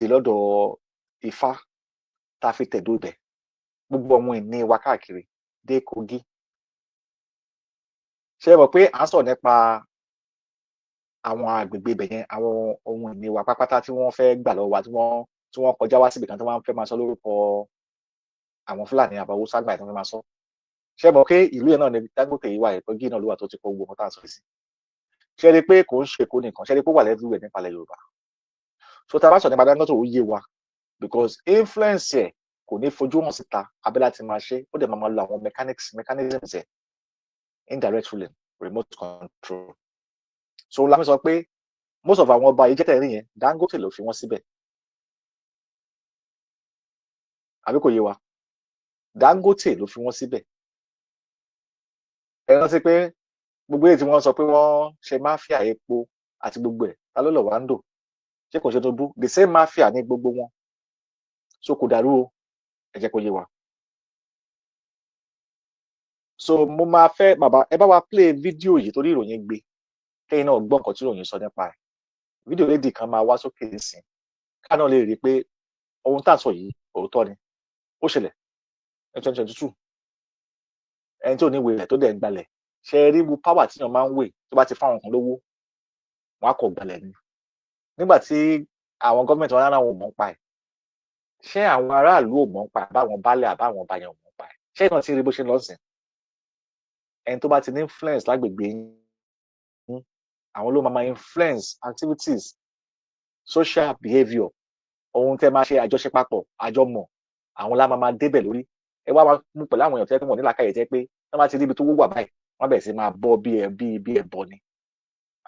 lọ́dọ̀ Ifá tá a fi tẹ̀dó ibẹ̀ gbogbo ohun ìní wa káàkiri dé Kogi. Ṣé ẹ mọ̀ pé à ń sọ̀rọ̀ nípa àwọn agbègbè ibẹ̀ yẹn, àwọn ohun ìní wa pátápátá tí wọ́n fẹ́ gbà lọ́wọ́ wa, tí wọ́n kọjá wá síbi kan tí wọ́n fẹ́ máa sọ lórúkọ àwọn Fúlàní àbí Haúsá gbà tí wọ́n fẹ́ máa sọ. Ṣé ẹ mọ̀ pé ìlú yẹn náà ni Dangote yìí wà, Kogi náà ló wà tó ti kó gbogbo nǹkan tá à ń sọ sí. Ṣé ẹ rí i pé kò ń ṣe Èkó nìkan, ṣé ẹ rí i pé ó wà lẹ́dúwẹ̀ nípa ilẹ̀ Yorùbá. So tá a bá sọ nípa Dangote ó yé wa because influence ẹ̀ kò ní fojú hàn síta abẹ́ láti máa ṣe, ó dẹ̀ máa lo àwọn mechanisms ẹ̀, indirect ruling, remote control. So láti sọ pé most of àwọn ọba yìí jẹ́tẹ̀ rí yẹn Dangote ló fi wọ́n síbẹ̀, àbí kò yé wa, Dangote ló fi wọ́n síbẹ̀. Ẹ rántí pé gbogbo èyí tí wọ́n sọ pé wọ́n ṣe máfíà epo àti gbogbo ẹ̀, ta ló lọ wá ń dò? Ṣé kò ṣe tó bú? The same máfíà ní gbogbo wọn. So kò dàrú o, ẹ jẹ́ kó yé wa. So mo máa fẹ́ bàbá ẹ bá wa play fídíò yìí torí ìròyìn gbé kẹ́yìn náà gbọ́ nǹkan tí ìròyìn sọ nípa ẹ̀. Fídíò lédì kan máa wá sókè nísìn ká náà lè rí i pé ohun tá à ń sọ yìí òótọ́ ni, ó ṣẹlẹ̀ ní 2022. Ẹni tí ò ní ìwé rẹ̀ tó dẹ̀ ń gbalẹ̀, ṣe é rí power tí èèyàn máa ń wè tó bá ti fáwọn kan lówó wọn á kọ̀ gbalẹ̀ ni. Nígbà tí àwọn gọ́ọ̀mẹ̀ntì wọn láwọn ò mọ̀ ń pa ẹ̀, ṣé àwọn aráàlú ò mọ̀ ń pa ẹ̀ àbáwọn baálẹ̀ àbáwọn ọba yẹn ò mọ̀ ń pa ẹ̀? Ṣé ìrántí ti rí bó ṣe ń lọ sìn? Ẹni tó bá ti ní influence lágbègbè yín, àwọn ló máa influence activities, social behaviour, ohun tẹ́ máa ṣe àjọṣe papọ̀, àjọmọ̀, àwọn lá máa débẹ̀ lórí. Ẹ wá mú pẹ̀lú àwọn èèyàn tẹ́ pé wọ́n ní làákàyè tẹ́ pé wọ́n bá ti rí ibi tó wà báyìí wọ́n bẹ̀rẹ̀ sí máa bọ́ bí ẹbọ ni.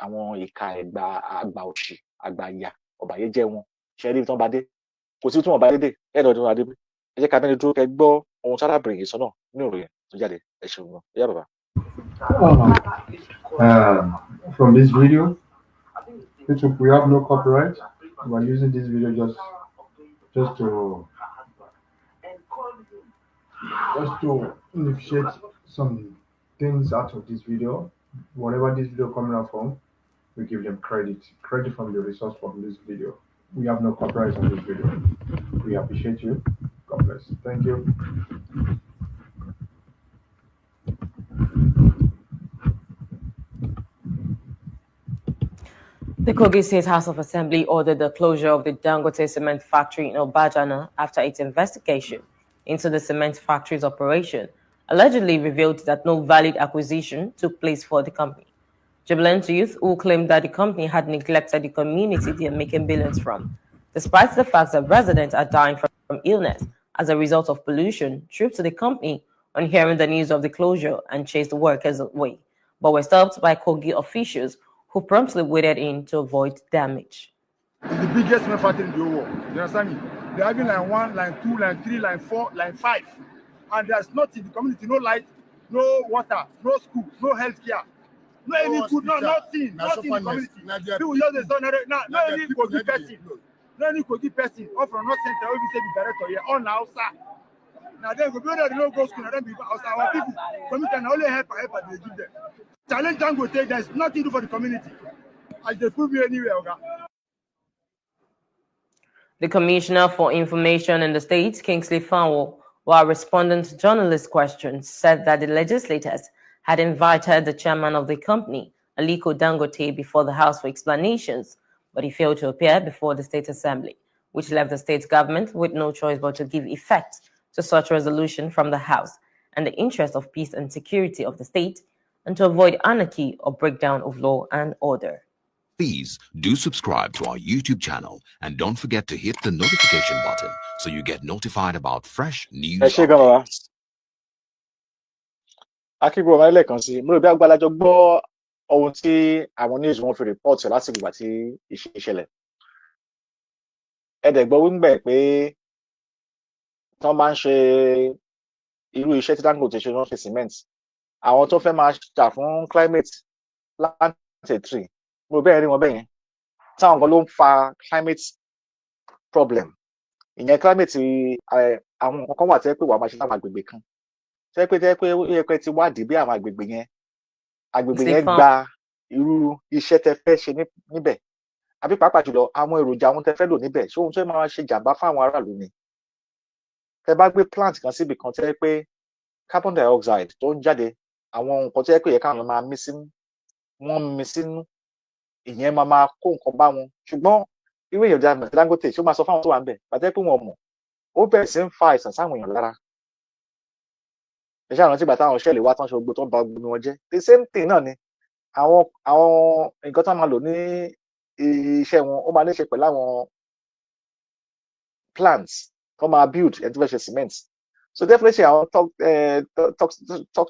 Àwọn ìka àgbà òṣì, àgbà ìyà, ọ̀bàyéjẹ́ wọn, ṣe rí ibi tí wọ́n bá dé, kò sí tí wọ́n bá dé ẹ̀dọ̀ tí wọ́n bá dé. Ẹ jẹ́ ká mẹ́ni dúró kẹ́ gbọ́ ohun tí arábìnrin yìí sọ náà ní ìròyìn tó jáde. Ẹ ṣeun gan. Ẹ yá bàbá. From this video, we have no copyright. We are using this video just to initiate some things out of this video. Whatever this video coming out from, we give them credit from the resource from this video. We have no copyright on this video. We appreciate you. God bless. Thank you. The Kogi State House of Assembly ordered the closure of the Dangote cement factory in Obajana after its investigation into the cement factory's operation allegedly revealed that no valid acquisition took place for the company. Jubilant youth who claimed that the company had neglected the community they are making billions from, despite the fact that residents are dying from illness as a result of pollution, trooped to the company on hearing the news of the closure and chased the workers away, but were stopped by Kogi officials who promptly waded in to avoid damage. It's the biggest cement factory in the whole world. You understand me? They're having line 1, line 2, line 3, line 4, line 5. And there's nothing in the community, no light, no water, no school, no healthcare, no any food, nothing in the community. People just don't know. No any Kogi person. No any Kogi person. Or from North Center, we say the director here, on outside. Now then, go there, they don't go school, and then people outside. Our people, community can only help they give them. Challenge Dangote, there's nothing to do for the community. I just prove you anywhere, okay? The Commissioner for Information in the state, Kingsley Fanwo, while responding to journalists' questions, said that the legislators had invited the chairman of the company, Aliko Dangote, before the House for explanations, but he failed to appear before the State Assembly, which left the state government with no choice but to give effect to such resolution from the House and the interest of peace and security of the state, and to avoid anarchy or breakdown of law and order. Please do subscribe to our YouTube channel and don't forget to hit the notification button so you get notified about fresh news updates. Akíbo ọmọ ẹlẹ́kan sí, mo rò bí agbálájọ gbọ́ ohun tí àwọn news wọn fi report láti ìgbà tí ìṣẹ̀lẹ̀. Ẹ̀dẹ̀gbọ́ wíńgbẹ̀ pé wọ́n máa ń ṣe irú iṣẹ́ tí Dangote ṣe wọ́n ṣe cement. Àwọn tó fẹ́ máa jà fún climate plant a tree. Mo bẹ́ẹ̀ rí wọn bẹ́ẹ̀ yẹn. Táwọn kan ló ń fa climate problem. Ìyẹn climate àwọn nǹkan kan wà tẹ́ pé wàá máa ṣe láwọn agbègbè kan. Tẹ́ pé ó yẹ pé ti wádìí bí àwọn agbègbè yẹn gba irú iṣẹ́ tẹ́ fẹ́ ṣe níbẹ̀. àbí pàápàá jùlọ àwọn èròjà ohun tẹ́ fẹ́ lò níbẹ̀ ṣé ohun tó máa ṣe jàǹbá fáwọn aráàlú ni. Tẹ́ bá gbé plant kan síbi kan tẹ́ pé carbon dioxide tó ń jáde àwọn nǹkan tẹ́ pé yẹ káwọn máa mí sínú wọ́n mí sínú ìyẹn máa kó nǹkan bá wọn. Ṣùgbọ́n irú èèyàn Dangote ṣé ó máa sọ fáwọn tó wà ń bẹ̀ pàtẹ́ pé wọn mọ̀ ó bẹ̀rẹ̀ sí ń fa àìsàn sáwọn èèyàn lára. Iṣẹ́ àwọn tí bàtà àwọn ṣẹlẹ̀ wá tán ṣe gbogbo tó ń ba gbogbo wọn jẹ́ the same thing náà ni àwọn nǹkan tó máa lò ní iṣẹ́ wọn ó máa ní ṣe pẹ̀lú àwọn plants tó máa build ẹni tó fẹ́ ṣe cement so definitely àwọn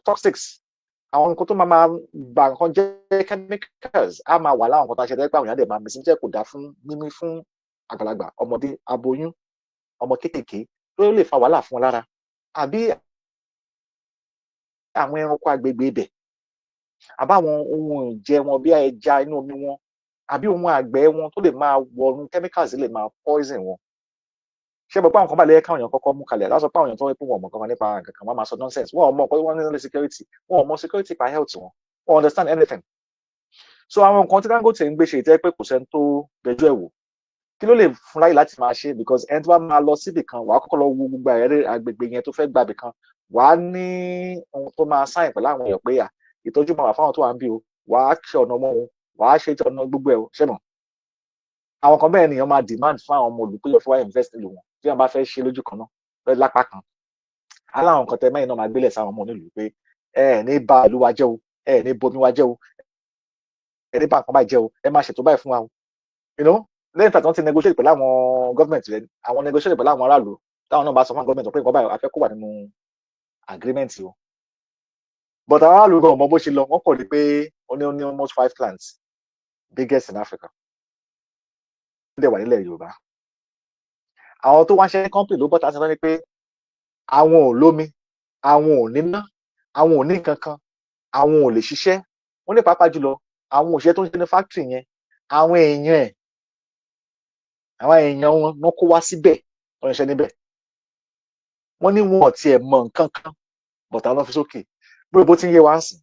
toxics àwọn nǹkan tó máa bà nǹkan jẹ́ chemicals á máa wà láwọn nǹkan tó ṣe tẹ́lẹ̀ pé àwọn èèyàn dẹ̀ máa mí sí jẹ́ kò dáa fún mímí fún àgbàlagbà ọmọdé aboyún ọmọ kéékèèké tó lè fa wàhálà fún wọn lára àbí àwọn ẹranko agbègbè ibẹ̀ àbáwọn ohun ìjẹ wọn bí ẹja inú omi wọn àbí ohun àgbẹ̀ wọn tó lè máa wọnú chemicals lè máa poison wọn. Ṣé mo pé àwọn kan bá lè káwọn èèyàn kọ́kọ́ mú kalẹ̀ láti sọ pé àwọn èèyàn tó wọ́n pé wọn ò mọ̀ kankan nípa nǹkan kan wọ́n máa sọ nonsense wọn ò mọ̀ nǹkan wọn ní security wọn ò mọ̀ security pa health wọn understand anything. So àwọn nǹkan tí Dangote ń gbé ṣe ìtẹ́ pé kò sẹ́ni tó bẹjú ẹ̀ wò kí ló lè fún láyè láti máa ṣe because ẹni tó bá máa lọ síbì kan wàá kọ́kọ́ lọ wo gbogbo àyẹ̀rẹ́ agbègbè yẹn tó fẹ́ gbàbì kan wàá ní ohun tó máa sáyìn pẹ̀lú àwọn èèyàn pé ìtọ́jú máa wà fáwọn tó wà ń bí o wàá ṣe ọ̀nà ọmọ wọn wàá ṣe ọ̀nà gbogbo ẹ̀ ṣe mọ̀ àwọn kan bẹ́ẹ̀ nìyẹn máa demand fún àwọn ọmọ olùkóyọ̀ fún wa invest nílùú wọn tí wọ́n bá fẹ́ ṣe lójú kan náà fẹ́ lápá kan aláwọn nǹkan tẹ mẹ́rin náà máa gbélẹ̀ sáwọn ọmọ onílùú pé ẹ ní bà ìlú wa jẹ́ o ẹ ní bomi wa jẹ́ o ẹ ní bà nǹkan báyìí jẹ́ o ẹ máa ṣètò báyìí fún wa o lẹ́yìn tàbí wọ́n ti negotiate pẹ̀lú àwọn gọ́ọ̀mẹ̀ntì rẹ̀ àwọn negotiate pẹ̀lú àwọn aráàlú táwọn náà bá sọ fún gọ́ọ̀mẹ̀ntì pé nǹkan báyìí afẹ́ kó wà nínú agreement o but àwọn aráàlú gan ọmọ bó ṣe lọ wọ́n kọ̀ ní pé ó ní almost 5 plants biggest in Africa ó dẹ̀ wà nílẹ̀ Yorùbá àwọn tó wá ṣe company ló bọ́ta sọ ní pé àwọn ò lómi àwọn ò níná àwọn ò ní kankan àwọn ò lè ṣiṣẹ́ wọ́n ní pàápàá jùlọ àwọn òṣìṣẹ́ tó ń ṣe ní factory yẹn àwọn èèyàn wọn ló kó wá síbẹ̀ tó ń ṣe níbẹ̀ wọ́n ní wọn ò tiẹ̀ mọ nǹkan kan bọ̀tà lọ́ fi sókè bó ti ń yé wa ń sìn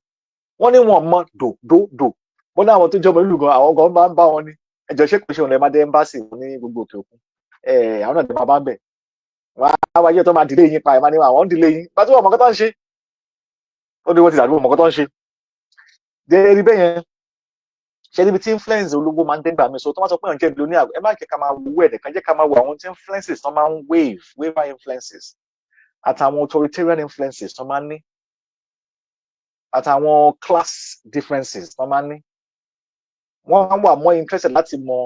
wọ́n ní wọn mọ dòdòdò wọ́n ní àwọn tó jọmọ nílùú gan àwọn gan máa ń bá wọn ní ẹjọ́ ṣé kò ṣe òun lè má dé ẹ́mbásì ní gbogbo òkè òkun àwọn náà lè máa bá ń bẹ̀ wọ́n á wáyé tó máa dìlé yín pa ẹ̀ máa ní àwọn ń dìlé yín bá tí wọ́n mọ̀ kọ́ tó ń ṣe ó ní wọ́n ti dàbí wọ́n mọ̀ kọ́ tó ń ṣe déédéé bẹ́ẹ̀ yẹn ṣe níbi tí influence olówó máa ń dé gbà mí so tó máa sọ pé ọ̀n jẹ́ billionaire ẹ má jẹ́ ká máa wo ẹ̀dẹ̀ kan jẹ́ ká máa wo àwọn tí influences tó máa ń waiver influences àtàwọn authoritarian influences tó máa ń ní àtàwọn class differences tó máa ń ní wọ́n máa ń wà more interested láti mọ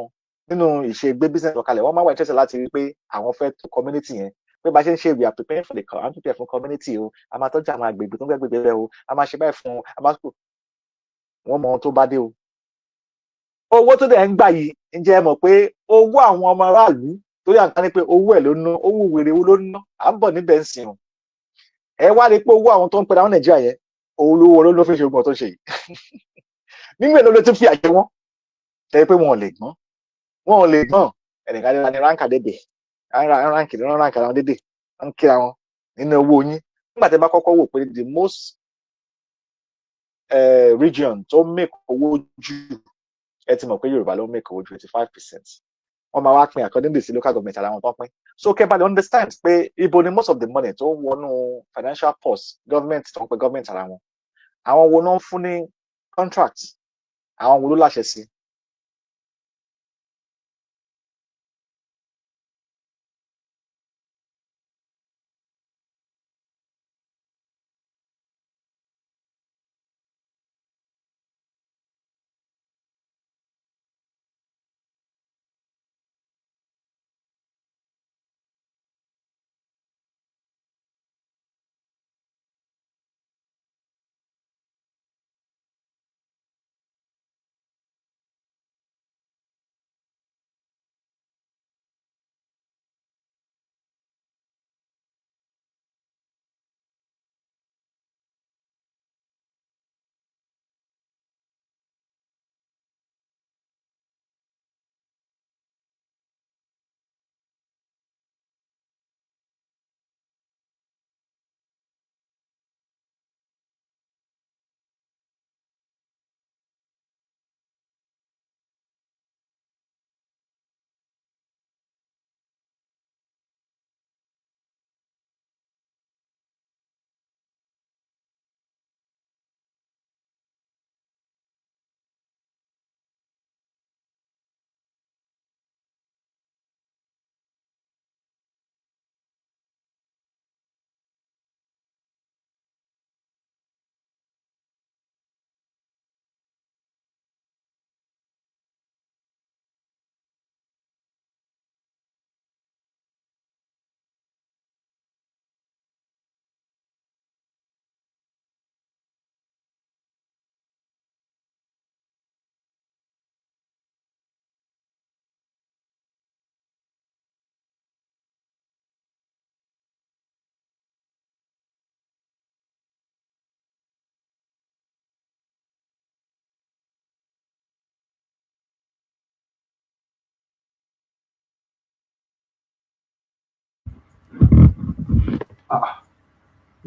nínú ìṣègbè business ọ̀kalẹ̀ wọ́n máa ń wà interested láti rí pé àwọn fẹ́ tó community yẹn pé bá ṣe ń ṣe we are preparing for the prepare fún community o a máa tọ́jú àwọn àgbègbè tó ń gbẹ́gbẹ́ rẹ o a máa ṣe báyìí fún a máa kó wọ́n mọ ohun tó bá dé o owó tó dẹ̀ ń gbà yìí ǹjẹ́ ẹ mọ̀ pé owó àwọn ọmọ aráàlú torí à ń kán ní pé owó ẹ̀ ló ná owó wèrè wo ló ná à ń bọ̀ níbẹ̀ ń sìn ẹ wá rí pé owó àwọn tó ń pẹ̀lú àwọn Nàìjíríà yẹn olówó ló fi ṣe ogun tó ṣe yìí nínú èlò ló ti fi àjẹ wọn tẹ́ pé wọn ò lè gbọ́n ẹnìkan ní ránkà dédè ránkì àwọn dédè ń kíra wọn nínú owó yín nígbà tẹ́ bá kọ́kọ́ wò pé the most region tó make owó jù ẹ ti mọ̀ pé Yorùbá ló make owó ju 85% wọ́n máa wá pín according to local government ara wọn tó pín so kẹ́bà lè understand pé ibo ni most of the money tó ń wọnú financial purse government tó ń pín government ara wọn àwọn wo náà ń fún ní contract àwọn wo ló láṣẹ sí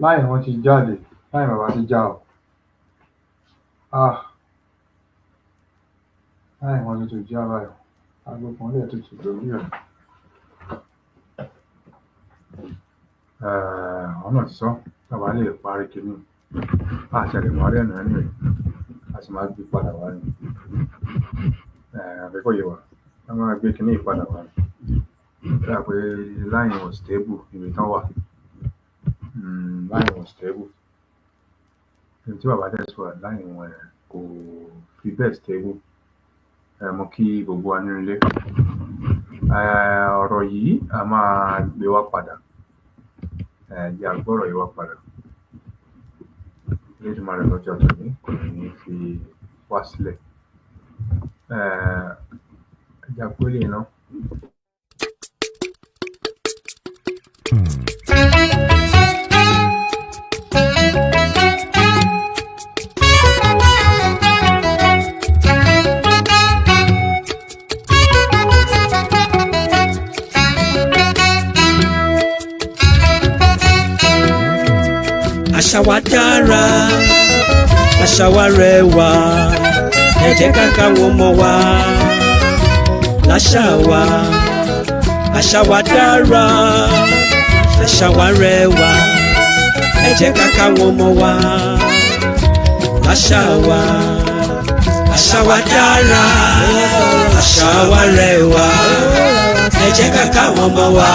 láì wọ́n ti jáde láì bàbá ti já o láì wọ́n ti já báyìí aago kan lè tutù lórí ẹ̀. ọ̀nà ti sọ bàbá lè parí kìíní àṣẹlẹ̀ parí ẹ̀nà ẹ̀nà a sì máa gbé padà wá ní àbẹ́kọ̀ yẹ wá a máa gbé kìíní padà wá ní dáa pé line was stable ibi tán wà line was stable ibi tí bàbá dẹ̀ sọ line wọn kò fi bẹ́ẹ̀ stable mo kí gbogbo wa nínú ilé ọ̀rọ̀ yìí a máa gbé wá padà jẹ́ agbọ́rọ̀ yìí wá padà lójú máa rẹ̀ lọ́jọ́ tòní kò ní fi wá sílẹ̀ ẹja pélé iná. Àṣà wa dára, àṣà wa rẹwà, ẹ jẹ́ ká káwọn ọmọ wa láṣà wa. Àṣà wa dára, àṣà wa rẹwà, ẹ jẹ́ ká káwọn ọmọ wa láṣà wa. Àṣà wa dára, àṣà wa rẹwà, ẹ jẹ́ ká káwọn ọmọ wa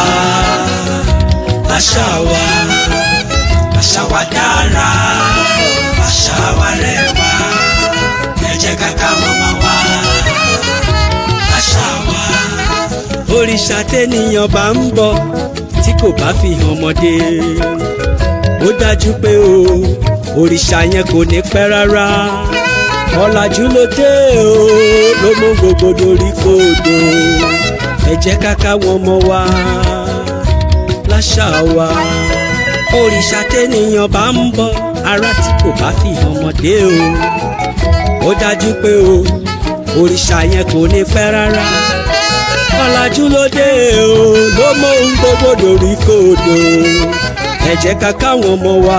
láṣà wa. Àṣà wa dára, àṣà wa rẹwà, ẹ jẹ́ ká káwọn ọmọ wa láṣà wa. Òrìṣà tẹ́nìyàn bá ń bọ̀ tí kò bá fi hàn ọmọdé, ó dájú pé òrìṣà yẹn kò ní pẹ́ rárá. Ọ̀làjú ló dé ló mú gbogbo dorí kodò, ẹ jẹ́ ká káwọn ọmọ wa láṣà wa. Òrìṣà tẹ́nìyàn bá ń bọ̀ ara tí kò bá fi hàn ọmọdé ó dájú pé òrìṣà yẹn kò ní pẹ́ rárá. Ọ̀làjú ló dé ló mú ohun gbogbo dorí kodò, ẹ jẹ́ ká káwọn ọmọ wa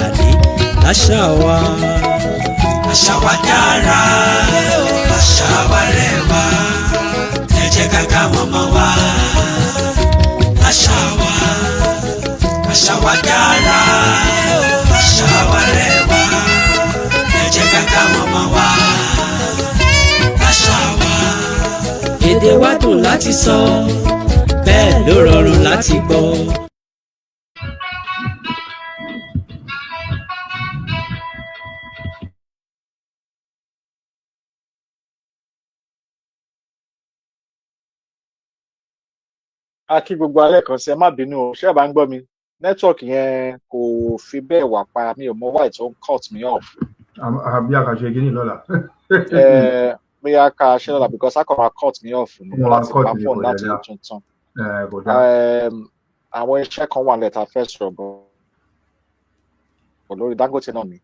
àní láṣà wa. Àṣà wa dára, àṣà wa rẹwà, ẹ jẹ́ ká káwọn ọmọ wa láṣà wa. Àṣà wa dára, àṣà wa rẹwà, ẹ jẹ́ ká káwọn ọmọ wa láṣà wa. Èdè wa dùn láti sọ, bẹ́ẹ̀ ló rọrùn láti gbọ́. A kí gbogbo alẹ́ kan sí ẹ má bínú o, ṣé ẹ bá ń gbọ́ mi? Nẹ́tíwọ̀kì yẹn kò fi bẹ́ẹ̀ wà pa, mi ò mọ why tó ń cut me off. Àbí àkàṣe gíní lọ́la. Bí a ka ṣe lọ́la because a kàn máa cut me off ní láti pa fóònù láti tuntun. Àwọn iṣẹ́ kan wà lẹ́ta fẹ́ sọ̀rọ̀ bọ̀ lórí Dangote náà ni.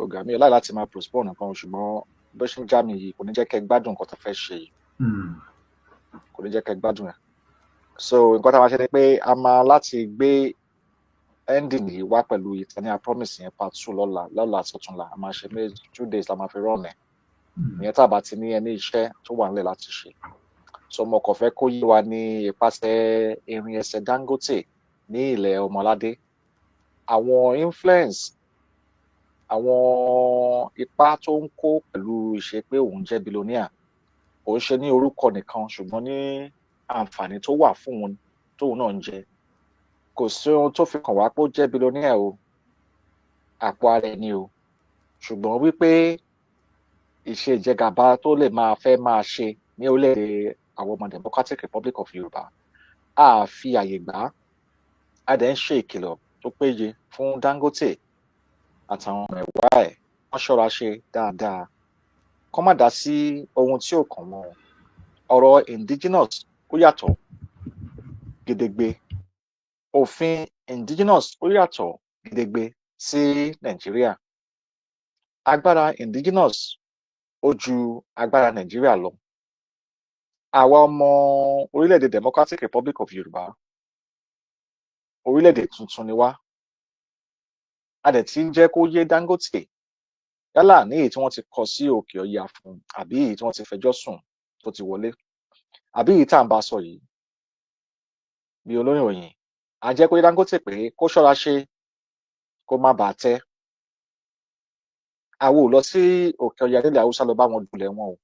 Ọ̀gá mi ò láì láti máa postpone nǹkan ṣùgbọ́n bó ṣe ń já mi yìí kò ní jẹ́ kẹ́ gbádùn nǹkan tó fẹ́ ṣe yìí. Kò ní jẹ́ kẹ́ gbádùn ẹ̀. So nǹkan tá a máa ṣe ni pé a máa láti gbé ending yìí wá pẹ̀lú ìtàn ní a promise yẹn part 2 lọ́la àtọ̀túnla a máa ṣe 2 days la máa fi run ẹ̀. Ìyẹn tá a bá ti ní ẹni iṣẹ́ tó wà nílẹ̀ láti ṣe. So mo kàn fẹ́ kó yé wa ní ipasẹ̀ irin ẹsẹ̀ Dangote ní ilẹ̀ Ọmọládé. Àwọn influence, àwọn ipa tó ń kó pẹ̀lú ìṣe pé òun jẹ́ billionaire kò ń ṣe ní orúkọ nìkan ṣùgbọ́n ní àǹfààní tó wà fún òun tóun náà ń jẹ. Kò sí ohun tó fi kàn wá pé ó jẹ́ billionaire o, àpò ara ẹni o, ṣùgbọ́n wípé ìṣe ìjẹgàba tó lè máa fẹ́ máa ṣe ní orílẹ̀-èdè àwọn ọmọ Democratic Republic of Yorùbá a fi àyè gbà á dẹ̀ ń ṣe ìkìlọ̀ tó péye fún Dangote àtàwọn ẹ̀wá ẹ̀ wọ́n ṣọ́ra ṣe dáadáa kọ́ má dá sí ohun tí ò kàn wọ́n. Ọ̀rọ̀ indigenous ó yàtọ̀ gedegbe, òfin indigenous ó yàtọ̀ gedegbe sí Nàìjíríà. Agbára indigenous ó ju agbára Nàìjíríà lọ. àwa ọmọ orílẹ̀-èdè Democratic Republic of Yorùbá, orílẹ̀-èdè tuntun ni wá. A dẹ̀ ti ń jẹ́ kó yé Dangote yálà ní èyí tí wọ́n ti kọ sí òkè ọya fún àbí èyí tí wọ́n ti fẹjọ́ sùn tó ti wọlé àbí èyí tá à ń bá sọ yìí bí olórin òyìn, a jẹ́ kó yé Dangote pé kó ṣọ́ra ṣe kó má bàa tẹ́. Àwo ò lọ sí òkè ọya nílẹ̀ Haúsá lọ bá wọn dulẹ̀ wọn o.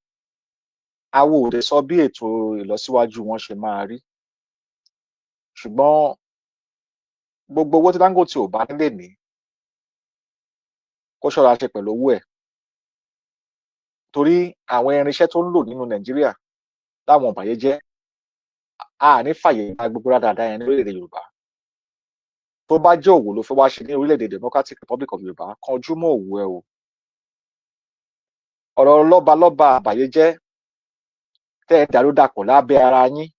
Àwo ò dẹ̀ sọ bí ètò ìlọsíwájú wọn ṣe máa rí. Ṣùgbọ́n gbogbo owó tí Dangote ò bá nílé ní kó ṣọ́ra ṣe pẹ̀lú owó ẹ̀. Torí àwọn irinṣẹ́ tó ń lò nínú Nàìjíríà láwọn ọ̀bàyéjẹ́ a ní fàyè gba gbogbo dáadáa yẹn ní orílẹ̀-èdè Yorùbá. Tó bá jẹ́ òwò ló fẹ́ wá ṣe ní orílẹ̀-èdè Democratic Republic of Yorùbá, kanjú mọ́ òwò ẹ o. Ọ̀rọ̀ lọ́balọ́ba àbàyéjẹ́ tẹ́ ẹ dàrúdàpọ̀ lábẹ́ ara yín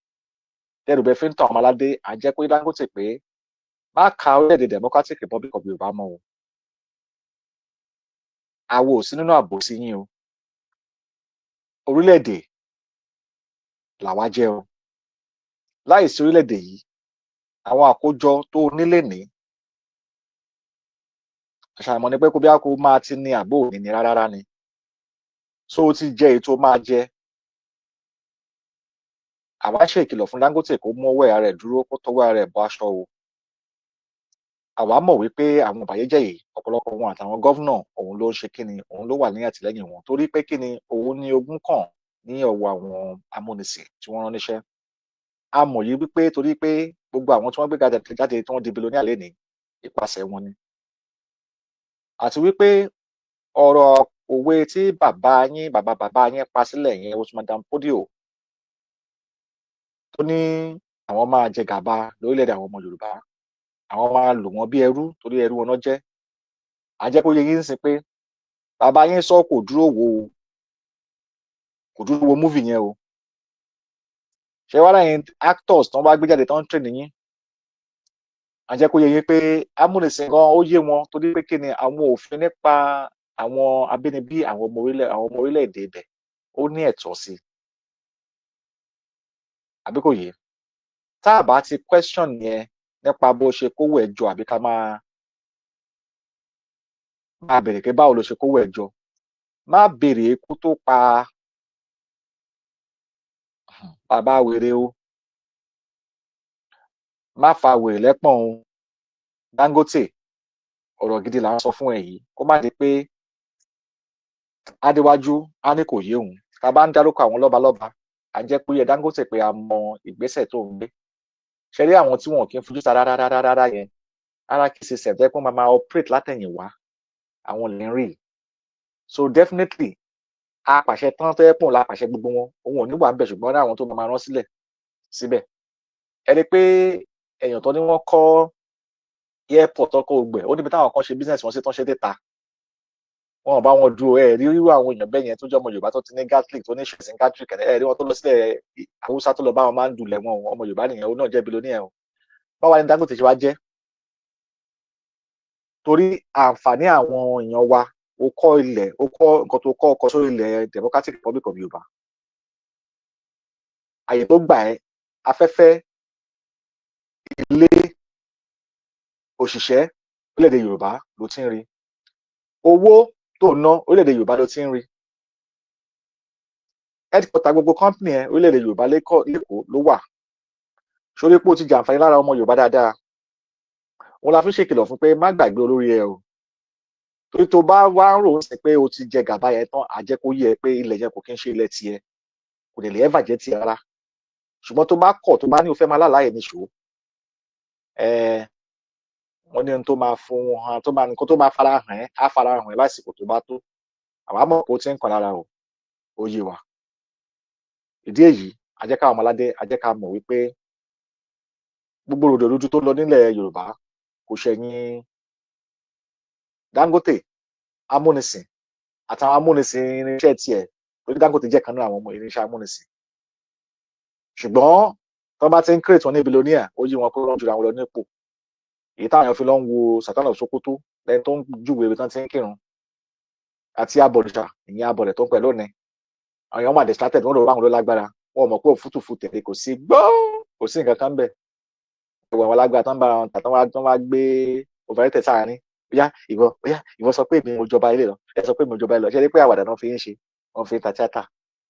tẹ́rù bẹ́ẹ̀ fi ń tàn ọmọ aládé, à jẹ́ kó yé Dangote pé má ka orílẹ̀-èdè Democratic Republic of Yorùbá mọ́ o. Àwo ò sí nínú àbòsí yín o. Orílẹ̀-èdè làwa jẹ́ o. Láìsí orílẹ̀-èdè yìí, àwọn àkójọ tó nílé ní àṣàmọ̀ ni pé kó bí a kó máa ti ní àbò òní ní rárá ni. So ó ti jẹ́ èyí tó máa jẹ. Àwa ṣe ìkìlọ̀ fún Dangote kó mú ọwọ́ ara rẹ̀ dúró, kó tọwọ́ ara rẹ̀ bọ aṣọ o. Àwa mọ̀ wípé àwọn ọ̀bàyéjẹ́ yìí ọ̀pọ̀lọpọ̀ wọn àtàwọn gọ́vnà òun ló ń ṣe kíni, òun ló wà ní àtìlẹ́yìn wọn torí pé kíni òun ní ogún kàn ní ọwọ́ àwọn amúnisìn tí wọ́n rán níṣẹ́. A mọ̀ yìí wípé torí pé gbogbo àwọn tí wọ́n gbé jáde tí wọ́n di billionaire lénìí ipasẹ̀ wọn ni. Àti wípé ọ̀rọ̀ òwe tí bàbá yín pa sílẹ̀ yẹn Usman Dan Fodio tó ní àwọn máa jẹ gàba lórílẹ̀-èdè àwọn ọmọ Yorùbá, àwọn máa lò wọ́n bí ẹrú torí ẹrú wọn náà jẹ́. À jẹ́ kó yé yín sí pé bàbá yín sọ kò dúró wo múvì yẹn o. Ṣé wá láyìn actors tán bá gbé jáde tán train yín, à jẹ́ kó yé yín pé amúnisìn gan ó yé wọn torí pé kíni àwọn òfin nípa àwọn abínibí àwọn ọmọ orílẹ̀-èdè ibẹ̀ ó ní ẹ̀tọ́ sí. Àbí kò yé? Tá a bá ti question yẹn nípa bó ṣe kówó ẹ̀ jọ àbí ká máa bèrè pé báwo ló ṣe kówó ẹ̀ jọ, má bèrè ikú tó pa bàbá wèrè o, má fa wèrè lẹ́pọ̀n o. Dangote, ọ̀rọ̀ gidi là ń sọ fún ẹ yìí, kó má di pé adéwájú á ní kò yé òun. Tá bá ń dárúkọ àwọn lọ́balọ́ba, à jẹ́ kó yé Dangote pé a mọ ìgbésẹ̀ tó ń gbé. Ṣé rí àwọn tí wọn kì í fojú sa rárá yẹn, ara kì í ṣe sẹ̀tẹ́ kó máa operate látẹ̀yìn wá, àwọn lè ń rí. So definitely apàṣẹ tán tó yẹ pọ̀ lápàṣẹ gbogbo wọn, òun ò ní wà ń bẹ̀ ṣùgbọ́n ní àwọn tó máa rán síbẹ̀. Ẹ rí pé èèyàn tó ní wọ́n kọ́ airport ọkọ̀ ògbẹ̀ ó níbi táwọn kan ṣe business wọn sí tán ṣe déta. Wọn ò bá wọn dúró rí irú àwọn èèyàn bẹ́ẹ̀ yẹn tó jẹ́ ọmọ Yorùbá tó ti ní Gatling tó ní ṣẹ̀sìn Gatling rí wọn tó lọ sílẹ̀ Haúsá tó lọ bá wọn máa ń dulẹ̀ wọn ọmọ Yorùbá nìyẹn ó náà jẹ́ billionaire o. Báwa ni Dangote ṣe wá jẹ́? Torí àǹfààní àwọn èèyàn wa ó kọ́ nǹkan tó kọ́ ọkọ̀ sórí ilẹ̀ Democratic Republic of Yorùbá. Àyè tó gbà ẹ́, afẹ́fẹ́, ilé, òṣìṣẹ́ orílẹ̀-èdè Yorùbá ló ti ń rí. Owó tó ná orílẹ̀-èdè Yorùbá ló ti ń rí. Headquarter gbogbo company ẹ orílẹ̀-èdè Yorùbá lẹ́kọ̀ọ́ ló wà. Sórí pé ó ti jàǹfààní lára ọmọ Yorùbá dáadáa. Òun la fi ṣèkìlọ̀ fún pé má gbàgbé olórí ẹ o. Torí tó bá wá ń rò ó sí pé o ti jẹ gàba yẹn tán, à jẹ́ kó yé ẹ pé ilẹ̀ yẹn kò kí ń ṣe ilẹ̀ tiẹ̀, kò lè ever jẹ́ tiẹ̀ rárá. Ṣùgbọ́n tó bá kọ̀ tó bá ní o fẹ́ máa lálàyé ní ṣòó, wọ́n ní ohun tó máa fún wọn tó máa nǹkan tó máa fara hàn ẹ́ á fara hàn ẹ́ lásìkò tó bá tó. Àwa mọ̀ pé ó ti ń kàn lára o, ó yé wa. Ìdí èyí, a jẹ́ ká ọmọ aládé, a jẹ́ ká mọ̀ wípé gbogbo ròdòrúdú tó lọ nílẹ̀ Yorùbá kò ṣẹ̀yìn Dangote amúnisìn àtàwọn amúnisìn irinṣẹ́ tiẹ̀ lórí Dangote jẹ́ kan náà àwọn ọmọ irinṣẹ́ amúnisìn. Ṣùgbọ́n tó bá ti ń create wọn ní billionaire ó yí wọn kó lọ́n jura wọn lọ nípò. Èyí táwọn fi lọ ń wo Sàtánà Sókótó lẹ́ni tó ń júwèé ibi tán ti ń kírun àti abọ̀rìṣà ìyẹn abọ̀rẹ̀ tó ń pẹ̀ lónìí. Àwọn èèyàn wà distracted wọ́n lọ bá wọn ló lágbára wọ́n mọ̀ pé òfútù fún tẹ̀lé kò sí nǹkan kan bẹ́ẹ̀. Ìwọ àwọn alágbára tán bára wọn tà tán wá gbé overrated sáàárín. Ìwọ sọ pé èmi mo jọba ilé lọ, ẹ sọ pé mo jọba ilé lọ, ṣe é pé àwàdà náà fi ń ṣe, wọ́n fi ń ta tíátà.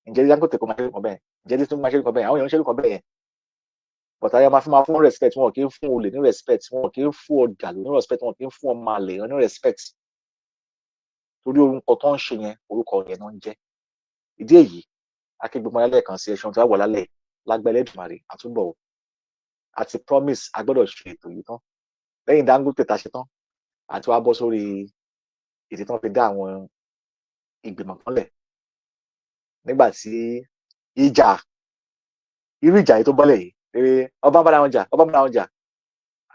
Ǹjẹ́ Dangote kò máa ṣe nǹkan bẹ́ẹ̀? Ǹjẹ́ Títún máa ṣe nǹkan bẹ́ẹ̀? Àwọn èèyàn ń ṣe nǹkan bẹ́ẹ̀ yẹn. But ayé máa fún respect, wọn kì í fún olè ní respect, wọn kì í fún ọjà ní respect, wọn kì í fún ọmọ àlè ní respect. Torí orúkọ tó ń ṣe yẹn, orúkọ yẹn náà ń jẹ́. Ìdí èyí, akígbogbo alẹ́ kan sí ẹṣin tó wà lálẹ́ lágbẹ́lẹ́ Èdùmàrè àtúbọ̀ àti promise a gbọ́dọ̀ ṣe ètò yìí tán. Lẹ́yìn Dangote ta ṣe tán, àti wá bọ́ sórí ìdí tán fi dá àwọn ìgbìmọ̀ kan lẹ̀. Nígbà tí irú ìjà yìí tó bọ́lẹ̀ yìí, pé ọba ń bára wọn jà,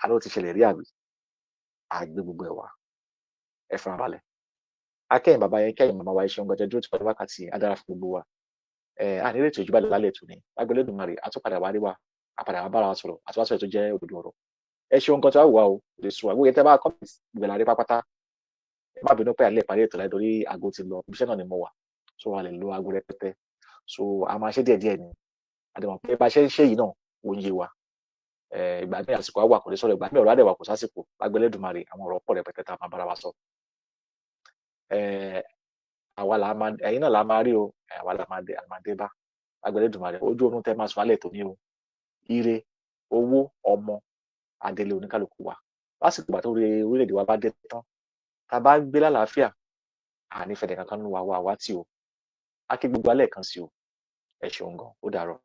àlọ́ ti ṣẹlẹ̀ rí àbí? Àgbé gbogbo ẹ̀ wá. Ẹ fara balẹ̀. Akẹ́yìn bàbá yẹn, kẹ́yìn màmá wa, ẹ ṣeun gan-an dúró ti pàdé wákàtí adára fún gbogbo wa. Ànílé ètò ìjùbà lálẹ́ ètò ní lágbẹ́lẹ́ Èdùmàrè àtúpadà wá rí wa, àpadà wá bára wa sọ̀rọ̀, àtúwásọ̀rọ̀ tó jẹ́ òdodo ọ̀rọ̀. Ẹ ṣeun gan-an tó wá wà o, lè sùn àgbóyè tẹ́ bá comment ìgbẹ̀lá rí pápátá. Ẹ má bínú pé àlẹ́ ìparí ètò láì torí aago ti lọ, ibiṣẹ́ náà ni mo wà, so a lè lo aago rẹpẹtẹ. So a máa ṣe díẹ̀díẹ̀ ni. Àdèmọ̀ pé bá ṣe ń ṣe yìí náà, ó ń yé wa. Ìgbà míì àsìkò á wà kò lè sọ̀rọ̀, ìgbà míì ọ̀rọ̀ á dẹ̀ wà kò sásìkò. Lágbẹ́lẹ́ Èdùmàrè àwọn ọ̀rọ̀ pọ̀ rẹpẹtẹ tá a máa bára wa sọ. Ẹ̀yin náà la máa rí o, àwa la máa dé bá. Lágbẹ́lẹ́ Èdùmàrè ojú oorun tẹ́ máa sọ alẹ́ tòní o. Ire, owó, ọmọ, adélé oníkálukú wa. Lásìkò ìgbà tó rí orílẹ̀-èdè wa bá dé tán, tá a bá gbé lálàáfíà, ànífẹ̀dẹ̀ kankan nínú wa wá tí o. Á kí gbogbo alẹ́ kan sí o. Ẹ ṣeun gan, ó dàárọ̀.